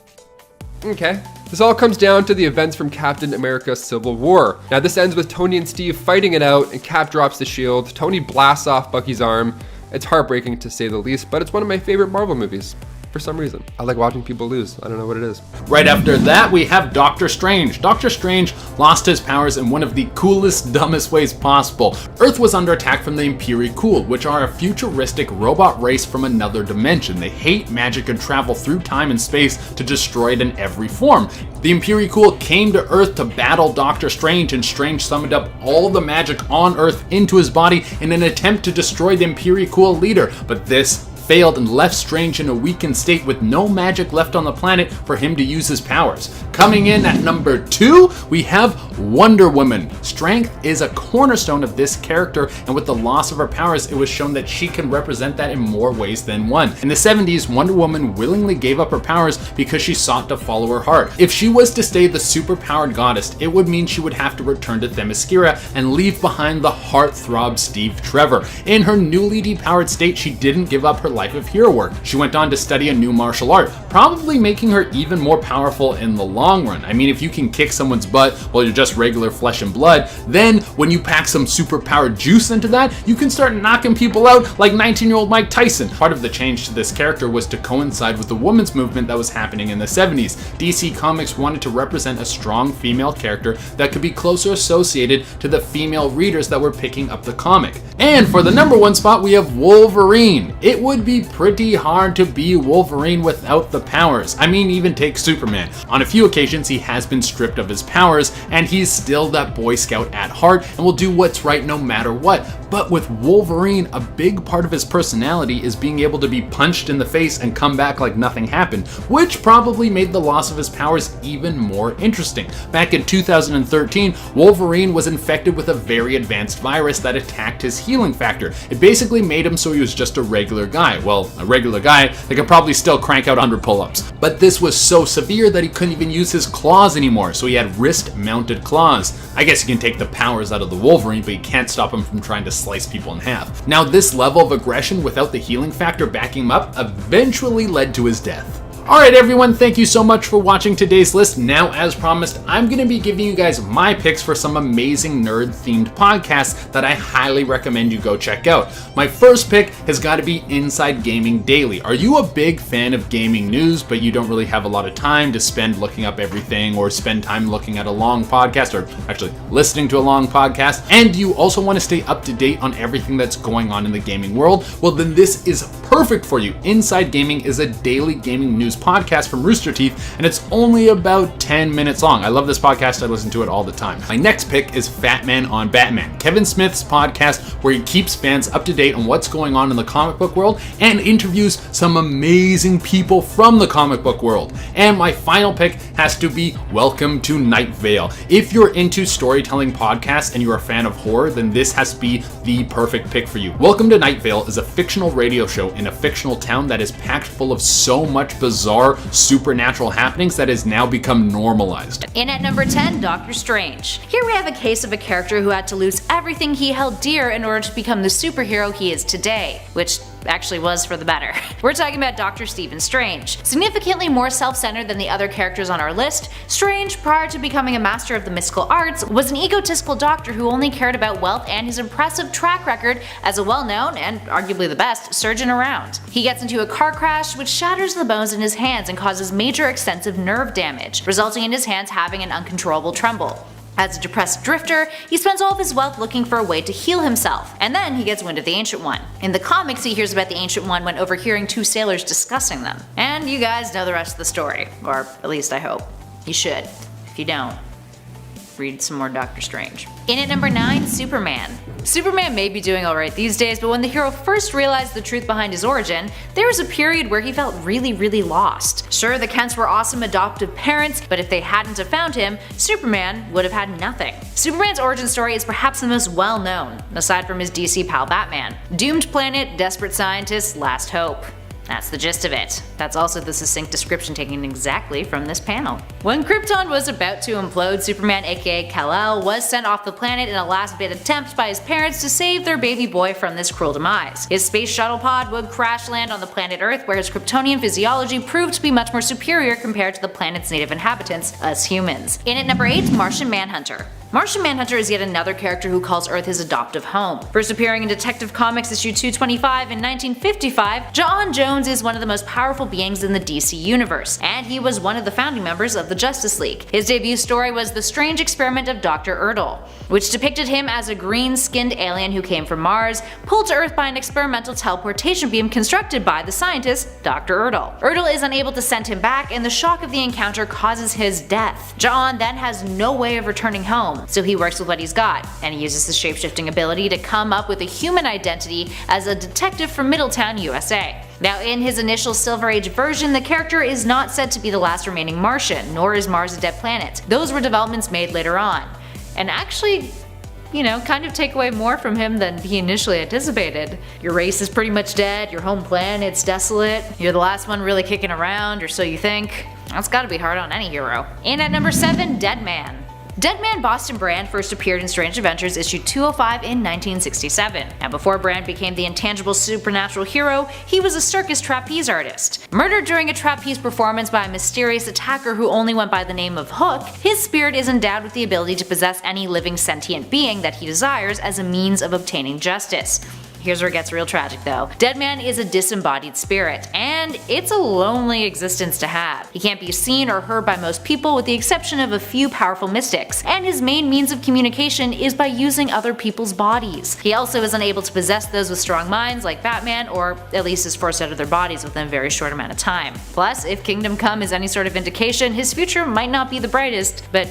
Okay. This all comes down to the events from Captain America Civil War. Now this ends with Tony and Steve fighting it out and Cap drops the shield. Tony blasts off Bucky's arm. It's heartbreaking to say the least, but it's one of my favorite Marvel movies. For some reason. I like watching people lose. I don't know what it is. Right after that, we have Doctor Strange. Doctor Strange lost his powers in one of the coolest, dumbest ways possible. Earth was under attack from the Impericul, which are a futuristic robot race from another dimension. They hate magic and travel through time and space to destroy it in every form. The Impericul came to Earth to battle Doctor Strange, and Strange summoned up all the magic on Earth into his body in an attempt to destroy the Impericul leader, but this failed and left Strange in a weakened state with no magic left on the planet for him to use his powers. Coming in at number 2, we have Wonder Woman. Strength is a cornerstone of this character, and with the loss of her powers, it was shown that she can represent that in more ways than one. In the 70s, Wonder Woman willingly gave up her powers because she sought to follow her heart. If she was to stay the superpowered goddess, it would mean she would have to return to Themyscira and leave behind the heartthrob Steve Trevor. In her newly depowered state, she didn't give up her life of hero work. She went on to study a new martial art, probably making her even more powerful in the long run. I mean, if you can kick someone's butt while you're just regular flesh and blood, then when you pack some superpowered juice into that, you can start knocking people out like 19-year-old Mike Tyson. Part of the change to this character was to coincide with the women's movement that was happening in the 70s. DC Comics wanted to represent a strong female character that could be closer associated to the female readers that were picking up the comic. And for the number 1 spot, we have Wolverine. It would be pretty hard to be Wolverine without the powers. I mean, even take Superman. On a few occasions, he has been stripped of his powers, and he's still that Boy Scout at heart and will do what's right no matter what. But with Wolverine, a big part of his personality is being able to be punched in the face and come back like nothing happened, which probably made the loss of his powers even more interesting. Back in 2013, Wolverine was infected with a very advanced virus that attacked his healing factor. It basically made him so he was just a regular guy. Well, a regular guy that could probably still crank out 100 pull-ups. But this was so severe that he couldn't even use his claws anymore, so he had wrist-mounted claws. I guess you can take the powers out of the Wolverine, but you can't stop him from trying to slice people in half. Now, this level of aggression without the healing factor backing him up eventually led to his death. Alright everyone, thank you so much for watching today's list. Now, as promised, I'm going to be giving you guys my picks for some amazing nerd-themed podcasts that I highly recommend you go check out. My first pick has got to be Inside Gaming Daily. Are you a big fan of gaming news, but you don't really have a lot of time to spend looking up everything or spend time looking at a long podcast, or actually listening to a long podcast, and you also want to stay up to date on everything that's going on in the gaming world? Well, then this is perfect for you. Inside Gaming is a daily gaming news podcast from Rooster Teeth, and it's only about 10 minutes long. I love this podcast. I listen to it all the time. My next pick is Fat Man on Batman, Kevin Smith's podcast where he keeps fans up to date on what's going on in the comic book world and interviews some amazing people from the comic book world. And my final pick has to be Welcome to Night Vale. If you're into storytelling podcasts and you're a fan of horror, then this has to be the perfect pick for you. Welcome to Night Vale is a fictional radio show in a fictional town that is packed full of so much bizarre supernatural happenings that has now become normalized. In at number 10, Doctor Strange. Here we have a case of a character who had to lose everything he held dear in order to become the superhero he is today, which actually was for the better. We're talking about Dr. Stephen Strange. Significantly more self-centered than the other characters on our list, Strange, prior to becoming a master of the mystical arts, was an egotistical doctor who only cared about wealth and his impressive track record as a well-known, and arguably the best, surgeon around. He gets into a car crash which shatters the bones in his hands and causes major extensive nerve damage, resulting in his hands having an uncontrollable tremble. As a depressed drifter, he spends all of his wealth looking for a way to heal himself, and then he gets wind of the Ancient One. In the comics, he hears about the Ancient One when overhearing two sailors discussing them. And you guys know the rest of the story, or at least I hope. You should. If you don't, read some more Doctor Strange. In at number 9, Superman. Superman may be doing alright these days, but when the hero first realized the truth behind his origin, there was a period where he felt really lost. Sure, the Kents were awesome adoptive parents, but if they hadn't have found him, Superman would have had nothing. Superman's origin story is perhaps the most well known, aside from his DC pal Batman. Doomed planet, desperate scientists, last hope. That's the gist of it. That's also the succinct description taken exactly from this panel. When Krypton was about to implode, Superman aka Kal-El was sent off the planet in a last-bit attempt by his parents to save their baby boy from this cruel demise. His space shuttle pod would crash land on the planet Earth, where his Kryptonian physiology proved to be much more superior compared to the planet's native inhabitants, us humans. In at number 8, Martian Manhunter. Martian Manhunter is yet another character who calls Earth his adoptive home. First appearing in Detective Comics issue 225 in 1955, John Jones is one of the most powerful beings in the DC universe, and he was one of the founding members of the Justice League. His debut story was The Strange Experiment of Dr. Ertl, which depicted him as a green-skinned alien who came from Mars, pulled to Earth by an experimental teleportation beam constructed by the scientist Dr. Ertl. Ertl is unable to send him back, and the shock of the encounter causes his death. John then has no way of returning home, so he works with what he's got, and he uses his shapeshifting ability to come up with a human identity as a detective from Middletown, USA. Now, in his initial Silver Age version, the character is not said to be the last remaining Martian, nor is Mars a dead planet. Those were developments made later on. And actually, kind of take away more from him than he initially anticipated. Your race is pretty much dead, your home planet's desolate, you're the last one really kicking around, or so you think. That's gotta be hard on any hero. In at number 7, Deadman. Deadman Boston Brand first appeared in Strange Adventures issue 205 in 1967, and before Brand became the intangible supernatural hero, he was a circus trapeze artist. Murdered during a trapeze performance by a mysterious attacker who only went by the name of Hook, his spirit is endowed with the ability to possess any living sentient being that he desires as a means of obtaining justice. Here's where it gets real tragic though. Deadman is a disembodied spirit, and it's a lonely existence to have. He can't be seen or heard by most people with the exception of a few powerful mystics, and his main means of communication is by using other people's bodies. He also is unable to possess those with strong minds like Batman, or at least is forced out of their bodies within a very short amount of time. Plus, if Kingdom Come is any sort of indication, his future might not be the brightest, but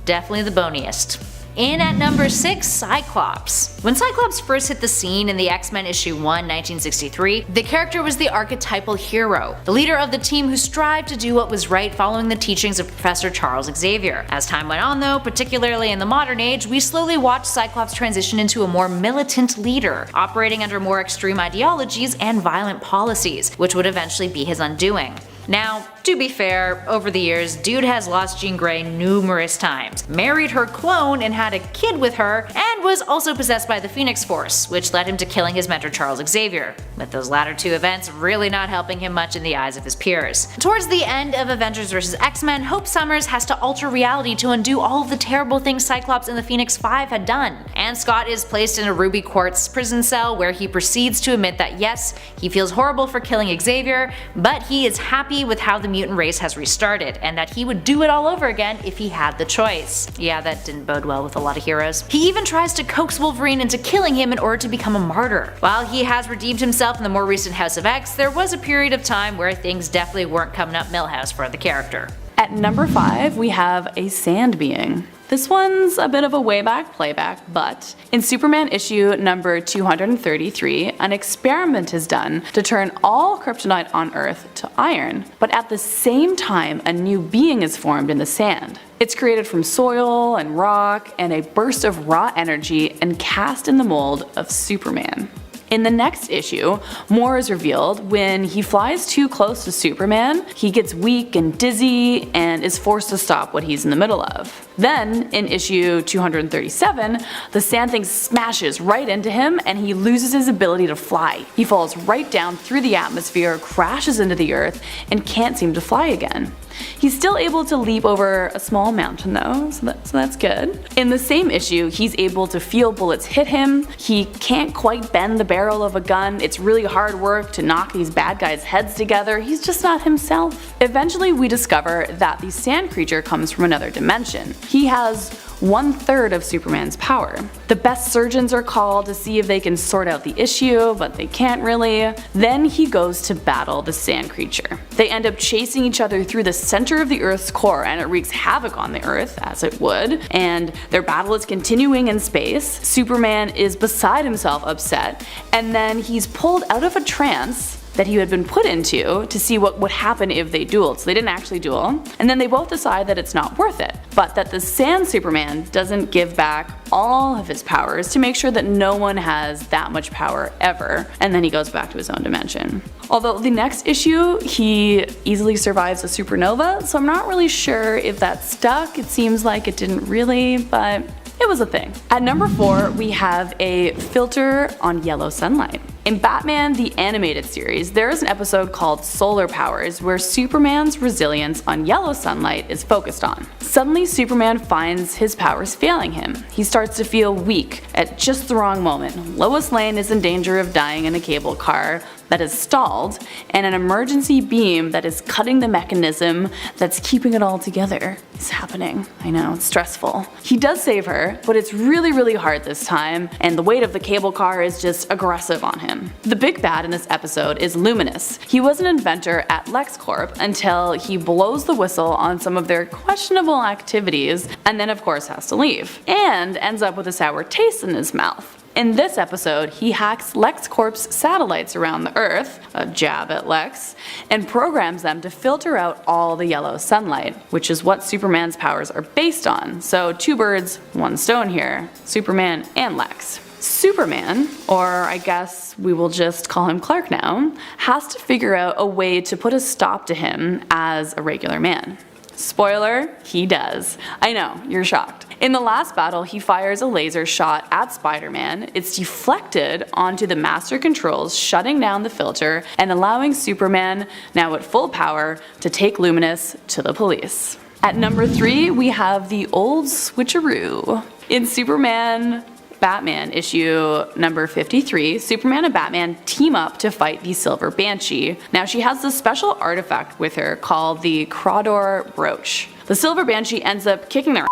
definitely the boniest. In at number 6, Cyclops. When Cyclops first hit the scene in the X-Men issue 1, 1963, the character was the archetypal hero, the leader of the team who strived to do what was right following the teachings of Professor Charles Xavier. As time went on though, particularly in the modern age, we slowly watched Cyclops transition into a more militant leader, operating under more extreme ideologies and violent policies, which would eventually be his undoing. Now, to be fair, over the years, Dude has lost Jean Grey numerous times, married her clone and had a kid with her, and was also possessed by the Phoenix Force, which led him to killing his mentor Charles Xavier, with those latter two events really not helping him much in the eyes of his peers. Towards the end of Avengers vs. X-Men, Hope Summers has to alter reality to undo all of the terrible things Cyclops and the Phoenix Five had done, and Scott is placed in a ruby quartz prison cell where he proceeds to admit that yes, he feels horrible for killing Xavier, but he is happy with how the mutant race has restarted, and that he would do it all over again if he had the choice. Yeah, that didn't bode well with a lot of heroes. He even tries to coax Wolverine into killing him in order to become a martyr. While he has redeemed himself in the more recent House of X, there was a period of time where things definitely weren't coming up Milhouse for the character. At number 5, we have a sand being. This one's a bit of a way back playback, but in Superman issue number 233, an experiment is done to turn all kryptonite on Earth to iron, but at the same time a new being is formed in the sand. It's created from soil and rock and a burst of raw energy and cast in the mold of Superman. In the next issue, more is revealed. When he flies too close to Superman, he gets weak and dizzy and is forced to stop what he's in the middle of. Then, in issue 237, the Sand Thing smashes right into him and he loses his ability to fly. He falls right down through the atmosphere, crashes into the earth, and can't seem to fly again. He's still able to leap over a small mountain though, so that's good. In the same issue, he's able to feel bullets hit him. He can't quite bend the barrel of a gun. It's really hard work to knock these bad guys' heads together. He's just not himself. Eventually we discover that the sand creature comes from another dimension. He has 1/3 of Superman's power. The best surgeons are called to see if they can sort out the issue, but they can't really. Then he goes to battle the sand creature. They end up chasing each other through the center of the Earth's core, and it wreaks havoc on the Earth, as it would, and their battle is continuing in space. Superman is beside himself upset, and then he's pulled out of a trance that he had been put into to see what would happen if they dueled. So they didn't actually duel, and then they both decide that it's not worth it, but that the Sand Superman doesn't give back all of his powers to make sure that no one has that much power ever, and then he goes back to his own dimension. Although the next issue, he easily survives a supernova, so I'm not really sure if that stuck. It seems like it didn't really, but it was a thing. At number 4, we have a filter on yellow sunlight. In Batman the Animated Series, there is an episode called Solar Powers where Superman's resilience on yellow sunlight is focused on. Suddenly Superman finds his powers failing him. He starts to feel weak at just the wrong moment. Lois Lane is in danger of dying in a cable car that is stalled, and an emergency beam that is cutting the mechanism that's keeping it all together is happening. I know, it's stressful. He does save her, but it's really hard this time, and the weight of the cable car is just aggressive on him. The big bad in this episode is Luminous. He was an inventor at LexCorp until he blows the whistle on some of their questionable activities, and then of course has to leave, and ends up with a sour taste in his mouth. In this episode, he hacks LexCorp's satellites around the Earth, a jab at Lex, and programs them to filter out all the yellow sunlight, which is what Superman's powers are based on. So 2 birds, 1 stone here, Superman and Lex. Superman, or I guess we will just call him Clark now, has to figure out a way to put a stop to him as a regular man. Spoiler, he does. I know, you're shocked. In the last battle, he fires a laser shot at Spider-Man. It's deflected onto the master controls, shutting down the filter and allowing Superman, now at full power, to take Luminous to the police. At number 3, we have the old switcheroo. In Superman Batman issue number 53, Superman and Batman team up to fight the Silver Banshee. Now she has this special artifact with her called the Crawdor Brooch. The Silver Banshee ends up kicking their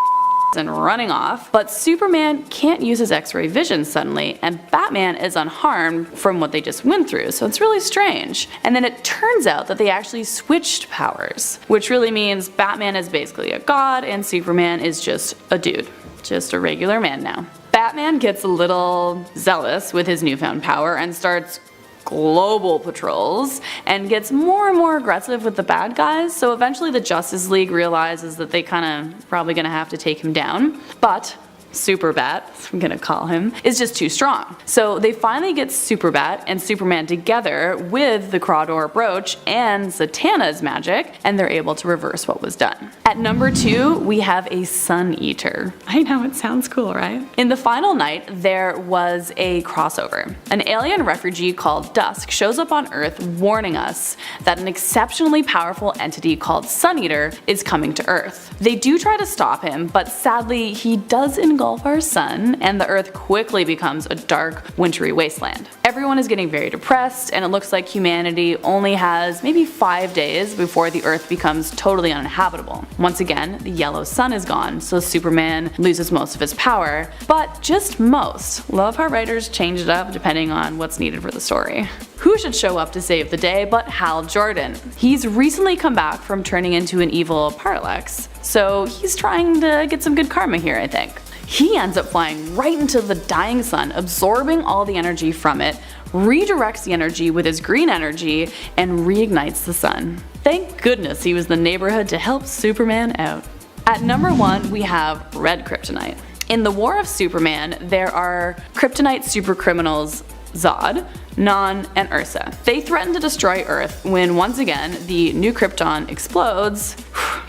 and running off, but Superman can't use his X-ray vision suddenly, and Batman is unharmed from what they just went through, so it's really strange. And then it turns out that they actually switched powers, which really means Batman is basically a god and Superman is just a dude, just a regular man now. Batman gets a little zealous with his newfound power and starts global patrols and gets more and more aggressive with the bad guys, so eventually the Justice League realizes that they probably gonna have to take him down. But Superbat, I'm gonna call him, is just too strong. So they finally get Superbat and Superman together with the Crawdor brooch and Zatanna's magic, and they're able to reverse what was done. At number 2, we have a Sun Eater. I know, it sounds cool, right? In the final night, there was a crossover. An alien refugee called Dusk shows up on Earth warning us that an exceptionally powerful entity called Sun Eater is coming to Earth. They do try to stop him, but sadly he does engulf our sun, and the Earth quickly becomes a dark, wintry wasteland. Everyone is getting very depressed, and it looks like humanity only has maybe 5 days before the Earth becomes totally uninhabitable. Once again, the yellow sun is gone, so Superman loses most of his power, but just most. Love how writers change it up depending on what's needed for the story. Who should show up to save the day but Hal Jordan? He's recently come back from turning into an evil Parallax, so he's trying to get some good karma here, I think. He ends up flying right into the dying sun, absorbing all the energy from it, redirects the energy with his green energy, and reignites the sun. Thank goodness he was in the neighborhood to help Superman out. At number 1, we have Red Kryptonite. In the War of Superman, there are Kryptonite supercriminals Zod, Non, and Ursa. They threaten to destroy Earth when once again the New Krypton explodes.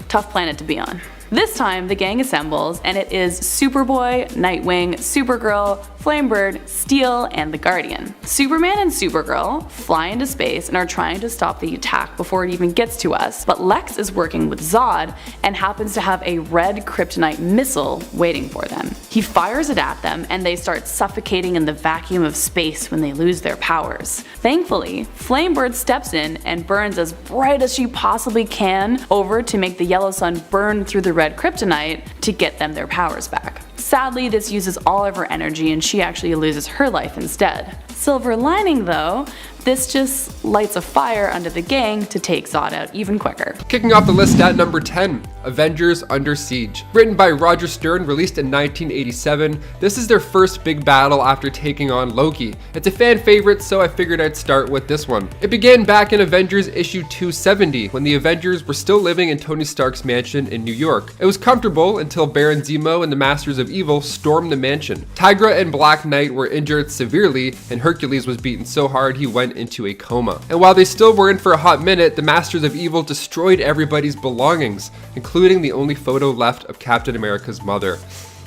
Tough planet to be on. This time, the gang assembles, and it is Superboy, Nightwing, Supergirl, Flamebird, Steel, and the Guardian. Superman and Supergirl fly into space and are trying to stop the attack before it even gets to us, but Lex is working with Zod and happens to have a red kryptonite missile waiting for them. He fires it at them, and they start suffocating in the vacuum of space when they lose their powers. Thankfully, Flamebird steps in and burns as bright as she possibly can over to make the yellow sun burn through the red kryptonite to get them their powers back. Sadly, this uses all of her energy and she actually loses her life instead. Silver lining though, this just lights a fire under the gang to take Zod out even quicker. Kicking off the list at number 10, Avengers Under Siege. Written by Roger Stern, released in 1987, this is their first big battle after taking on Loki. It's a fan favorite, so I figured I'd start with this one. It began back in Avengers issue 270, when the Avengers were still living in Tony Stark's mansion in New York. It was comfortable until Baron Zemo and the Masters of Evil stormed the mansion. Tigra and Black Knight were injured severely, and Hercules was beaten so hard he went into a coma. And while they still were in for a hot minute, the Masters of Evil destroyed everybody's belongings, including the only photo left of Captain America's mother.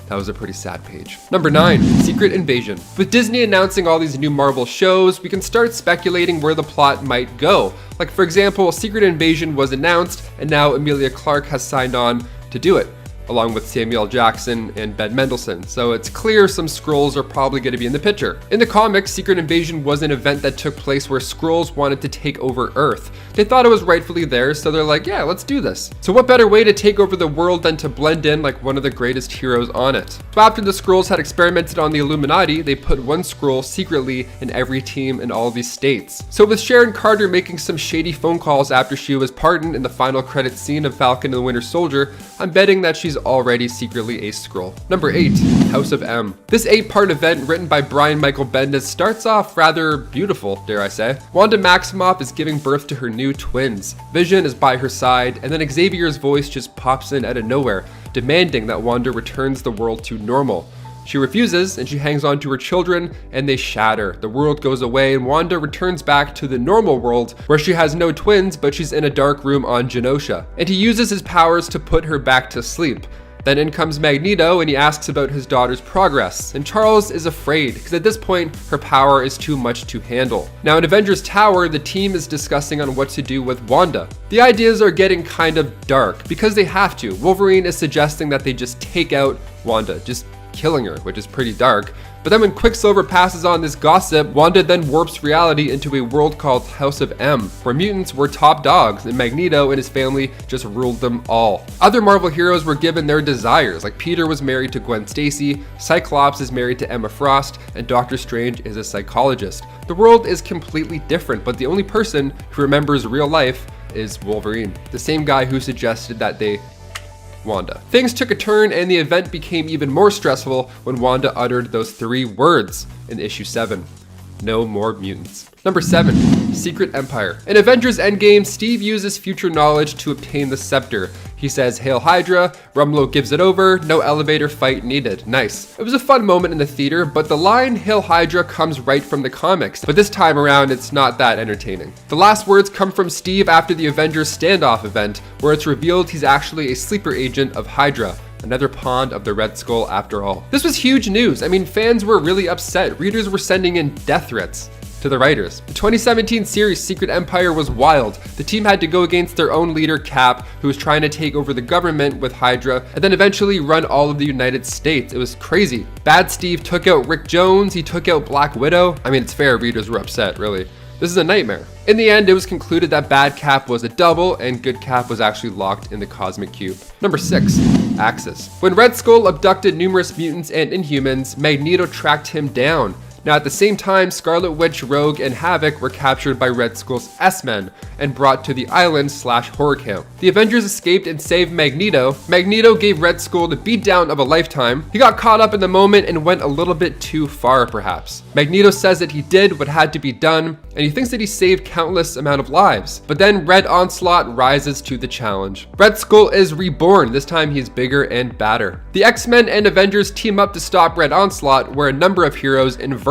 That was a pretty sad page. Number 9, Secret Invasion. With Disney announcing all these new Marvel shows, we can start speculating where the plot might go. Like for example, Secret Invasion was announced, and now Emilia Clarke has signed on to do it, along with Samuel Jackson and Ben Mendelsohn, so it's clear some Skrulls are probably going to be in the picture. In the comics, Secret Invasion was an event that took place where Skrulls wanted to take over Earth. They thought it was rightfully theirs, so they're like, yeah, let's do this. So what better way to take over the world than to blend in like one of the greatest heroes on it? So after the Skrulls had experimented on the Illuminati, they put one Skrull secretly in every team in all these states. So with Sharon Carter making some shady phone calls after she was pardoned in the final credits scene of Falcon and the Winter Soldier, I'm betting that she's already secretly a Skrull. Number 8, House of M. This 8-part event written by Brian Michael Bendis starts off rather beautiful, dare I say. Wanda Maximoff is giving birth to her new twins. Vision is by her side, and then Xavier's voice just pops in out of nowhere, demanding that Wanda returns the world to normal. She refuses, and she hangs on to her children, and they shatter. The world goes away, and Wanda returns back to the normal world, where she has no twins, but she's in a dark room on Genosha. And he uses his powers to put her back to sleep. Then in comes Magneto, and he asks about his daughter's progress, and Charles is afraid, because at this point, her power is too much to handle. Now in Avengers Tower, the team is discussing on what to do with Wanda. The ideas are getting kind of dark, because they have to. Wolverine is suggesting that they just take out Wanda, just killing her, which is pretty dark. But then when Quicksilver passes on this gossip, Wanda then warps reality into a world called House of M, where mutants were top dogs and Magneto and his family just ruled them all. Other Marvel heroes were given their desires, like Peter was married to Gwen Stacy, Cyclops is married to Emma Frost, and Doctor Strange is a psychologist. The world is completely different, but the only person who remembers real life is Wolverine, the same guy who suggested that they Wanda. Things took a turn, and the event became even more stressful when Wanda uttered those 3 words in issue 7. No more mutants. Number 7, Secret Empire. In Avengers Endgame, Steve uses future knowledge to obtain the scepter. He says, "Hail Hydra," Rumlow gives it over, no elevator fight needed. Nice. It was a fun moment in the theater, but the line "Hail Hydra" comes right from the comics, but this time around it's not that entertaining. The last words come from Steve after the Avengers standoff event, where it's revealed he's actually a sleeper agent of Hydra. Another pawn of the Red Skull after all. This was huge news. I mean, fans were really upset. Readers were sending in death threats to the writers. The 2017 series Secret Empire was wild. The team had to go against their own leader Cap, who was trying to take over the government with Hydra, and then eventually run all of the United States. It was crazy. Bad Steve took out Rick Jones, he took out Black Widow. I mean, it's fair, readers were upset, really. This is a nightmare. In the end, it was concluded that Bad Cap was a double and Good Cap was actually locked in the Cosmic Cube. Number 6, Axis. When Red Skull abducted numerous mutants and Inhumans, Magneto tracked him down. Now at the same time, Scarlet Witch, Rogue, and Havoc were captured by Red Skull's S-Men and brought to the island / horror camp. The Avengers escaped and saved Magneto. Magneto gave Red Skull the beatdown of a lifetime. He got caught up in the moment and went a little bit too far perhaps. Magneto says that he did what had to be done, and he thinks that he saved countless amount of lives. But then Red Onslaught rises to the challenge. Red Skull is reborn, this time he's bigger and badder. The X-Men and Avengers team up to stop Red Onslaught, where a number of heroes inverted.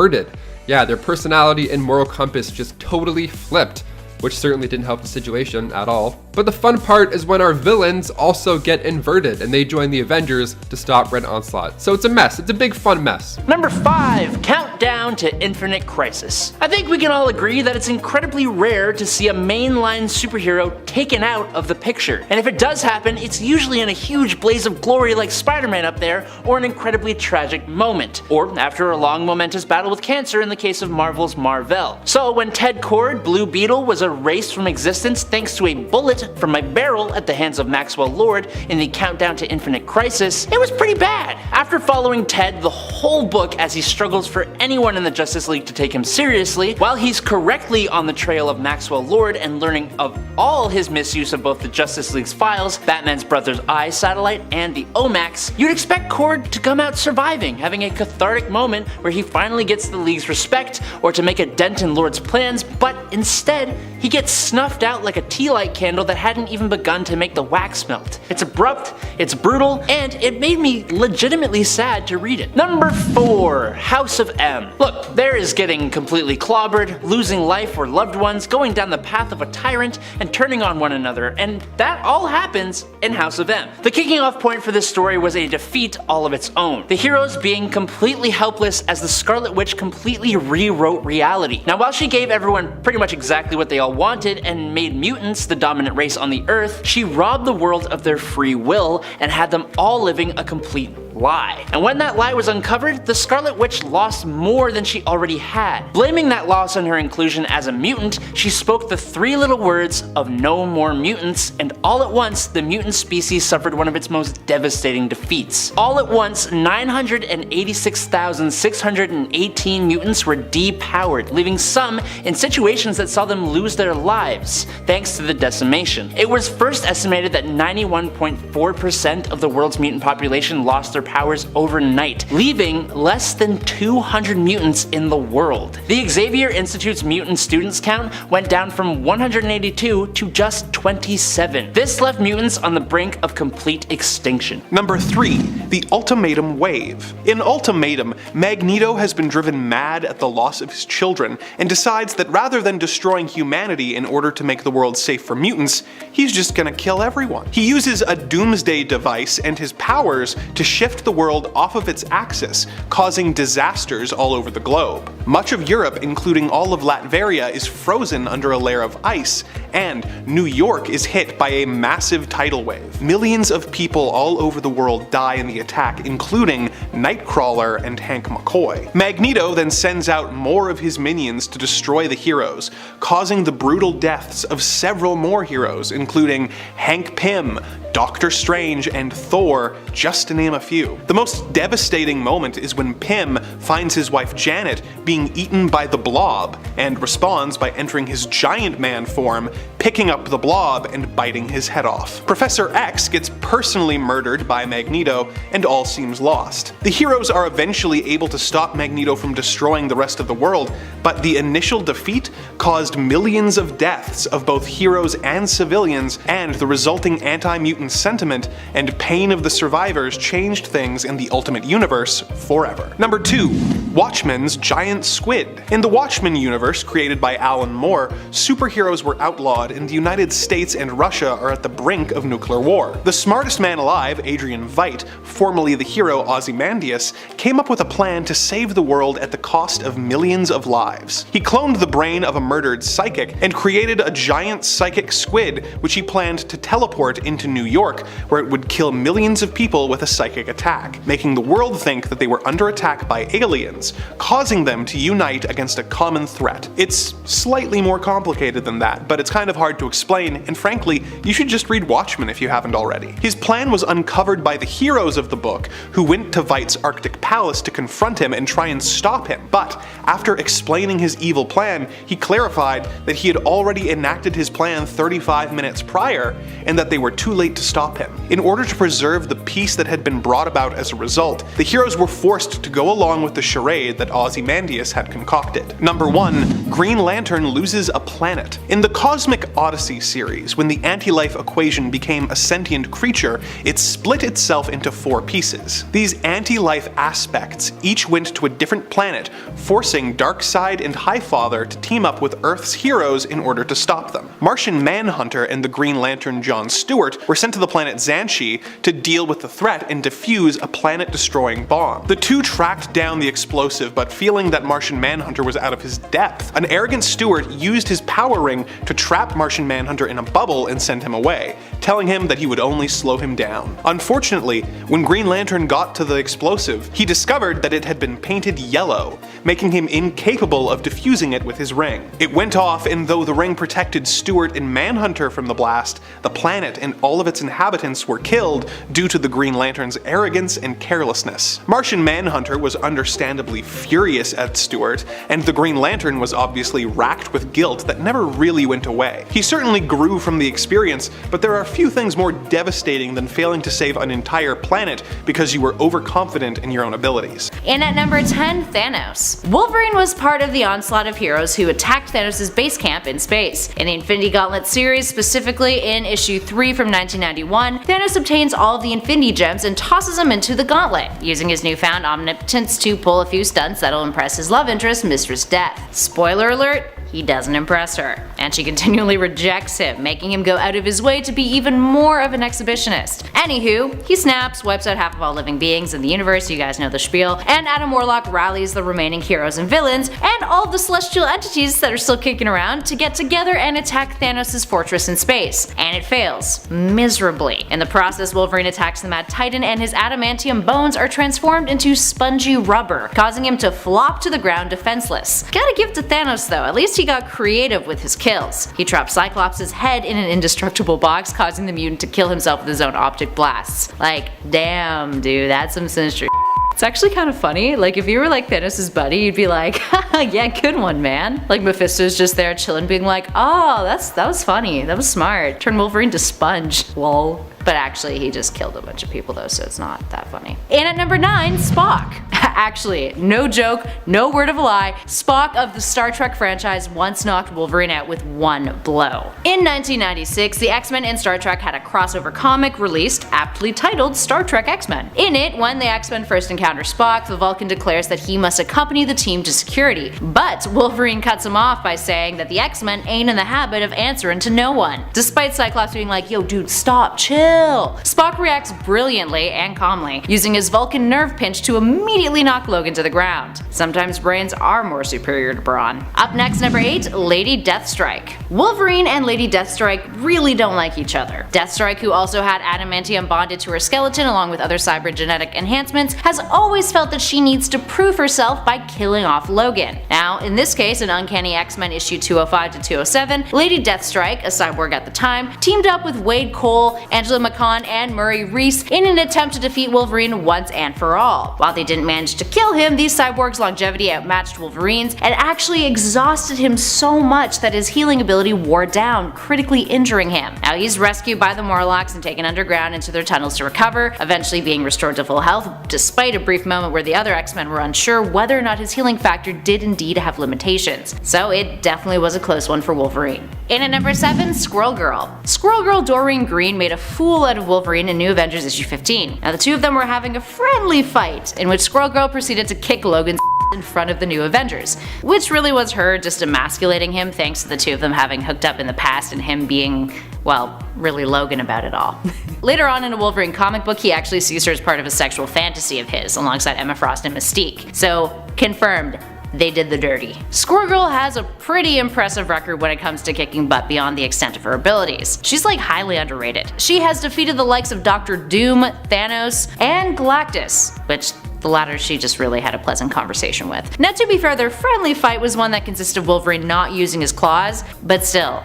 Yeah, their personality and moral compass just totally flipped, which certainly didn't help the situation at all. But the fun part is when our villains also get inverted and they join the Avengers to stop Red Onslaught. So it's a mess. It's a big fun mess. Number 5, Countdown to Infinite Crisis. I think we can all agree that it's incredibly rare to see a mainline superhero taken out of the picture. And if it does happen, it's usually in a huge blaze of glory like Spider-Man up there, or an incredibly tragic moment, or after a long momentous battle with cancer in the case of Marvel's Mar-Vell. So when Ted Kord, Blue Beetle, was erased from existence thanks to a bullet from my barrel at the hands of Maxwell Lord in the Countdown to Infinite Crisis, it was pretty bad. After following Ted the whole book as he struggles for anyone in the Justice League to take him seriously, while he's correctly on the trail of Maxwell Lord and learning of all his misuse of both the Justice League's files, Batman's Brother's Eye satellite, and the OMAX, you'd expect Kord to come out surviving, having a cathartic moment where he finally gets the League's respect or to make a dent in Lord's plans, but instead, he gets snuffed out like a tea light candle that hadn't even begun to make the wax melt. It's abrupt, it's brutal, and it made me legitimately sad to read it. Number 4, House of M. Look, there is getting completely clobbered, losing life or loved ones, going down the path of a tyrant, and turning on one another, and that all happens in House of M. The kicking off point for this story was a defeat all of its own. The heroes being completely helpless as the Scarlet Witch completely rewrote reality. Now while she gave everyone pretty much exactly what they all wanted and made mutants the dominant race on the Earth, she robbed the world of their free will and had them all living a complete lie. And when that lie was uncovered, the Scarlet Witch lost more than she already had. Blaming that loss on her inclusion as a mutant, she spoke the 3 little words of no more mutants, and all at once, the mutant species suffered one of its most devastating defeats. All at once, 986,618 mutants were depowered, leaving some in situations that saw them lose their lives, thanks to the decimation. It was first estimated that 91.4% of the world's mutant population lost their powers overnight, leaving less than 200 mutants in the world. The Xavier Institute's mutant students count went down from 182 to just 27. This left mutants on the brink of complete extinction. Number 3, the Ultimatum Wave. In Ultimatum, Magneto has been driven mad at the loss of his children and decides that rather than destroying humanity in order to make the world safe for mutants, he's just gonna kill everyone. He uses a doomsday device and his powers to shift the world off of its axis, causing disasters all over the globe. Much of Europe, including all of Latveria, is frozen under a layer of ice, and New York is hit by a massive tidal wave. Millions of people all over the world die in the attack, including Nightcrawler and Hank McCoy. Magneto then sends out more of his minions to destroy the heroes, causing the brutal deaths of several more heroes, including Hank Pym, Doctor Strange, and Thor, just to name a few. issue. The most devastating moment is when Pym finds his wife Janet being eaten by the Blob, and responds by entering his giant man form, picking up the Blob and biting his head off. Professor X gets personally murdered by Magneto, and all seems lost. The heroes are eventually able to stop Magneto from destroying the rest of the world, but the initial defeat caused millions of deaths of both heroes and civilians, and the resulting anti-mutant sentiment and pain of the survivors changed things in the Ultimate Universe forever. Number 2. Watchmen's Giant Squid. In the Watchmen universe created by Alan Moore, superheroes were outlawed and the United States and Russia are at the brink of nuclear war. The smartest man alive, Adrian Veidt, formerly the hero Ozymandias, came up with a plan to save the world at the cost of millions of lives. He cloned the brain of a murdered psychic and created a giant psychic squid which he planned to teleport into New York, where it would kill millions of people with a psychic attack, making the world think that they were under attack by aliens, causing them to unite against a common threat. It's slightly more complicated than that, but it's kind of hard to explain, and frankly, you should just read Watchmen if you haven't already. His plan was uncovered by the heroes of the book, who went to Veidt's Arctic palace to confront him and try and stop him, but after explaining his evil plan, he clarified that he had already enacted his plan 35 minutes prior, and that they were too late to stop him. In order to preserve the peace that had been brought about as a result, the heroes were forced to go along with the charade that Ozymandias had concocted. Number 1. Green Lantern loses a planet. In the Cosmic Odyssey series, when the anti-life equation became a sentient creature, it split itself into 4 pieces. These anti-life aspects each went to a different planet, forcing Darkseid and Highfather to team up with Earth's heroes in order to stop them. Martian Manhunter and the Green Lantern John Stewart were sent to the planet Xanshi to deal with the threat and defuse a planet-destroying bomb. The two tracked down the explosive, but feeling that Martian Manhunter was out of his depth, an arrogant Stewart used his power ring to trap Martian Manhunter in a bubble and send him away, telling him that he would only slow him down. Unfortunately, when Green Lantern got to the explosive, he discovered that it had been painted yellow, making him incapable of defusing it with his ring. It went off, and though the ring protected Stewart and Manhunter from the blast, the planet and all of its inhabitants were killed due to the Green Lantern's arrogance and carelessness. Martian Manhunter was understandably furious at Stewart, and the Green Lantern was obviously racked with guilt that never really went away. He certainly grew from the experience, but there are few things more devastating than failing to save an entire planet because you were overconfident in your own abilities. And at number 10, Thanos. Wolverine was part of the onslaught of heroes who attacked Thanos' base camp in space. In the Infinity Gauntlet series, specifically in issue 3 from 1991, Thanos obtains all of the Infinity Gems and tosses them into the gauntlet, using his newfound omnipotence to pull a few stunts that'll impress his love interest, Mistress Death. Spoiler alert, he doesn't impress her, and she continually rejects him, making him go out of his way to be even more of an exhibitionist. Anywho, he snaps, wipes out half of all living beings in the universe, you guys know the spiel, and Adam Warlock rallies the remaining heroes and villains, and all of the celestial entities that are still kicking around to get together and attack Thanos' fortress in space. And it fails, miserably. In the process, Wolverine attacks the Mad Titan, and his adamantium bones are transformed into spongy rubber, causing him to flop to the ground defenseless. Gotta give to Thanos though, at least he got creative with his kills. He trapped Cyclops' head in an indestructible box, causing the mutant to kill himself with his own optic blasts. Like, damn dude, that's some sinister. It's actually kind of funny, like if you were like Thanos' buddy, you'd be like, haha, yeah, good one, man. Like Mephisto's just there chilling being like, oh, that was funny, that was smart. Turn Wolverine to sponge, lol. But actually he just killed a bunch of people though, so it's not that funny. And at number 9, Spock. Actually, no joke, no word of a lie, Spock of the Star Trek franchise once knocked Wolverine out with one blow. In 1996, the X-Men and Star Trek had a crossover comic released, aptly titled Star Trek X-Men. In it, when the X-Men first encounter Spock, the Vulcan declares that he must accompany the team to security. But Wolverine cuts him off by saying that the X-Men ain't in the habit of answering to no one. Despite Cyclops being like, yo dude, stop, chill. Spock reacts brilliantly and calmly, using his Vulcan nerve pinch to immediately knock Logan to the ground. Sometimes brains are more superior to brawn. Up next, number 8, Lady Deathstrike. Wolverine and Lady Deathstrike really don't like each other. Deathstrike, who also had adamantium bonded to her skeleton along with other cybergenetic enhancements, has always felt that she needs to prove herself by killing off Logan. Now, in this case, in Uncanny X-Men issue 205 to 207, Lady Deathstrike, a cyborg at the time, teamed up with Wade Cole, Angela McCann, and Murray Reese in an attempt to defeat Wolverine once and for all. While they didn't manage to kill him, these cyborgs' longevity outmatched Wolverine's and actually exhausted him so much that his healing ability wore down, critically injuring him. Now he's rescued by the Morlocks and taken underground into their tunnels to recover, eventually being restored to full health, despite a brief moment where the other X-Men were unsure whether or not his healing factor did indeed have limitations. So it definitely was a close one for Wolverine. In at number 7, Squirrel Girl. Squirrel Girl Doreen Green made a fool out of Wolverine in New Avengers issue 15. Now the two of them were having a friendly fight, in which Squirrel Girl proceeded to kick Logan's in front of the New Avengers, which really was her just emasculating him thanks to the two of them having hooked up in the past and him being, well, really Logan about it all. Later on in a Wolverine comic book, he actually sees her as part of a sexual fantasy of his, alongside Emma Frost and Mystique. So, confirmed. They did the dirty. Squirrel Girl has a pretty impressive record when it comes to kicking butt beyond the extent of her abilities. She's like highly underrated. She has defeated the likes of Dr. Doom, Thanos, and Galactus, which the latter she just really had a pleasant conversation with. Now to be fair, their friendly fight was one that consisted of Wolverine not using his claws, but still,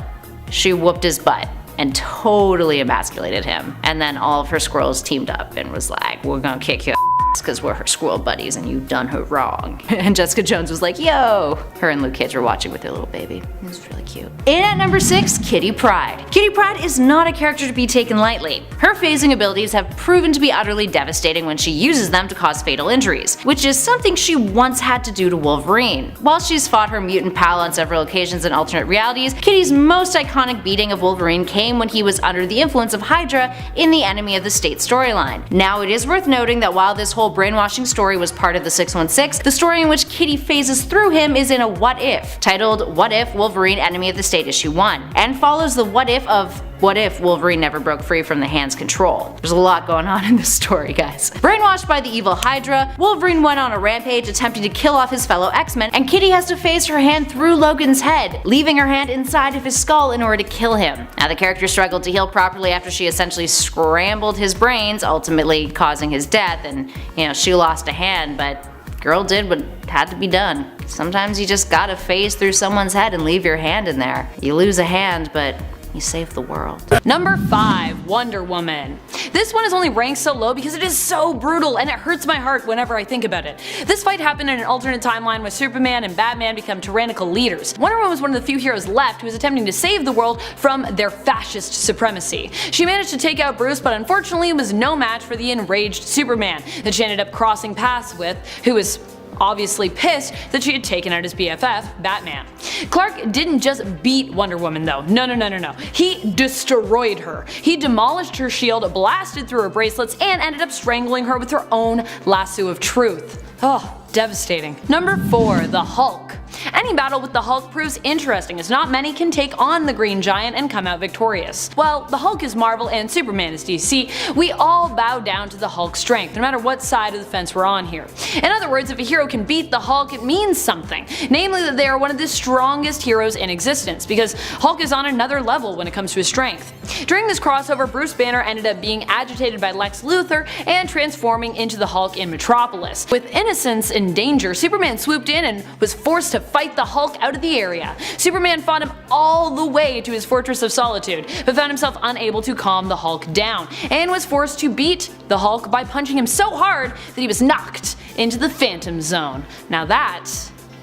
she whooped his butt and totally emasculated him. And then all of her squirrels teamed up and was like, we're gonna kick your because we're her squirrel buddies and you've done her wrong. And Jessica Jones was like, yo! Her and Luke Cage were watching with their little baby. It was really cute. In at number 6, Kitty Pryde. Kitty Pryde is not a character to be taken lightly. Her phasing abilities have proven to be utterly devastating when she uses them to cause fatal injuries, which is something she once had to do to Wolverine. While she's fought her mutant pal on several occasions in alternate realities, Kitty's most iconic beating of Wolverine came when he was under the influence of Hydra in the Enemy of the State storyline. Now it is worth noting that while this whole brainwashing story was part of the 616, the story in which Kitty phases through him is in a What If, titled What If Wolverine Enemy of the State issue 1, and follows the what if of what if Wolverine never broke free from the Hand's control. There's a lot going on in this story, guys. Brainwashed by the evil Hydra, Wolverine went on a rampage attempting to kill off his fellow X-Men, and Kitty has to phase her hand through Logan's head, leaving her hand inside of his skull in order to kill him. Now the character struggled to heal properly after she essentially scrambled his brains, ultimately causing his death, and she lost a hand, but girl did what had to be done. Sometimes you just gotta phase through someone's head and leave your hand in there. You lose a hand, but you save the world. Number 5, Wonder Woman. This one is only ranked so low because it is so brutal and it hurts my heart whenever I think about it. This fight happened in an alternate timeline where Superman and Batman become tyrannical leaders. Wonder Woman was one of the few heroes left who was attempting to save the world from their fascist supremacy. She managed to take out Bruce, but unfortunately was no match for the enraged Superman that she ended up crossing paths with, who was obviously pissed that she had taken out his BFF, Batman. Clark didn't just beat Wonder Woman though, no. He destroyed her. He demolished her shield, blasted through her bracelets, and ended up strangling her with her own lasso of truth. Oh, devastating. Number 4, the Hulk. Any battle with the Hulk proves interesting as not many can take on the Green Giant and come out victorious. While the Hulk is Marvel and Superman is DC, we all bow down to the Hulk's strength, no matter what side of the fence we're on here. In other words, if a hero can beat the Hulk, it means something, namely that they are one of the strongest heroes in existence, because Hulk is on another level when it comes to his strength. During this crossover, Bruce Banner ended up being agitated by Lex Luthor and transforming into the Hulk in Metropolis. With innocence in danger, Superman swooped in and was forced to fight the Hulk out of the area. Superman fought him all the way to his Fortress of Solitude, but found himself unable to calm the Hulk down, and was forced to beat the Hulk by punching him so hard that he was knocked into the Phantom Zone. Now that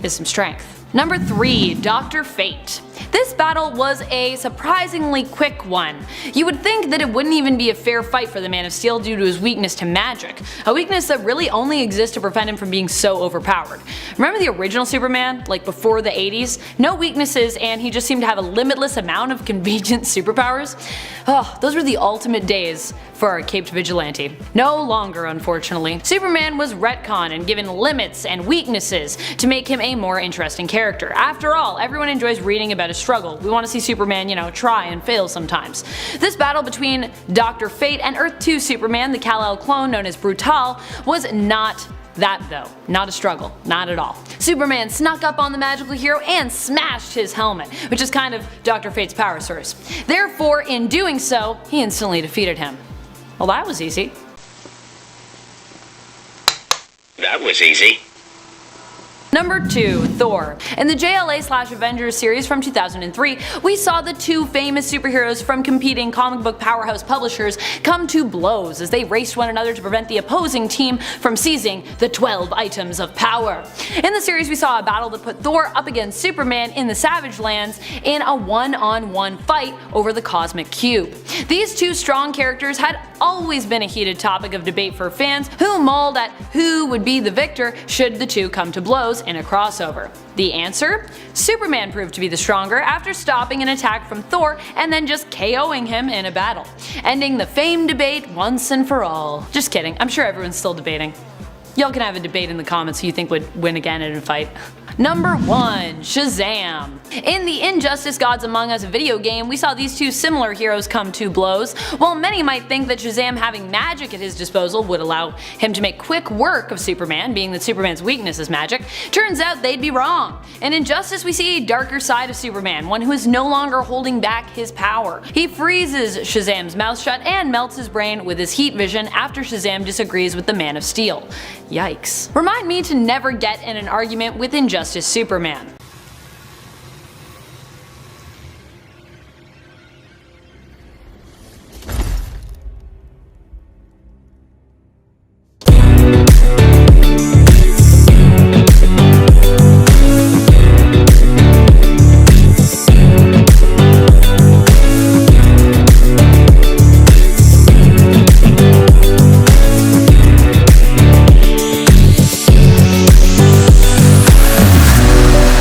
is some strength. Number 3, Dr. Fate. This battle was a surprisingly quick one. You would think that it wouldn't even be a fair fight for the Man of Steel due to his weakness to magic, a weakness that really only exists to prevent him from being so overpowered. Remember the original Superman, like before the 80s? No weaknesses, and he just seemed to have a limitless amount of convenient superpowers? Oh, those were the ultimate days for our caped vigilante. No longer, unfortunately. Superman was retconned and given limits and weaknesses to make him a more interesting character. After all, everyone enjoys reading about his struggle. We want to see Superman, try and fail sometimes. This battle between Dr. Fate and Earth 2 Superman, the Kal-El clone known as Brutal, was not That, though, not a struggle, not at all. Superman snuck up on the magical hero and smashed his helmet, which is kind of Dr. Fate's power source. Therefore, in doing so, he instantly defeated him. Well, that was easy. That was easy. Number 2, Thor. In the JLA/Avengers series from 2003, we saw the two famous superheroes from competing comic book powerhouse publishers come to blows as they raced one another to prevent the opposing team from seizing the 12 items of power. In the series, we saw a battle that put Thor up against Superman in the Savage Lands in a one-on-one fight over the Cosmic Cube. These two strong characters had always been a heated topic of debate for fans who mulled at who would be the victor should the two come to blows in a crossover. The answer? Superman proved to be the stronger after stopping an attack from Thor and then just KOing him in a battle, ending the famed debate once and for all. Just kidding, I'm sure everyone's still debating. Y'all can have a debate in the comments who you think would win again in a fight. Number 1, Shazam. In the Injustice Gods Among Us video game, we saw these two similar heroes come to blows. While many might think that Shazam having magic at his disposal would allow him to make quick work of Superman, being that Superman's weakness is magic, turns out they'd be wrong. In Injustice, we see a darker side of Superman, one who is no longer holding back his power. He freezes Shazam's mouth shut and melts his brain with his heat vision after Shazam disagrees with the Man of Steel. Yikes. Remind me to never get in an argument with Injustice Superman.